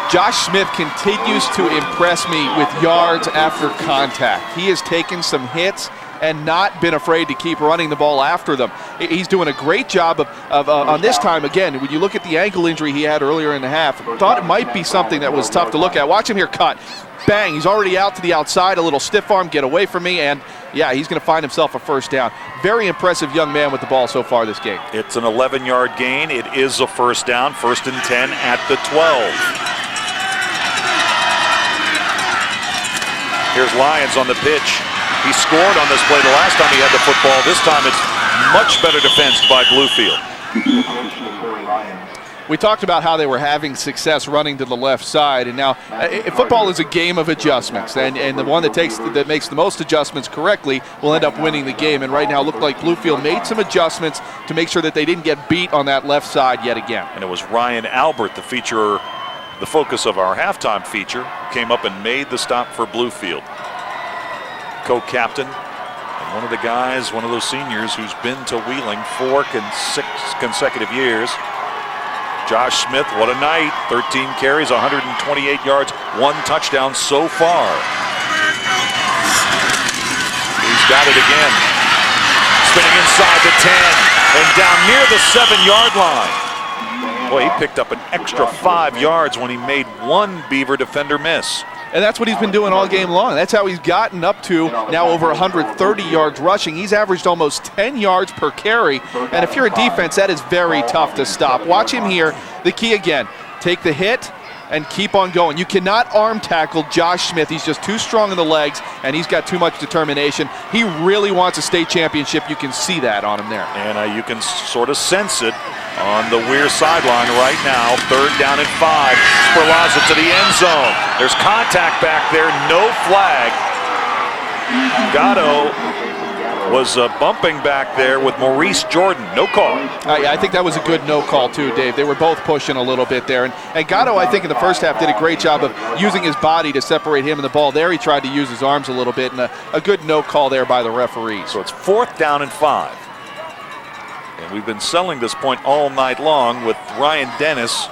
Josh Smith continues to impress me with yards after contact. He has taken some hits and not been afraid to keep running the ball after them. He's doing a great job of on this time, again, when you look at the ankle injury he had earlier in the half, thought it might be something that was tough to look at. Watch him here cut. Bang, he's already out to the outside, a little stiff arm, get away from me, and yeah, he's going to find himself a first down. Very impressive young man with the ball so far this game. It's an 11-yard gain. It is a first down, 1st and 10 at the 12. Here's Lyons on the pitch. He scored on this play the last time he had the football. This time it's much better defense by Bluefield. We talked about how they were having success running to the left side, and now football is a game of adjustments, and the one that makes the most adjustments correctly will end up winning the game. And right now it looked like Bluefield made some adjustments to make sure that they didn't get beat on that left side yet again. And it was Ryan Albert, the focus of our halftime feature, who came up and made the stop for Bluefield. Co-captain, and one of the guys, one of those seniors who's been to Wheeling 4 consecutive years. Josh Smith, what a night. 13 carries, 128 yards, 1 touchdown so far. He's got it again. Spinning inside the 10 and down near the 7-yard line. Boy, he picked up an extra 5 yards when he made 1 Beaver defender miss. And that's what he's been doing all game long. That's how he's gotten up to now over 130 yards rushing. He's averaged almost 10 yards per carry. And if you're a defense, that is very tough to stop. Watch him here. The key again, take the hit and keep on going. You cannot arm tackle Josh Smith. He's just too strong in the legs, and he's got too much determination. He really wants a state championship. You can see that on him there. And you can sort of sense it on the Weir sideline right now. 3rd down and 5. Sperlaza to the end zone. There's contact back there. No flag. Gatto was bumping back there with Maurice Jordan. No call. I think that was a good no call too, Dave. They were both pushing a little bit there. And Gatto, I think in the first half, did a great job of using his body to separate him and the ball. There he tried to use his arms a little bit, and a good no call there by the referee. So it's 4th down and 5. And we've been selling this point all night long with Ryan Dennis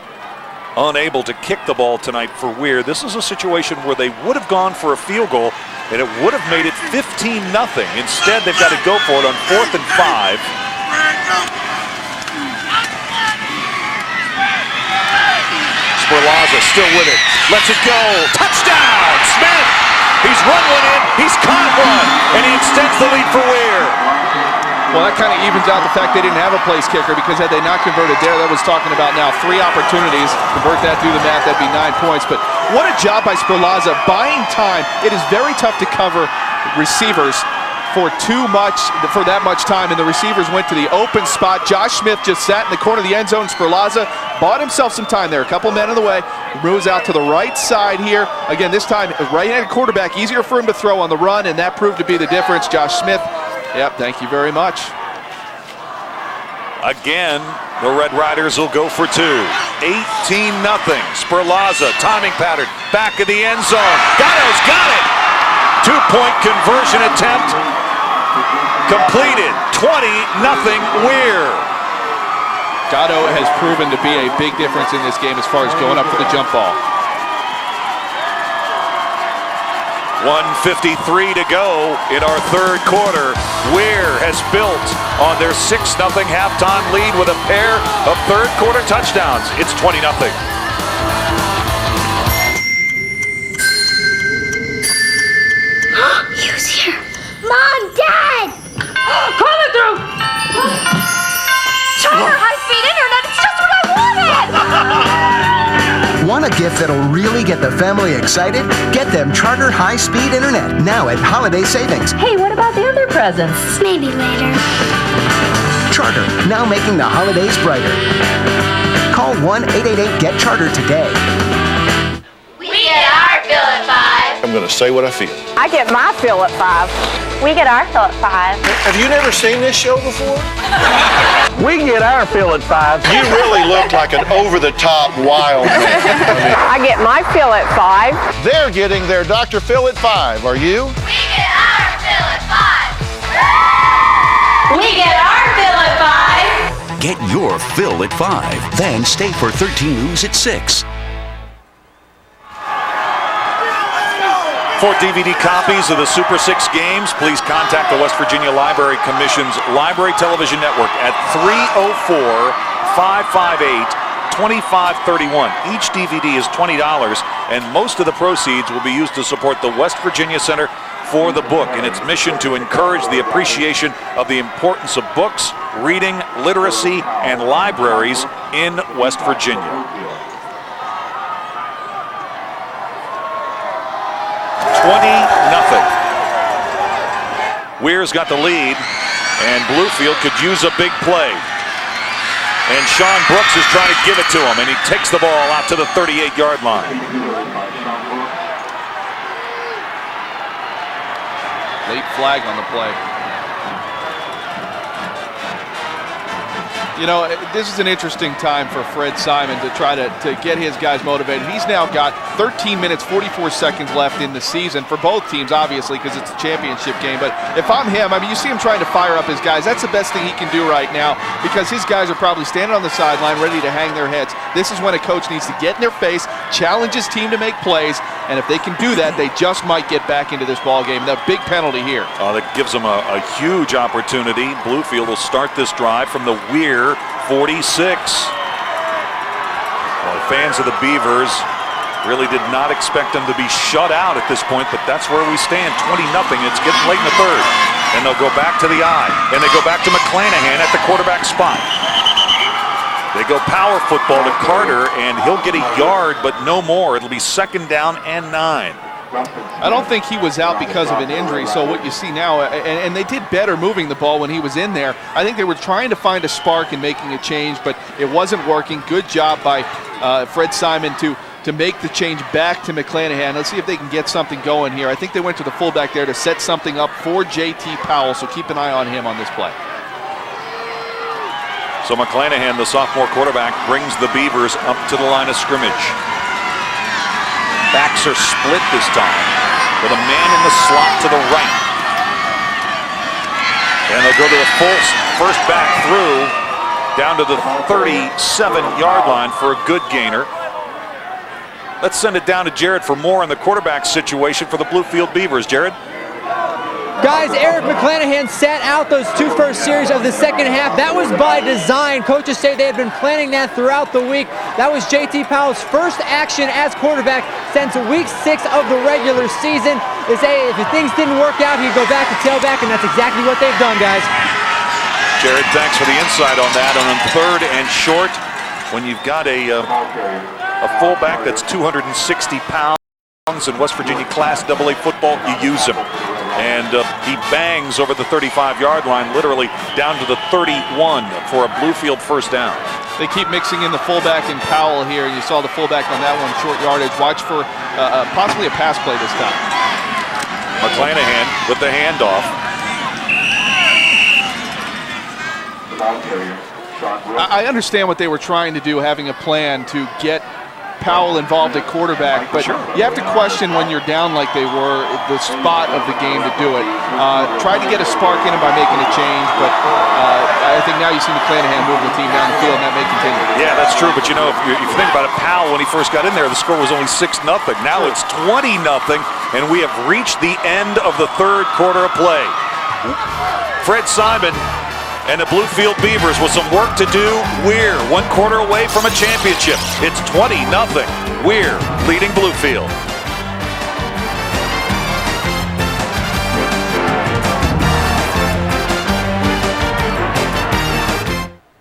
unable to kick the ball tonight for Weir. This is a situation where they would have gone for a field goal and it would have made it 15-0. Instead, they've got to go for it on 4th and 5. Sperlaza still with it. Lets it go. Touchdown, Smith! He's run one in, he's caught one, and he extends the lead for Weir. Well, that kind of evens out the fact they didn't have a place kicker, because had they not converted there, that was talking about now 3 opportunities. Convert that, do the math, that'd be 9 points. But what a job by Sperlaza buying time. It is very tough to cover receivers for that much time, and the receivers went to the open spot. Josh Smith just sat in the corner of the end zone. Sperlaza bought himself some time there. A couple men in the way. Moves out to the right side here. Again, this time, right-handed quarterback, easier for him to throw on the run, and that proved to be the difference. Josh Smith, yep, thank you very much. Again, the Red Riders will go for 2. 18-0. Sperlaza, timing pattern, back of the end zone. Gatto's got it! 2-point conversion attempt completed. 20-0 Weir. Gatto has proven to be a big difference in this game as far as going up for the jump ball. 1:53 to go in our 3rd quarter. Weir has built on their 6-0 halftime lead with a pair of 3rd quarter touchdowns. It's 20-0. Who's here? Mom, Dad! Coming through! Charter high-speed internet, it's just what I wanted! Want a gift that'll really get the family excited? Get them Charter high-speed internet now at holiday savings. Hey, what about the other presents? Maybe later. Charter, now making the holidays brighter. Call 1-888-GET-CHARTER today. We get our fill at 5. I'm going to say what I feel. I get my fill at 5. We get our fill at 5. Have you never seen this show before? We get our fill at 5. You really look like an over-the-top wild man. I get my fill at 5. They're getting their Dr. Phil at 5. Are you? We get our fill at 5. We get our fill at 5. Get your fill at 5. Then stay for 13 News at 6. For DVD copies of the Super 6 games, please contact the West Virginia Library Commission's Library Television Network at 304-558-2531. Each DVD is $20, and most of the proceeds will be used to support the West Virginia Center for the Book in its mission to encourage the appreciation of the importance of books, reading, literacy, and libraries in West Virginia. 20-0. Weir's got the lead, and Bluefield could use a big play. And Sean Brooks is trying to give it to him, and he takes the ball out to the 38-yard line. Late flag on the play. You know, this is an interesting time for Fred Simon to try to get his guys motivated. He's now got 13 minutes, 44 seconds left in the season for both teams, obviously, because it's a championship game. But if I'm him, I mean, you see him trying to fire up his guys. That's the best thing he can do right now because his guys are probably standing on the sideline ready to hang their heads. This is when a coach needs to get in their face, challenge his team to make plays, and if they can do that, they just might get back into this ball game. That big penalty here. That gives them a huge opportunity. Bluefield will start this drive from the Weir 46. Well, the fans of the Beavers really did not expect them to be shut out at this point, but that's where we stand, 20-0. It's getting late in the third. And they'll go back to the I, and they go back to McClanahan at the quarterback spot. They go power football to Carter, and he'll get a yard, but no more. It'll be 2nd down and 9. I don't think he was out because of an injury, so what you see now, and they did better moving the ball when he was in there. I think they were trying to find a spark and making a change, but it wasn't working. Good job by Fred Simon to make the change back to McClanahan. Let's see if they can get something going here. I think they went to the fullback there to set something up for J.T. Powell, so keep an eye on him on this play. So McClanahan, the sophomore quarterback, brings the Beavers up to the line of scrimmage. Backs are split this time with a man in the slot to the right. And they'll go to the full first back through down to the 37-yard line for a good gainer. Let's send it down to Jared for more on the quarterback situation for the Bluefield Beavers. Jared? Guys, Eric McClanahan sat out those 2 first series of the second half. That was by design. Coaches say they had been planning that throughout the week. That was J.T. Powell's first action as quarterback since week 6 of the regular season. They say if things didn't work out, he'd go back to tailback, and that's exactly what they've done, guys. Jared, thanks for the insight on that. And on 3rd and short, when you've got a fullback that's 260 pounds in West Virginia Class AA football, you use him. And he bangs over the 35-yard line, literally down to the 31 for a Bluefield first down. They keep mixing in the fullback and Powell here. You saw the fullback on that one, short yardage. Watch for possibly a pass play this time. McClanahan with the handoff. I understand what they were trying to do, having a plan to get Powell involved at quarterback, but you have to question when you're down like they were, the spot of the game to do it. Tried to get a spark in him by making a change, but I think now you see McClanahan move the team down the field, and that may continue. Yeah, that's true, but you know, if you think about it, Powell, when he first got in there, the score was only 6-0. Now it's 20-0, and we have reached the end of the 3rd quarter of play. Fred Simon and the Bluefield Beavers with some work to do. Weir 1 quarter away from a championship. It's 20-0. Weir leading Bluefield.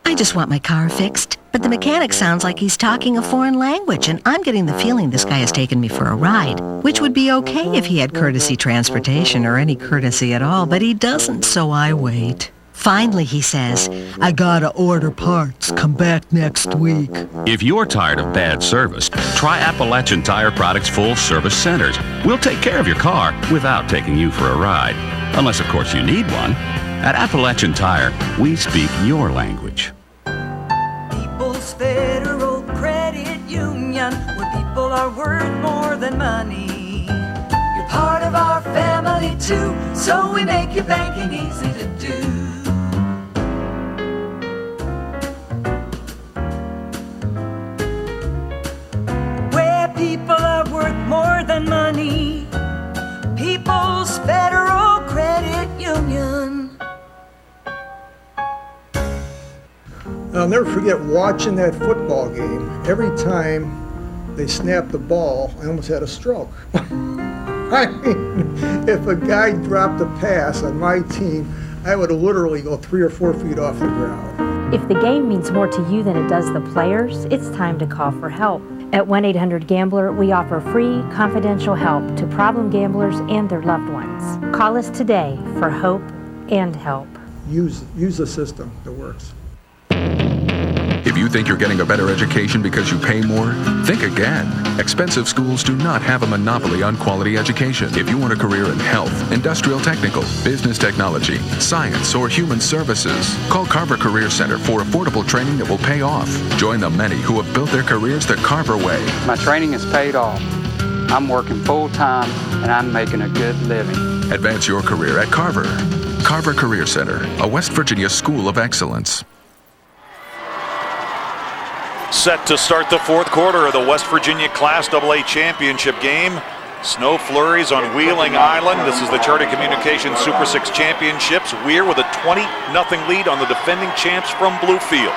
I just want my car fixed, but the mechanic sounds like he's talking a foreign language, and I'm getting the feeling this guy has taken me for a ride, which would be okay if he had courtesy transportation or any courtesy at all, but he doesn't, so I wait. Finally, he says, I gotta order parts. Come back next week. If you're tired of bad service, try Appalachian Tire Products Full Service Centers. We'll take care of your car without taking you for a ride. Unless, of course, you need one. At Appalachian Tire, we speak your language. People's Federal Credit Union, where people are worth more than money. You're part of our family too, so we make your banking easy to do. People are worth more than money. People's Federal Credit Union. I'll never forget watching that football game. Every time they snapped the ball, I almost had a stroke. I mean, if a guy dropped a pass on my team, I would literally go 3 or 4 feet off the ground. If the game means more to you than it does the players, it's time to call for help. At 1-800-GAMBLER, we offer free, confidential help to problem gamblers and their loved ones. Call us today for hope and help. Use a system that works. If you think you're getting a better education because you pay more? Think again. Expensive schools do not have a monopoly on quality education. If you want a career in health, industrial technical, business technology, science, or human services, call Carver Career Center for affordable training that will pay off. Join the many who have built their careers the Carver way. My training is paid off. I'm working full-time, and I'm making a good living. Advance your career at Carver. Carver Career Center, a West Virginia school of excellence. Set to start the fourth quarter of the West Virginia Class AA Championship game. Snow flurries on Wheeling Island. This is the Charter Communications Super 6 Championships. Weir with a 20-0 lead on the defending champs from Bluefield.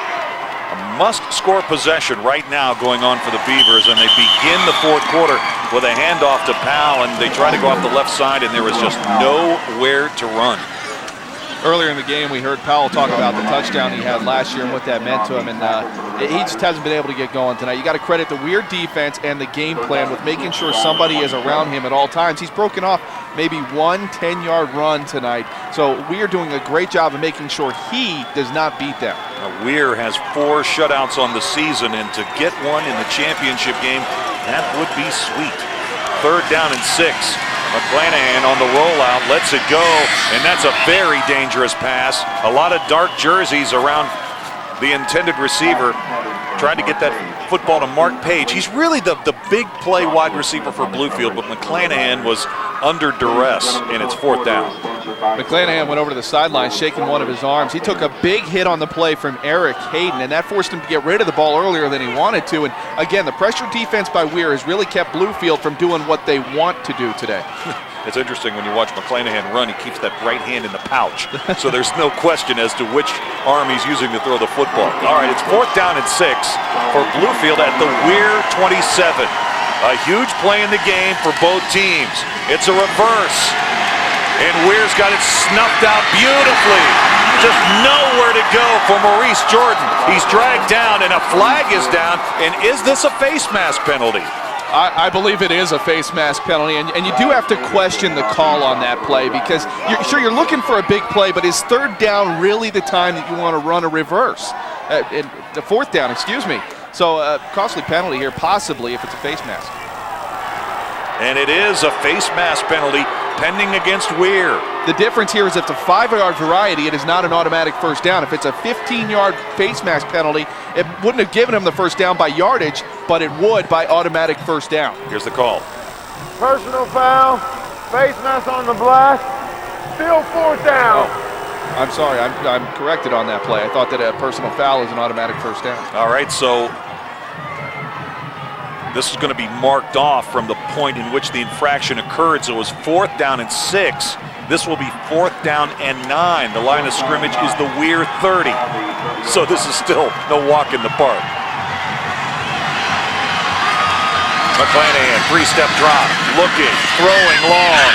A must-score possession right now going on for the Beavers, and they begin the fourth quarter with a handoff to Powell, and they try to go off the left side, and there is just nowhere to run. Earlier in the game, we heard Powell talk about the touchdown he had last year and what that meant to him, and he just hasn't been able to get going tonight. You got to credit the Weir defense and the game plan with making sure somebody is around him at all times. He's broken off maybe one 10-yard run tonight, so Weir doing a great job of making sure he does not beat them. Weir has 4 shutouts on the season, and to get one in the championship game, that would be sweet. 3rd down and 6. McClanahan on the rollout, lets it go, and that's a very dangerous pass. A lot of dark jerseys around the intended receiver, trying to get that football to Mark Page. He's really the big play wide receiver for Bluefield, but McClanahan was under duress, and it's 4th down. McClanahan went over to the sideline, shaking one of his arms. He took a big hit on the play from Eric Hayden, and that forced him to get rid of the ball earlier than he wanted to. And again, the pressure defense by Weir has really kept Bluefield from doing what they want to do today. It's interesting when you watch McClanahan run, he keeps that right hand in the pouch. So there's no question as to which arm he's using to throw the football. All right, it's 4th down and 6 for Bluefield at the Weir 27. A huge play in the game for both teams. It's a reverse. And Weir's got it snuffed out beautifully. Just nowhere to go for Maurice Jordan. He's dragged down and a flag is down. And is this a face mask penalty? I believe it is a face mask penalty, and you do have to question the call on that play because you're looking for a big play, but is 3rd down really the time that you want to run a reverse? The 4th down, excuse me. So costly penalty here, possibly, if it's a face mask. And it is a face mask penalty pending against Weir. The difference here is if it's a 5-yard variety, it is not an automatic first down. If it's a 15-yard face mask penalty, it wouldn't have given him the first down by yardage, but it would by automatic first down. Here's the call. Personal foul, face mask on the blast, still 4th down. Oh, I'm sorry, I'm corrected on that play. I thought that a personal foul is an automatic first down. All right, so this is going to be marked off from the point in which the infraction occurred. So it was 4th down and 6. This will be 4th down and 9. The line of scrimmage is the Weir 30. So this is still no walk in the park. McClanahan, 3-step drop, looking, throwing long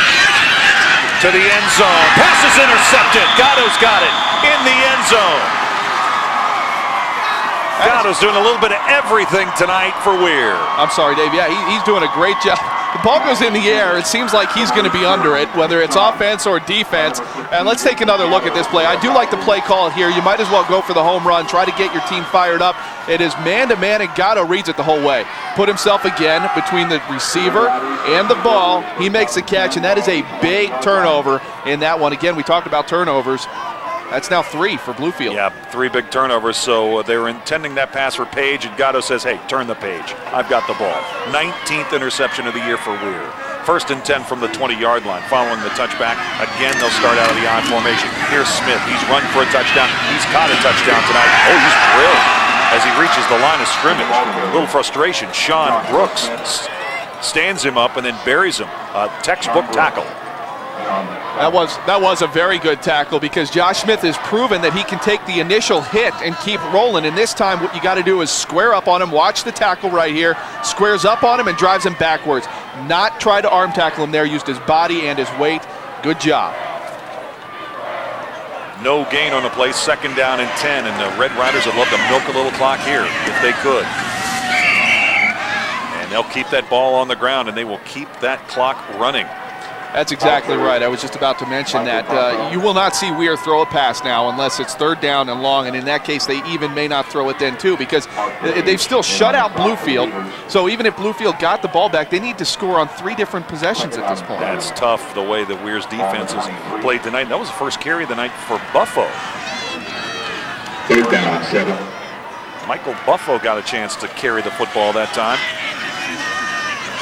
to the end zone. Pass is intercepted. Gatto's got it in the end zone. Gatto's doing a little bit of everything tonight for Weir. I'm sorry, Dave. Yeah, he's doing a great job. The ball goes in the air. It seems like he's going to be under it, whether it's offense or defense. And let's take another look at this play. I do like the play call here. You might as well go for the home run. Try to get your team fired up. It is man-to-man, and Gatto reads it the whole way. Put himself again between the receiver and the ball. He makes the catch, and that is a big turnover in that one. Again, we talked about turnovers. That's now 3 for Bluefield. Yeah, 3 big turnovers. So they were intending that pass for Page, and Gatto says, hey, turn the page. I've got the ball. 19th interception of the year for Weir. 1st and 10 from the 20-yard line. Following the touchback, again, they'll start out of the I formation. Here's Smith. He's run for a touchdown. He's caught a touchdown tonight. Oh, he's drilled as he reaches the line of scrimmage. A little frustration. Sean Brooks stands him up and then buries him. A textbook tackle. That was a very good tackle because Josh Smith has proven that he can take the initial hit and keep rolling. And this time what you got to do is square up on him. Watch the tackle right here. Squares up on him and drives him backwards. Not try to arm tackle him there. Used his body and his weight. Good job. No gain on the play. 2nd down and 10. And the Red Riders would love to milk a little clock here if they could. And they'll keep that ball on the ground and they will keep that clock running. That's exactly right. I was just about to mention that. You will not see Weir throw a pass now unless it's 3rd down and long, and in that case, they even may not throw it then too, because they've still shut out Bluefield. So even if Bluefield got the ball back, they need to score on 3 different possessions at this point. That's tough, the way that Weir's defense has played tonight. That was the first carry of the night for Buffo. 3rd down, 7. Michael Buffo got a chance to carry the football that time.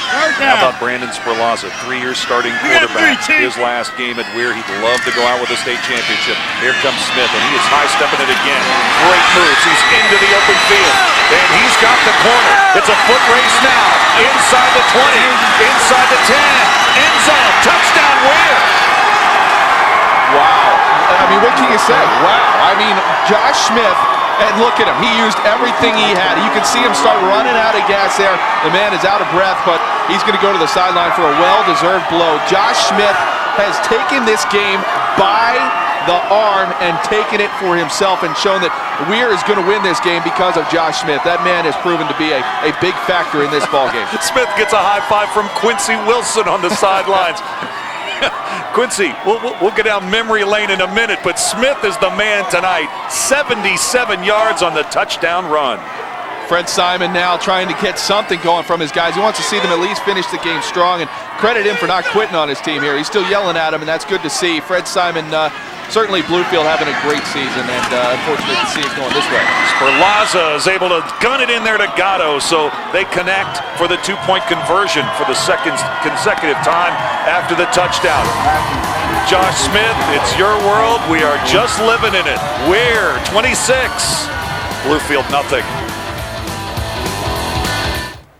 How about Brandon Sperlaza, 3 years starting quarterback. His last game at Weir, he'd love to go out with a state championship. Here comes Smith, and he is high-stepping it again. Great moves. He's into the open field, and he's got the corner. It's a foot race now. Inside the 20, inside the 10, end zone, touchdown Weir. Wow. I mean, what can you say? Wow. I mean, Josh Smith, and look at him. He used everything he had. You can see him start running out of gas there. The man is out of breath, but he's going to go to the sideline for a well-deserved blow. Josh Smith has taken this game by the arm and taken it for himself and shown that Weir is going to win this game because of Josh Smith. That man has proven to be a big factor in this ballgame. Smith gets a high five from Quincy Wilson on the sidelines. Quincy, we'll get down memory lane in a minute, but Smith is the man tonight. 77 yards on the touchdown run. Fred Simon now trying to get something going from his guys. He wants to see them at least finish the game strong, and credit him for not quitting on his team here. He's still yelling at him, and that's good to see. Fred Simon, certainly Bluefield having a great season, and unfortunate to see it going this way. Sperlaza is able to gun it in there to Gatto, so they connect for the 2-point conversion for the 2nd consecutive time after the touchdown. Josh Smith, it's your world. We are just living in it. Weir, 26. Bluefield, nothing.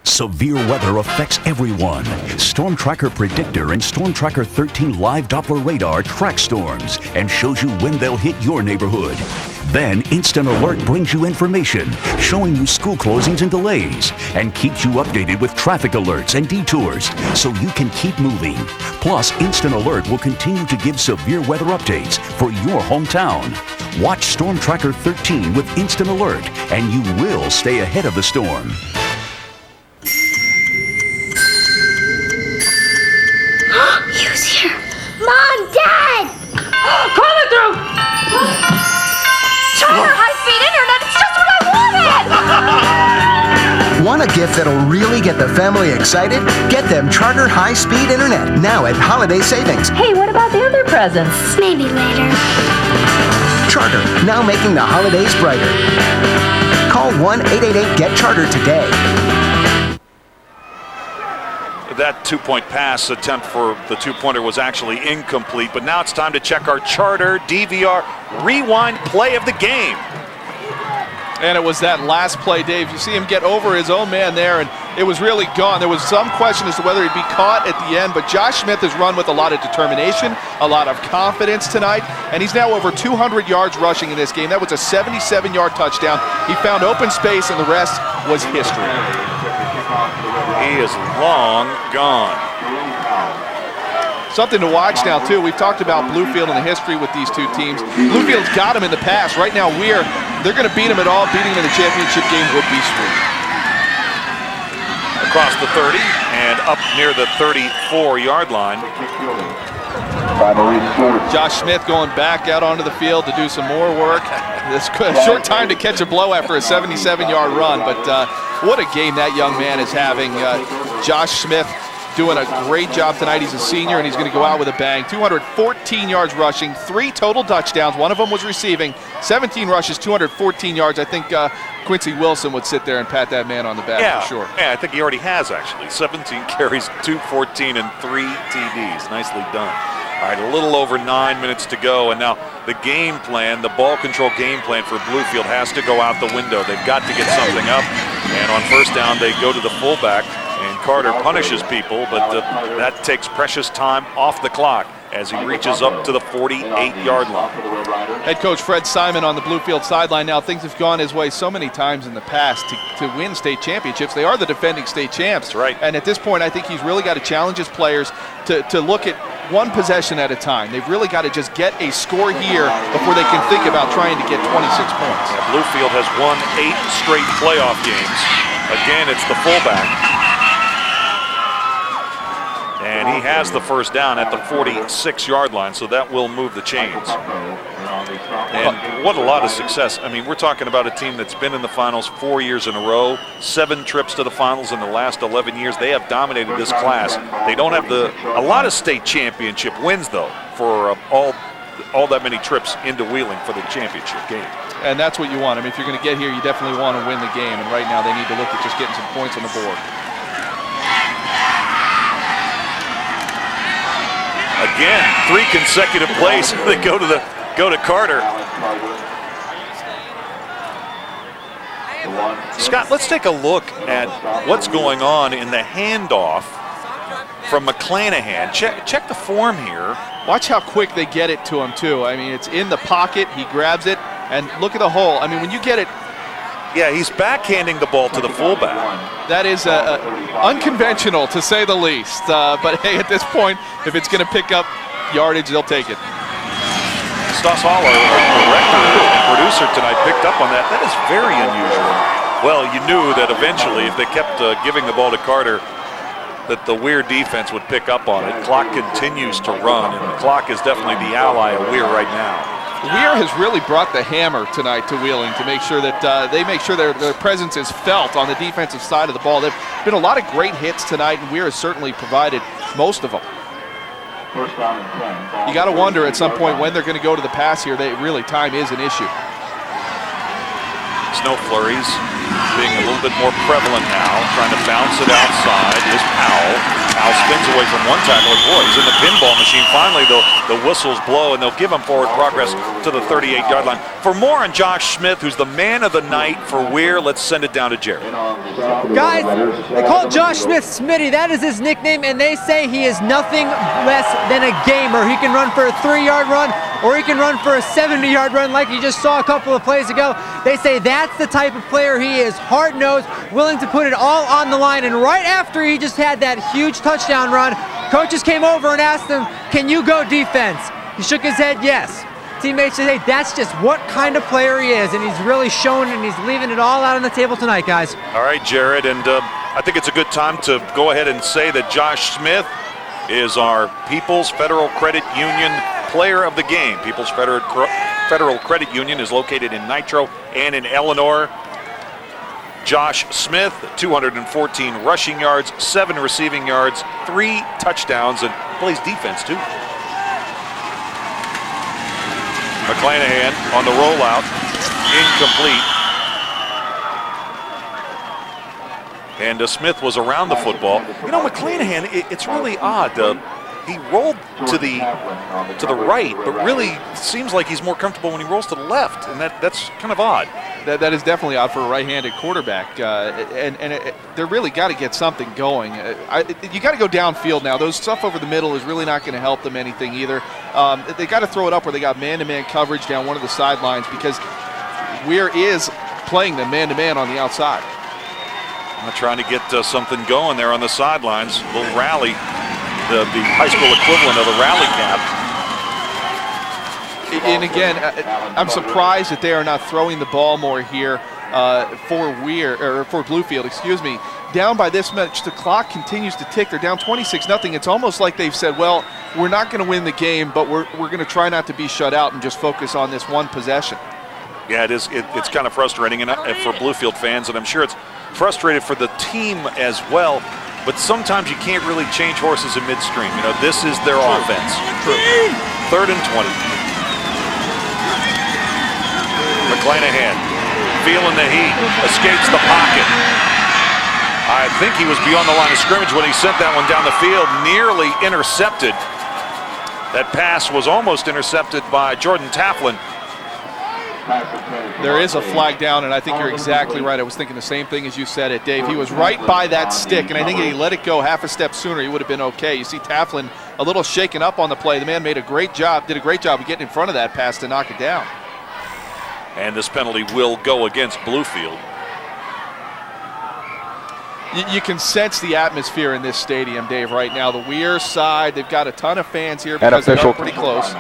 Severe weather affects everyone. Storm Tracker Predictor and Storm Tracker 13 live Doppler radar track storms and shows you when they'll hit your neighborhood. Then Instant Alert brings you information, showing you school closings and delays, and keeps you updated with traffic alerts and detours so you can keep moving. Plus, Instant Alert will continue to give severe weather updates for your hometown. Watch Storm Tracker 13 with Instant Alert, and you will stay ahead of the storm. He was here. Mom, Dad! Coming through! Charter high-speed internet, it's just what I wanted! Want a gift that'll really get the family excited? Get them Charter high-speed internet now at Holiday Savings. Hey, what about the other presents? Maybe later. Charter, now making the holidays brighter. Call 1-888-GET-CHARTER today. That 2-point pass attempt for the 2-pointer was actually incomplete, but now it's time to check our Charter DVR rewind play of the game. And it was that last play, Dave. You see him get over his own man there, and it was really gone. There was some question as to whether he'd be caught at the end, but Josh Smith has run with a lot of determination, a lot of confidence tonight, and he's now over 200 yards rushing in this game. That was a 77-yard touchdown. He found open space, and the rest was history. He is long gone. Something to watch now, too. We've talked about Bluefield and the history with these two teams. Bluefield's got him in the past. Right now, Weir, they're going to beat him at all. Beating him in the championship game would be sweet. Across the 30 and up near the 34-yard line. Josh Smith going back out onto the field to do some more work. This short time to catch a blow after a 77-yard run, but what a game that young man is having. Josh Smith doing a great job tonight. He's a senior, and he's going to go out with a bang. 214 yards rushing, 3 total touchdowns. One of them was receiving. 17 rushes, 214 yards. I think Quincy Wilson would sit there and pat that man on the back for sure. Yeah, I think he already has, actually. 17 carries, 214, and 3 TDs. Nicely done. All right, a little over 9 minutes to go, and now the game plan, the ball control game plan for Bluefield has to go out the window. They've got to get something up, and on first down, they go to the fullback, and Carter punishes people, but that takes precious time off the clock as he reaches up to the 48-yard line. Head coach Fred Simon on the Bluefield sideline now. Things have gone his way so many times in the past to win state championships. They are the defending state champs. That's right. And at this point, I think he's really got to challenge his players to look at one possession at a time. They've really got to just get a score here before they can think about trying to get 26 points. Yeah, Bluefield has won 8 straight playoff games. Again, it's the fullback. And he has the first down at the 46-yard line, so that will move the chains. And what a lot of success. I mean, we're talking about a team that's been in the finals 4 years in a row, 7 trips to the finals in the last 11 years. They have dominated this class. They don't have a lot of state championship wins, though, for all that many trips into Wheeling for the championship game. And that's what you want. I mean, if you're going to get here, you definitely want to win the game. And right now they need to look at just getting some points on the board. Again, 3 consecutive plays. They go to Carter. Scott, let's take a look at what's going on in the handoff from McClanahan. Check the form here. Watch how quick they get it to him, too. I mean, it's in the pocket. He grabs it, and look at the hole. I mean, when you get it. Yeah, he's backhanding the ball to the fullback. That is unconventional, to say the least. But, hey, at this point, if it's going to pick up yardage, they'll take it. Stas Haller, our director and producer tonight, picked up on that. That is very unusual. Well, you knew that eventually, if they kept giving the ball to Carter, that the Weir defense would pick up on it. Clock continues to run, and the clock is definitely the ally of Weir right now. Weir has really brought the hammer tonight to Wheeling to make sure that they make sure their presence is felt on the defensive side of the ball. There've been a lot of great hits tonight, and Weir has certainly provided most of them. You got to wonder at some point when they're going to go to the pass here. Time is an issue. Snow flurries being a little bit more prevalent now, trying to bounce it outside is Powell. Powell spins away from one tackler. Boy, he's in the pinball machine. Finally, the whistles blow, and they'll give him forward progress to the 38-yard line. For more on Josh Smith, who's the man of the night for Weir, let's send it down to Jared. Guys, they call Josh Smith Smitty. That is his nickname, and they say he is nothing less than a gamer. He can run for a 3-yard run, or he can run for a 70-yard run like you just saw a couple of plays ago. They say that's the type of player he is, hard-nosed, willing to put it all on the line. And right after he just had that huge touchdown run, coaches came over and asked him, can you go defense? He shook his head, yes. Teammates say, hey, that's just what kind of player he is, and he's really shown, and he's leaving it all out on the table tonight, guys. All right, Jared, and I think it's a good time to go ahead and say that Josh Smith is our People's Federal Credit Union Player of the Game. People's Federal Credit Union is located in Nitro and in Eleanor. Josh Smith, 214 rushing yards, 7 receiving yards, 3 touchdowns, and plays defense too. McClanahan on the rollout, incomplete. And Smith was around the football. You know, McClanahan, it's really odd. He rolled to the right, but really seems like he's more comfortable when he rolls to the left, and that's kind of odd. That is definitely odd for a right-handed quarterback, they really got to get something going. You got to go downfield now. Those stuff over the middle is really not going to help them anything either. They got to throw it up where they got man-to-man coverage down one of the sidelines, because Weir is playing them man-to-man on the outside. Trying to get something going there on the sidelines. A little rally. The high school equivalent of the rally cap. And again, I'm surprised that they are not throwing the ball more here for Weir, or for Bluefield, excuse me. Down by this much, the clock continues to tick. They're down 26-0. It's almost like they've said, well, we're not going to win the game, but we're going to try not to be shut out and just focus on this one possession. Yeah, it is. It's kind of frustrating for Bluefield fans, and I'm sure it's frustrated for the team as well. But sometimes you can't really change horses in midstream. You know, this is their offense. True. 3rd and 20. McClanahan feeling the heat, escapes the pocket. I think he was beyond the line of scrimmage when he sent that one down the field, nearly intercepted. That pass was almost intercepted by Jordan Taflin. There is a flag down, and I think you're exactly right. I was thinking the same thing as you said it, Dave. He was right by that stick, and I think if he let it go half a step sooner, he would have been okay. You see Taflin a little shaken up on the play. The man did a great job of getting in front of that pass to knock it down. And this penalty will go against Bluefield. You can sense the atmosphere in this stadium, Dave, right now. The Weir side, they've got a ton of fans here because they're pretty close.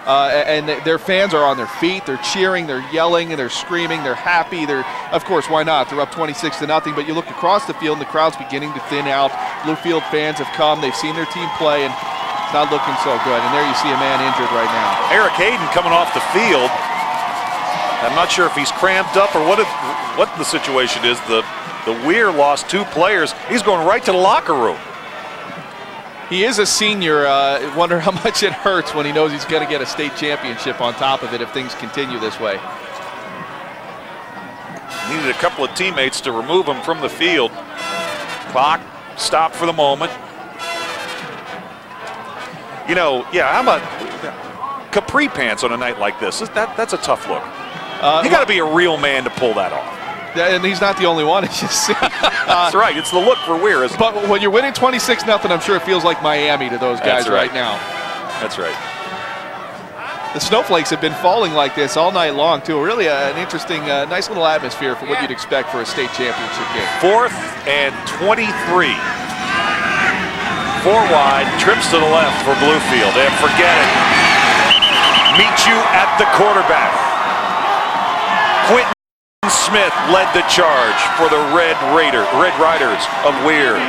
And their fans are on their feet. They're cheering, they're yelling, and they're screaming. They're happy. Of course, why not? They're up 26-0. But you look across the field, and the crowd's beginning to thin out. Bluefield fans have come. They've seen their team play, and it's not looking so good. And there you see a man injured right now. Eric Hayden coming off the field. I'm not sure if he's cramped up or what the situation is. The Weir lost 2 players. He's going right to the locker room. He is a senior. Wonder how much it hurts when he knows he's going to get a state championship on top of it if things continue this way. Needed a couple of teammates to remove him from the field. Clock stopped for the moment. You know, yeah, how about capri pants on a night like this? That's a tough look. You got to be a real man to pull that off. And he's not the only one. It's just that's right. It's the look for Weir. But when you're winning 26-0, I'm sure it feels like Miami to those guys right now. That's right. The snowflakes have been falling like this all night long, too. Really an interesting, nice little atmosphere for what you'd expect for a state championship game. 4th and 23. 4 wide, trips to the left for Bluefield. And forget it. Meet you at the quarterback. Quentin Smith led the charge for the Red Riders of Weir.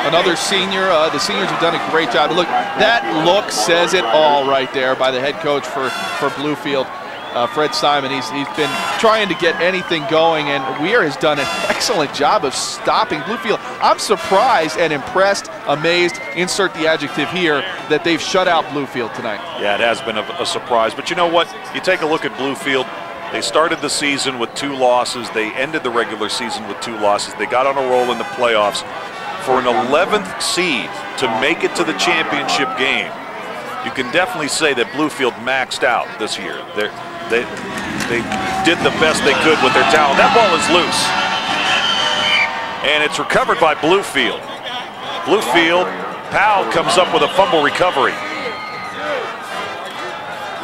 Another senior. The seniors have done a great job. Look, that look says it all right there by the head coach for Bluefield, Fred Simon. He's been trying to get anything going, and Weir has done an excellent job of stopping Bluefield. I'm surprised and impressed, amazed, insert the adjective here, that they've shut out Bluefield tonight. Yeah, it has been a surprise. But you know what? You take a look at Bluefield. They started the season with 2 losses. They ended the regular season with 2 losses. They got on a roll in the playoffs. For an 11th seed to make it to the championship game, you can definitely say that Bluefield maxed out this year. They did the best they could with their talent. That ball is loose. And it's recovered by Bluefield. Bluefield, Powell comes up with a fumble recovery.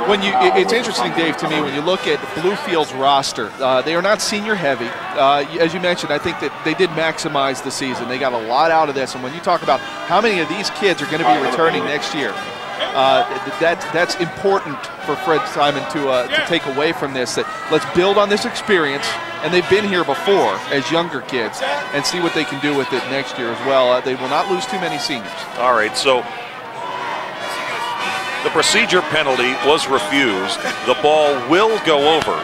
It's interesting, Dave, to me, when you look at Bluefield's roster, they are not senior heavy. As you mentioned, I think that they did maximize the season. They got a lot out of this. And when you talk about how many of these kids are going to be returning next year, that's important for Fred Simon to take away from this. That let's build on this experience, and they've been here before as younger kids, and see what they can do with it next year as well. They will not lose too many seniors. All right, so the procedure penalty was refused. The ball will go over.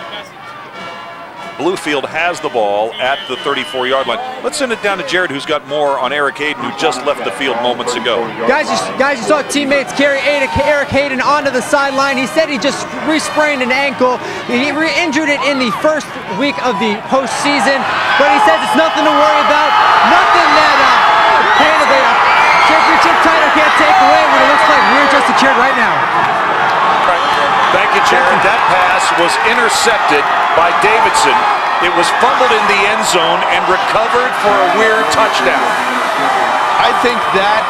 Bluefield has the ball at the 34-yard line. Let's send it down to Jared, who's got more on Eric Hayden, who just left the field moments ago. Guys, you saw teammates carry Eric Hayden onto the sideline. He said he just re-sprained an ankle. He re-injured it in the first week of the postseason, but he says it's nothing to worry about. Nothing that pain of the championship title can't take away when it looks like we're just secured right now. Thank you, Jared. That pass was intercepted by Davidson. It was fumbled in the end zone and recovered for a Weir touchdown. I think that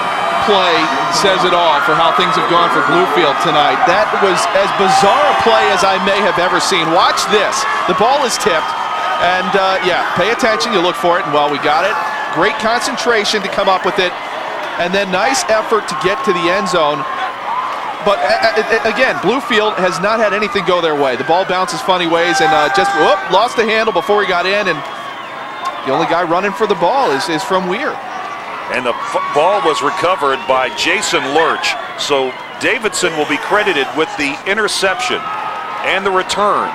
play says it all for how things have gone for Bluefield tonight. That was as bizarre a play as I may have ever seen. Watch this. The ball is tipped, and yeah, pay attention. You look for it, and well, we got it. Great concentration to come up with it, and then nice effort to get to the end zone. But again, Bluefield has not had anything go their way. The ball bounces funny ways, and just lost the handle before he got in, and the only guy running for the ball is from Weir. And the ball was recovered by Jason Lurch. So Davidson will be credited with the interception and the return.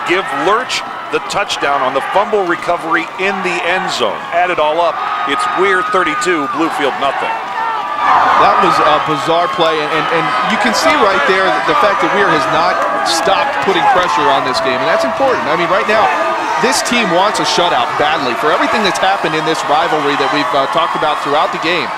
Give Lurch the touchdown on the fumble recovery in the end zone. Add it all up, it's Weir 32, Bluefield nothing. That was a bizarre play, and you can see right there the fact that Weir has not stopped putting pressure on this game, and that's important. I mean, right now, this team wants a shutout badly for everything that's happened in this rivalry that we've talked about throughout the game.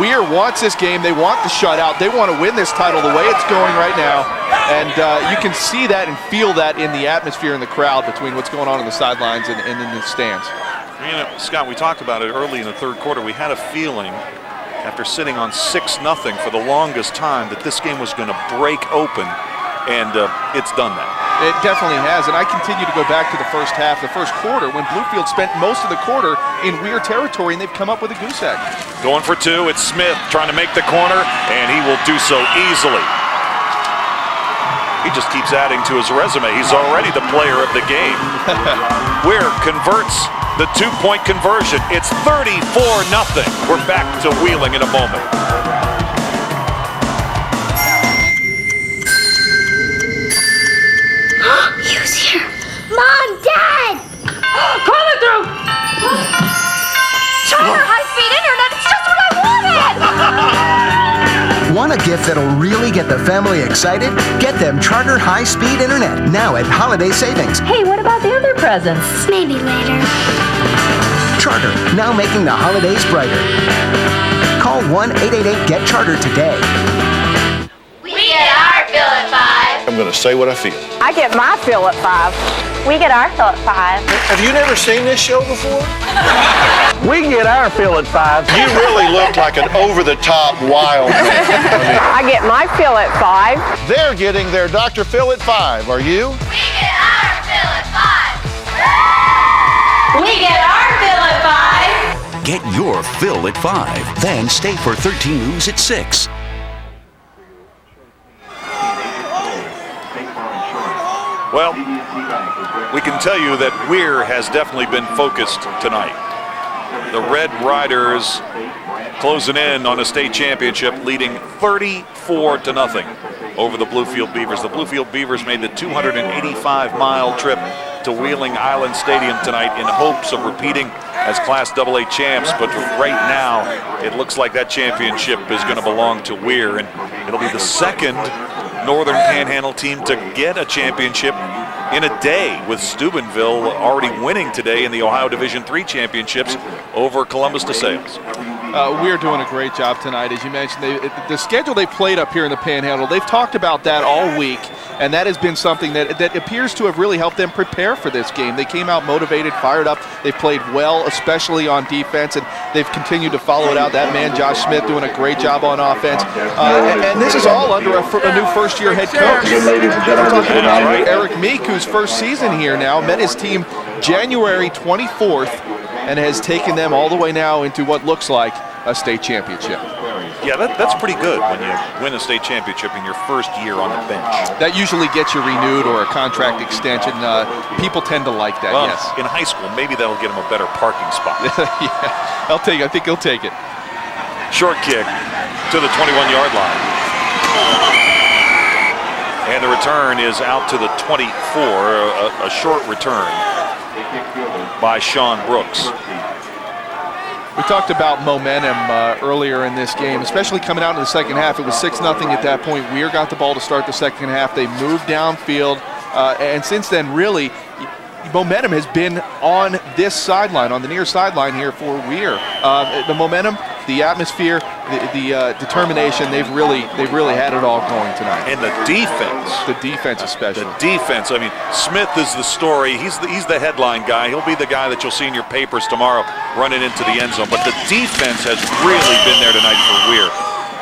Weir wants this game. They want the shutout. They want to win this title the way it's going right now, and you can see that and feel that in the atmosphere in the crowd between what's going on the sidelines and in the stands. You know, Scott, we talked about it early in the third quarter. We had a feeling, after sitting on 6-0 for the longest time, that this game was going to break open, and it's done that. It definitely has, and I continue to go back to the first half, the first quarter, when Bluefield spent most of the quarter in Weir territory, and they've come up with a goose egg. Going for 2, it's Smith trying to make the corner, and he will do so easily. He just keeps adding to his resume. He's already the player of the game. Weir converts the two-point conversion. It's 34-0. We're back to Wheeling in a moment. He was here. Mom, Dad! Call it through! Charter high-speed internet, it's just what I wanted! Want a gift that'll really get the family excited? Get them Charter high-speed internet now at Holiday Savings. Hey, what about the other presents? Maybe later. Charter, now making the holidays brighter. Call 1-888-GET-CHARTER today. We get our fill at 5. I'm going to say what I feel. I get my fill at 5. We get our fill at 5. Have you never seen this show before? We get our fill at 5. You really look like an over-the-top wild man. I get my fill at 5. They're getting their Dr. Phil at 5. Are you? We get our fill at 5. We get our fill at 5. Get your fill at 5. Then stay for 13 News at 6. Well, we can tell you that Weir has definitely been focused tonight. The Red Riders closing in on a state championship, leading 34-0 over the Bluefield Beavers. The Bluefield Beavers made the 285-mile trip to Wheeling Island Stadium tonight in hopes of repeating as Class AA champs, but right now it looks like that championship is going to belong to Weir, and it'll be the second Northern Panhandle team to get a championship in a day, with Steubenville already winning today in the Ohio Division III championships over Columbus DeSales. We're doing a great job tonight. As you mentioned, the schedule they played up here in the Panhandle, they've talked about that all week, and that has been something that appears to have really helped them prepare for this game. They came out motivated, fired up. They've played well, especially on defense, and they've continued to follow it out. That man, Josh Smith, doing a great job on offense. And this is all under a new first-year head coach. We're talking about Eric Meek, whose first season here now, met his team January 24th, and has taken them all the way now into what looks like a state championship. Yeah, that's pretty good when you win a state championship in your first year on the bench. That usually gets you renewed or a contract extension. People tend to like that, well, yes. In high school, maybe that'll get him a better parking spot. Yeah, I think he'll take it. Short kick to the 21-yard line. And the return is out to the 24, a short return by Sean Brooks. We talked about momentum earlier in this game, especially coming out in the second half. It was 6-0 at that point. Weir got the ball to start the second half. They moved downfield, and since then, really, momentum has been on this sideline, on the near sideline here for Weir. The momentum, the atmosphere, the determination, they've really had it all going tonight. And the defense. The defense especially. The defense. I mean, Smith is the story. He's the headline guy. He'll be the guy that you'll see in your papers tomorrow running into the end zone. But the defense has really been there tonight for Weir.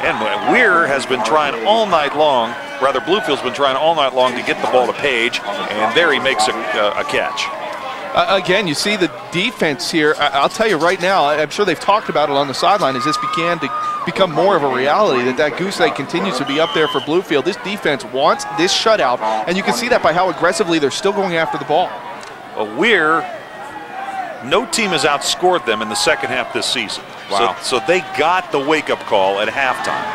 And Weir has been trying all night long, rather Bluefield's been trying all night long to get the ball to Page, and there he makes a catch. Again, you see the defense here. I'll tell you right now, I'm sure they've talked about it on the sideline as this began to become more of a reality, that goose egg continues to be up there for Bluefield. This defense wants this shutout, and you can see that by how aggressively they're still going after the ball. Well, Weir, no team has outscored them in the second half this season. Wow. So they got the wake-up call at halftime.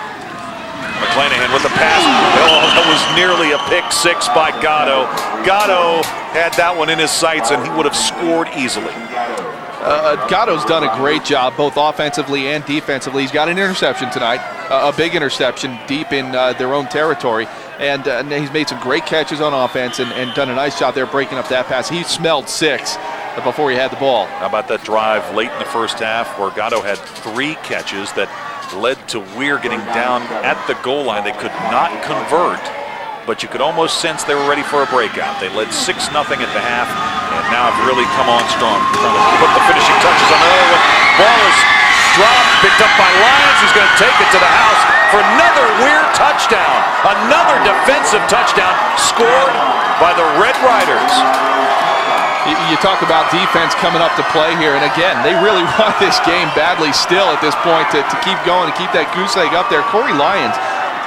McClanahan with the pass. Oh, that was nearly a pick six by Gatto. Gatto had that one in his sights, and he would have scored easily. Gatto's done a great job, both offensively and defensively. He's got an interception tonight, a big interception deep in their own territory. And he's made some great catches on offense and done a nice job there breaking up that pass. He smelled 6 before he had the ball. How about that drive late in the first half where Gatto had 3 catches that led to Weir getting down at the goal line. They could not convert, but you could almost sense they were ready for a breakout. They led 6-0 at the half, and now have really come on strong. Trying to put the finishing touches on another one. Ball is dropped, picked up by Lyons. He's going to take it to the house for another Weir touchdown. Another defensive touchdown scored by the Red Riders. You talk about defense coming up to play here, and again, they really want this game badly still at this point to keep going, to keep that goose egg up there. Corey Lyons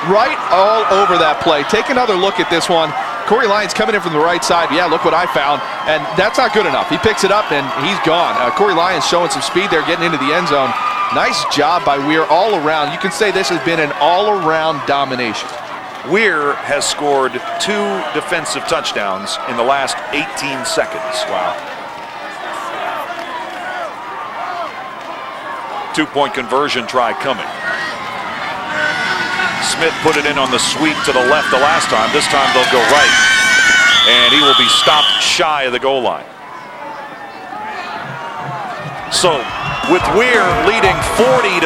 right all over that play. Take another look at this one. Corey Lyons coming in from the right side. Yeah, look what I found. And that's not good enough. He picks it up and he's gone. Corey Lyons showing some speed there, getting into the end zone. Nice job by Weir all around. You can say this has been an all-around domination. Weir has scored 2 defensive touchdowns in the last 18 seconds. Wow. 2-point conversion try coming. Smith put it in on the sweep to the left the last time. This time they'll go right. And he will be stopped shy of the goal line. So, with Weir leading 40-0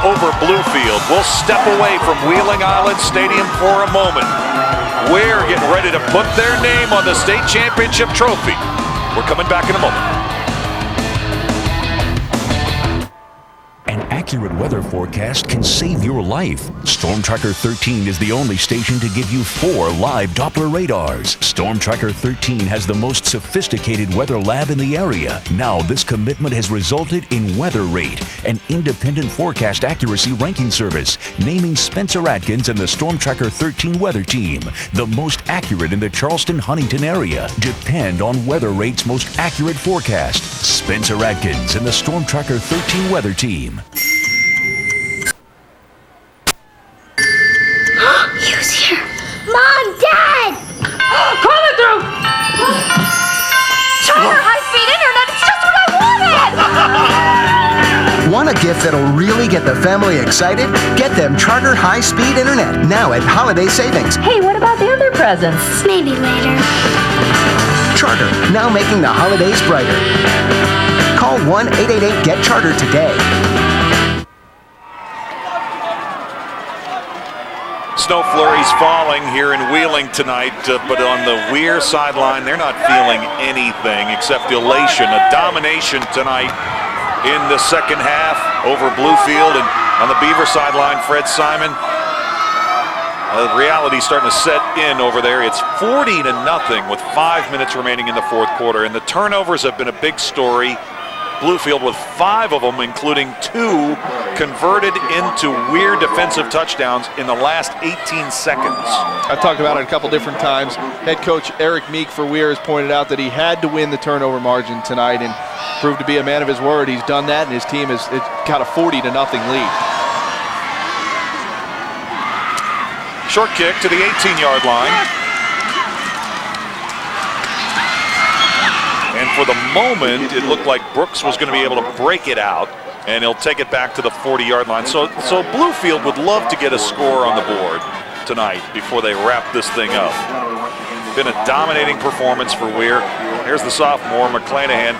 over Bluefield, we'll step away from Wheeling Island Stadium for a moment. Weir getting ready to put their name on the state championship trophy. We're coming back in a moment. An accurate weather forecast can save your life. Storm Tracker 13 is the only station to give you 4 live Doppler radars. Storm Tracker 13 has the most sophisticated weather lab in the area. Now this commitment has resulted in Weather Rate, an independent forecast accuracy ranking service, naming Spencer Atkins and the Storm Tracker 13 weather team the most accurate in the Charleston-Huntington area. Depend on Weather Rate's most accurate forecast. Spencer Atkins and the Storm Tracker 13 weather team. Who's here? Mom, Dad! Coming through! Charter high-speed internet, it's just what I wanted! Want a gift that'll really get the family excited? Get them Charter high-speed internet now at Holiday Savings. Hey, what about the other presents? Maybe later. Charter, now making the holidays brighter. Call 1-888-GET-CHARTER today. Snow flurries falling here in Wheeling tonight, but on the Weir sideline, they're not feeling anything except elation. A domination tonight in the second half over Bluefield, and on the Beaver sideline, Fred Simon. Reality starting to set in over there. It's 40-0 with 5 minutes remaining in the fourth quarter, and the turnovers have been a big story. Bluefield with 5 of them, including 2 converted into Weir defensive touchdowns in the last 18 seconds. I've talked about it a couple different times. Head coach Eric Meek for Weir has pointed out that he had to win the turnover margin tonight and proved to be a man of his word. He's done that, and his team has got a 40-0 lead. Short kick to the 18-yard line. And for the moment, it looked like Brooks was going to be able to break it out, and he'll take it back to the 40-yard line. So Bluefield would love to get a score on the board tonight before they wrap this thing up. Been a dominating performance for Weir. Here's the sophomore, McClanahan.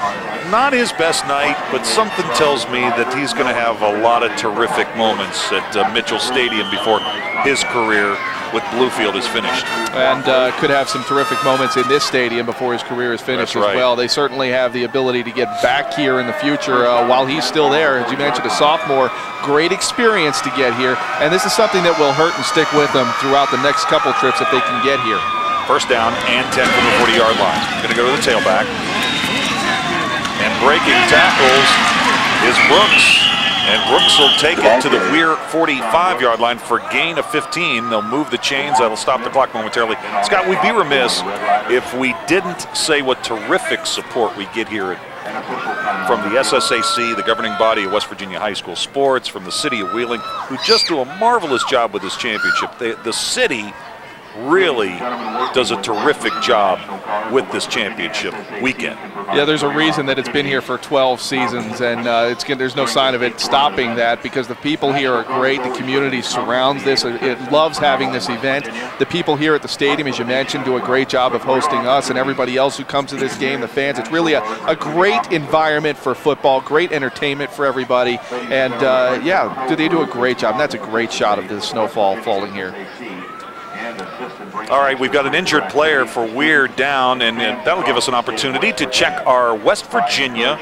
Not his best night, but something tells me that he's going to have a lot of terrific moments at Mitchell Stadium before his career with Bluefield is finished. And could have some terrific moments in this stadium before his career is finished as well. They certainly have the ability to get back here in the future while he's still there. As you mentioned, a sophomore, great experience to get here. And this is something that will hurt and stick with them throughout the next couple trips if they can get here. First down and 10 from the 40-yard line. Going to go to the tailback. And breaking tackles is Brooks. And Brooks will take it to the Weir 45-yard line for gain of 15. They'll move the chains. That'll stop the clock momentarily. Scott, we'd be remiss if we didn't say what terrific support we get here from the SSAC, the governing body of West Virginia high school sports, from the city of Wheeling, who just do a marvelous job with this championship. The city really does a terrific job with this championship weekend. Yeah, there's a reason that it's been here for 12 seasons, and there's no sign of it stopping that because the people here are great. The community surrounds this. It loves having this event. The people here at the stadium, as you mentioned, do a great job of hosting us and everybody else who comes to this game, the fans. It's really a great environment for football, great entertainment for everybody, and yeah, they do a great job. And that's a great shot of the snowfall falling here. All right, we've got an injured player for Weir down, and that'll give us an opportunity to check our West Virginia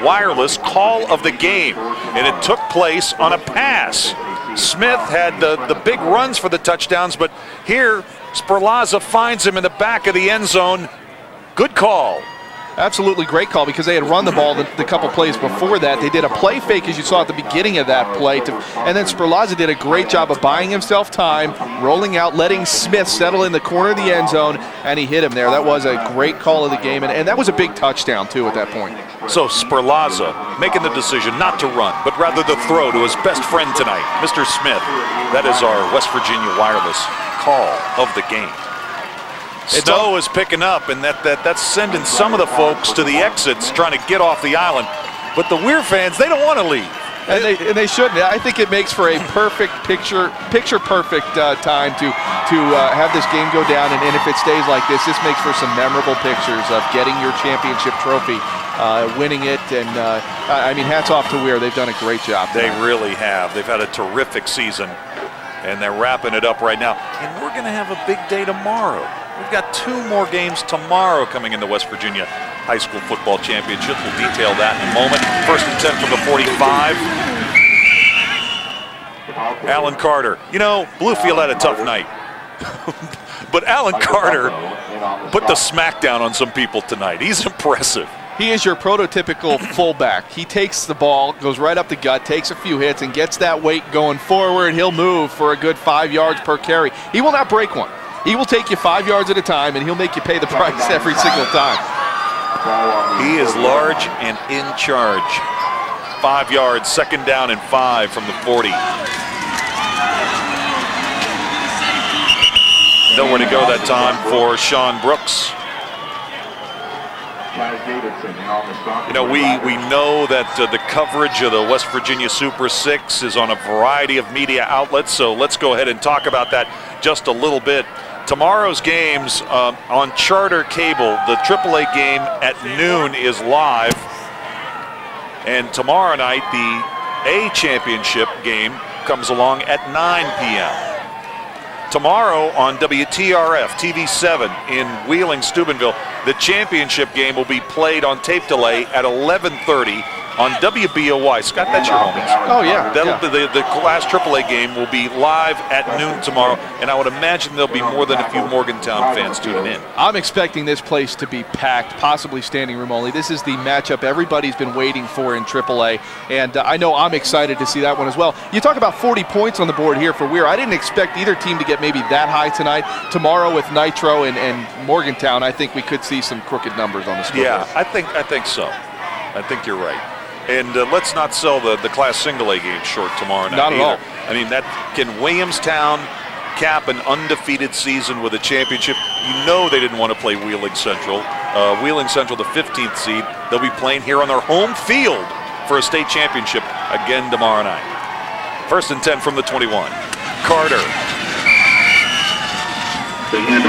wireless call of the game, and it took place on a pass. Smith had the big runs for the touchdowns, but here Sperlaza finds him in the back of the end zone. Good call. Absolutely great call because they had run the ball the couple plays before that. They did a play fake, as you saw at the beginning of that play. And then Sperlazza did a great job of buying himself time, rolling out, letting Smith settle in the corner of the end zone, and he hit him there. That was a great call of the game, and that was a big touchdown, too, at that point. So Sperlazza making the decision not to run, but rather to throw to his best friend tonight, Mr. Smith. That is our West Virginia Wireless call of the game. Snow is picking up, and that's sending some of the folks to the exits trying to get off the island. But the Weir fans, they don't want to leave. And they shouldn't. I think it makes for a perfect picture-perfect time to have this game go down. And if it stays like this makes for some memorable pictures of getting your championship trophy, winning it. And, I mean, hats off to Weir. They've done a great job. They really have. They've had a terrific season, and they're wrapping it up right now. And we're going to have a big day tomorrow. We've got 2 more games tomorrow coming in the West Virginia High School Football Championship. We'll detail that in a moment. 1st and 10 from the 45. Alan Carter. You know, Bluefield had a tough night. But Alan Carter put the smack down on some people tonight. He's impressive. He is your prototypical fullback. He takes the ball, goes right up the gut, takes a few hits, and gets that weight going forward. He'll move for a good 5 yards per carry. He will not break one. He will take you 5 yards at a time, and he'll make you pay the price every single time. He is large and in charge. 5 yards, 2nd down and 5 from the 40. Nowhere to go that time for Sean Brooks. You know, we know that the coverage of the West Virginia Super 6 is on a variety of media outlets, so let's go ahead and talk about that just a little bit. Tomorrow's games on Charter Cable, the AAA game at noon is live. And tomorrow night, the A Championship game comes along at 9 p.m. Tomorrow on WTRF TV7 in Wheeling, Steubenville, the championship game will be played on tape delay at 11:30 on WBOY. Scott, that's your homies. Oh, yeah. That'll be the Class AAA game will be live at noon tomorrow, and I would imagine there'll be more than a few Morgantown fans tuning in. I'm expecting this place to be packed, possibly standing room only. This is the matchup everybody's been waiting for in AAA, and I know I'm excited to see that one as well. You talk about 40 points on the board here for Weir. I didn't expect either team to get maybe that high tonight. Tomorrow with Nitro and Morgantown, I think we could see some crooked numbers on the scoreboard. Yeah, I think so. I think you're right. And let's not sell the Class Single A game short tomorrow night. Not at all. I mean, that can Williamstown cap an undefeated season with a championship? You know they didn't want to play Wheeling Central. Wheeling Central, the 15th seed, they'll be playing here on their home field for a state championship again tomorrow night. 1st and 10 from the 21. Carter.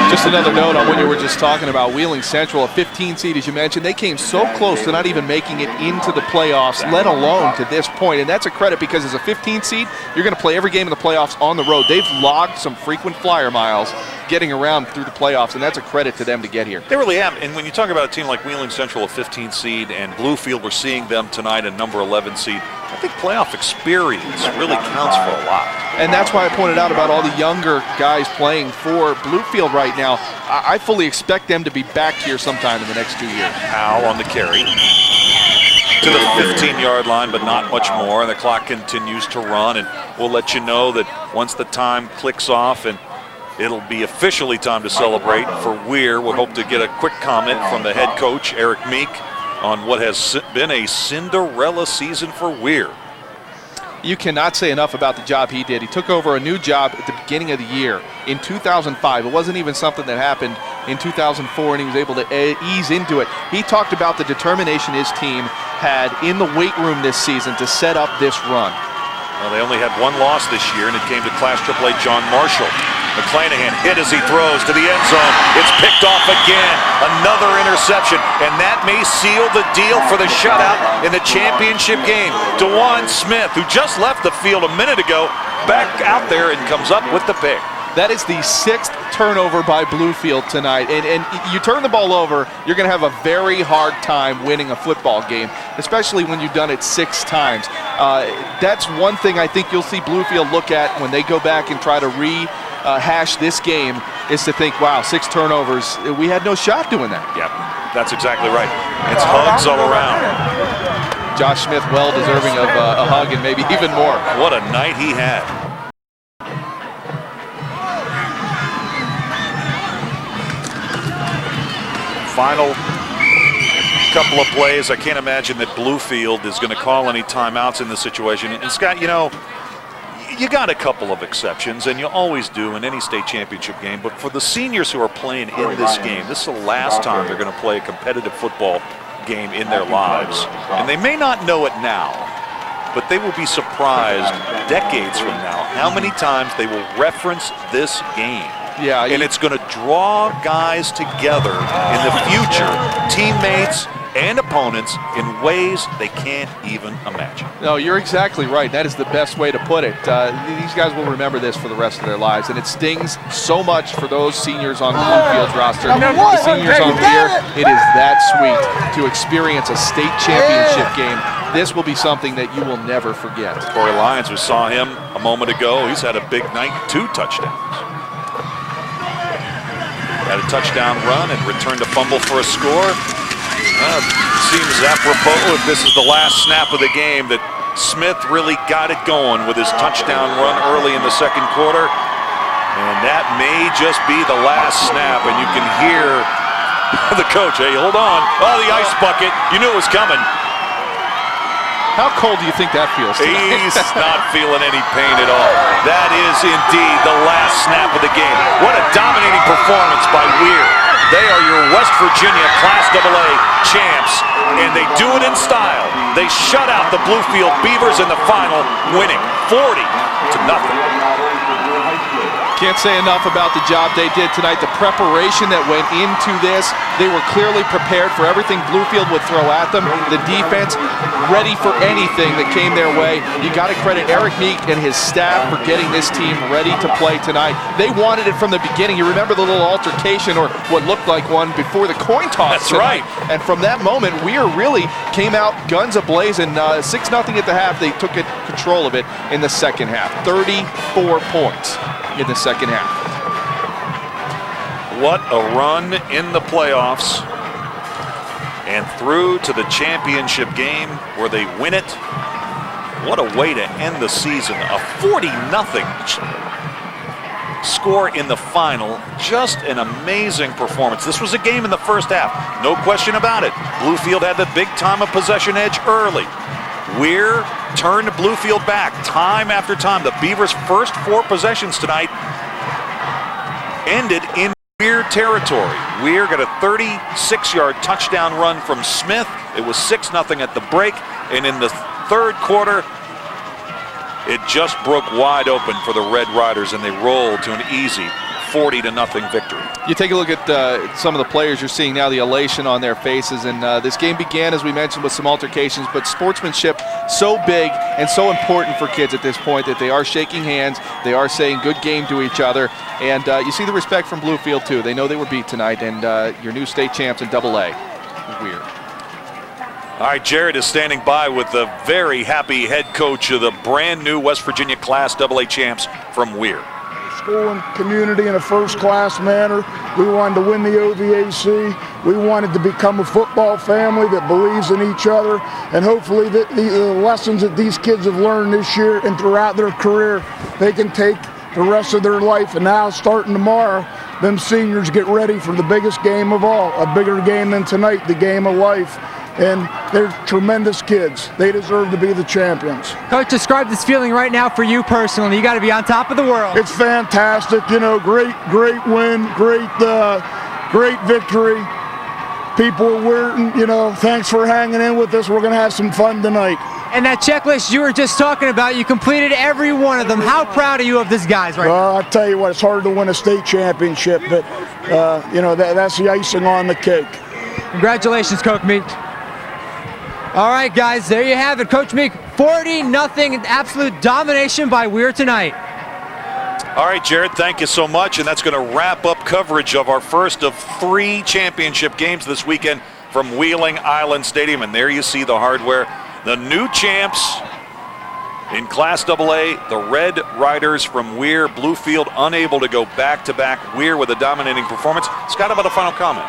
Just another note on what you were just talking about. Wheeling Central, a 15 seed, as you mentioned, they came so close to not even making it into the playoffs, let alone to this point. And that's a credit because as a 15 seed, you're going to play every game in the playoffs on the road. They've logged some frequent flyer miles getting around through the playoffs, and that's a credit to them to get here. They really have. And when you talk about a team like Wheeling Central, a 15 seed, and Bluefield, we're seeing them tonight, a number 11 seed. I think playoff experience really counts for a lot. And that's why I pointed out about all the younger guys playing for Bluefield right now. I fully expect them to be back here sometime in the next 2 years. Al on the carry to the 15-yard line, but not much more. And the clock continues to run, and we'll let you know that once the time clicks off and it'll be officially time to celebrate for Weir. We'll hope to get a quick comment from the head coach, Eric Meek, on what has been a Cinderella season for Weir. You cannot say enough about the job he did. He took over a new job at the beginning of the year in 2005. It wasn't even something that happened in 2004, and he was able to ease into it. He talked about the determination his team had in the weight room this season to set up this run. Well, they only had one loss this year, and it came to Class AAA John Marshall. McClanahan hit as he throws to the end zone. It's picked off again. Another interception, and that may seal the deal for the shutout in the championship game. DeJuan Smith, who just left the field a minute ago, back out there and comes up with the pick. That is the 6th turnover by Bluefield tonight. And you turn the ball over, you're going to have a very hard time winning a football game, especially when you've done it 6 times. That's one thing I think you'll see Bluefield look at when they go back and try to rehash this game. is to think, wow, 6 turnovers. We had no shot doing that. Yep, that's exactly right. It's hugs all around. Josh Smith well deserving of a hug and maybe even more. What a night he had. Final couple of plays. I can't imagine that Bluefield is going to call any timeouts in this situation. And Scott, you know, you got a couple of exceptions, and you always do in any state championship game. But for the seniors who are playing in this game, this is the last time they're going to play a competitive football game in their lives. And they may not know it now, but they will be surprised decades from now how many times they will reference this game. Yeah, and it's going to draw guys together in the future, teammates and opponents, in ways they can't even imagine. No, you're exactly right. That is the best way to put it. These guys will remember this for the rest of their lives, and it stings so much for those seniors on Bluefield's roster. The seniors on Weir, it is that sweet to experience a state championship game. This will be something that you will never forget. Corey Lyons, we saw him a moment ago. He's had a big night, 2 touchdowns. Had a touchdown run and returned a fumble for a score. Seems apropos if this is the last snap of the game that Smith really got it going with his touchdown run early in the second quarter. And that may just be the last snap, and you can hear the coach, hey, hold on. Oh, the ice bucket. You knew it was coming. How cold do you think that feels tonight? He's not feeling any pain at all. That is indeed the last snap of the game. What a dominating performance by Weir. They are your West Virginia Class AA champs, and they do it in style. They shut out the Bluefield Beavers in the final, winning 40-0. Can't say enough about the job they did tonight, the preparation that went into this. They were clearly prepared for everything Bluefield would throw at them. The defense ready for anything that came their way. You got to credit Eric Meek and his staff for getting this team ready to play tonight. They wanted it from the beginning. You remember the little altercation, or what looked like one, before the coin toss. That's right. And from that moment, Weir really came out guns a-blazing. 6-0 at the half. They took control of it in the second half. 34 points in the second half. What a run in the playoffs and through to the championship game where they win it. What a way to end the season. A 40-0 score in the final. Just an amazing performance. This was a game in the first half, no question about it. Bluefield had the big time of possession edge early. Weir turned Bluefield back time after time. The Beavers' first 4 possessions tonight ended in Weir territory. Weir got a 36-yard touchdown run from Smith. It was 6-0 at the break, and in the third quarter, it just broke wide open for the Red Riders, and they rolled to an easy 40-0 victory. You take a look at some of the players, you're seeing now the elation on their faces, and this game began, as we mentioned, with some altercations, but sportsmanship so big and so important for kids at this point that they are shaking hands, they are saying good game to each other, and you see the respect from Bluefield too. They know they were beat tonight, and your new state champs in AA. Weird. All right, Jared is standing by with the very happy head coach of the brand new West Virginia Class AA champs from Weir. School and community in a first-class manner. We wanted to win the OVAC. We wanted to become a football family that believes in each other, and hopefully the lessons that these kids have learned this year and throughout their career, they can take the rest of their life. And now, starting tomorrow, them seniors get ready for the biggest game of all, a bigger game than tonight, the game of life. And they're tremendous kids. They deserve to be the champions. Coach, describe this feeling right now for you personally. You got to be on top of the world. It's fantastic. You know, great win, great victory. People were, you know, thanks for hanging in with us. We're going to have some fun tonight. And that checklist you were just talking about, you completed every one of them. How proud are you of these guys right now? Well, I tell you what, it's hard to win a state championship, but, you know, that's the icing on the cake. Congratulations, Coach Meek. All right, guys, there you have it. Coach Meek, 40-0, absolute domination by Weir tonight. All right, Jared, thank you so much. And that's going to wrap up coverage of our first of 3 championship games this weekend from Wheeling Island Stadium. And there you see the hardware. The new champs In Class AA, the Red Riders from Weir, Bluefield, unable to go back-to-back. Weir with a dominating performance. Scott, about a final comment?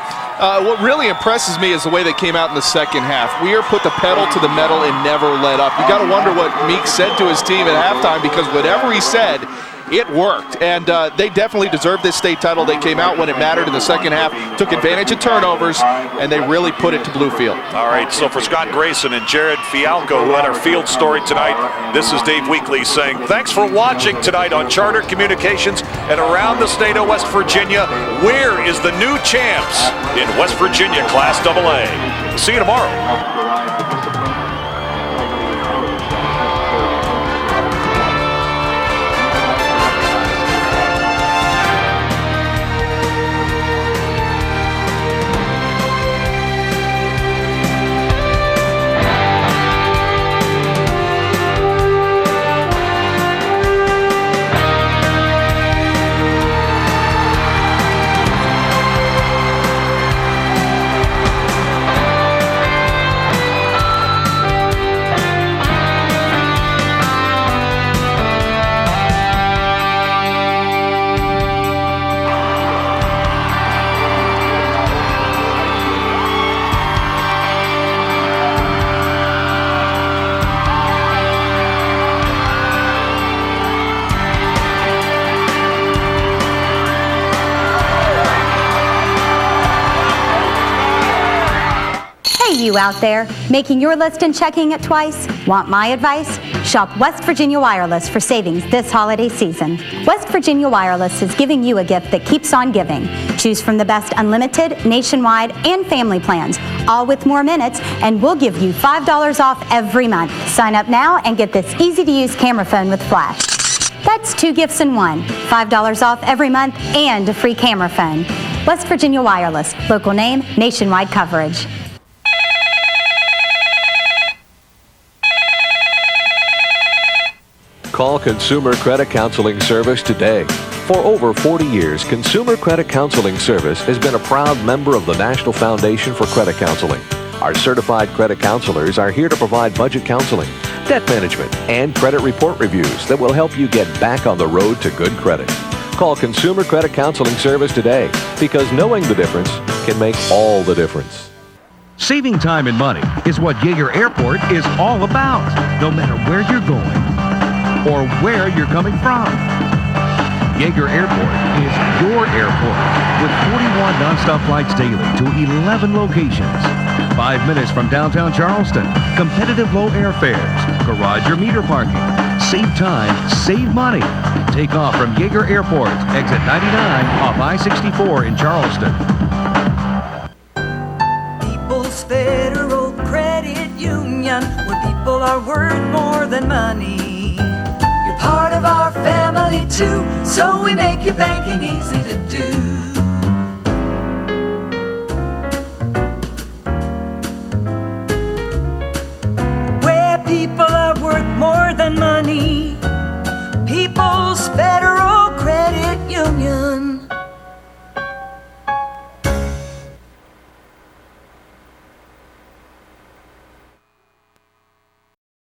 What really impresses me is the way they came out in the second half. Weir put the pedal to the metal and never let up. You got to wonder what Meek said to his team at halftime, because whatever he said, it worked. And they definitely deserved this state title. They came out when it mattered in the second half, took advantage of turnovers, and they really put it to Bluefield. All right, so for Scott Grayson and Jared Fialco, who had our field story tonight, this is Dave Weekley saying thanks for watching tonight on Charter Communications and around the state of West Virginia. Weir is the new champs in West Virginia Class AA. See you tomorrow. You out there, making your list and checking it twice? Want my advice? Shop West Virginia Wireless for savings this holiday season. West Virginia Wireless is giving you a gift that keeps on giving. Choose from the best unlimited, nationwide, and family plans, all with more minutes, and we'll give you $5 off every month. Sign up now and get this easy-to-use camera phone with flash. That's 2 gifts in one, $5 off every month and a free camera phone. West Virginia Wireless, local name, nationwide coverage. Call Consumer Credit Counseling Service today. For over 40 years, Consumer Credit Counseling Service has been a proud member of the National Foundation for Credit Counseling. Our certified credit counselors are here to provide budget counseling, debt management, and credit report reviews that will help you get back on the road to good credit. Call Consumer Credit Counseling Service today, because knowing the difference can make all the difference. Saving time and money is what Yeager Airport is all about, no matter where you're going or where you're coming from. Yeager Airport is your airport with 41 nonstop flights daily to 11 locations. 5 minutes from downtown Charleston. Competitive low airfares. Garage or meter parking. Save time, save money. Take off from Yeager Airport, exit 99 off I-64 in Charleston. People's Federal Credit Union, where people are worth more than money. You're part of our family too, so we make your banking easy to do.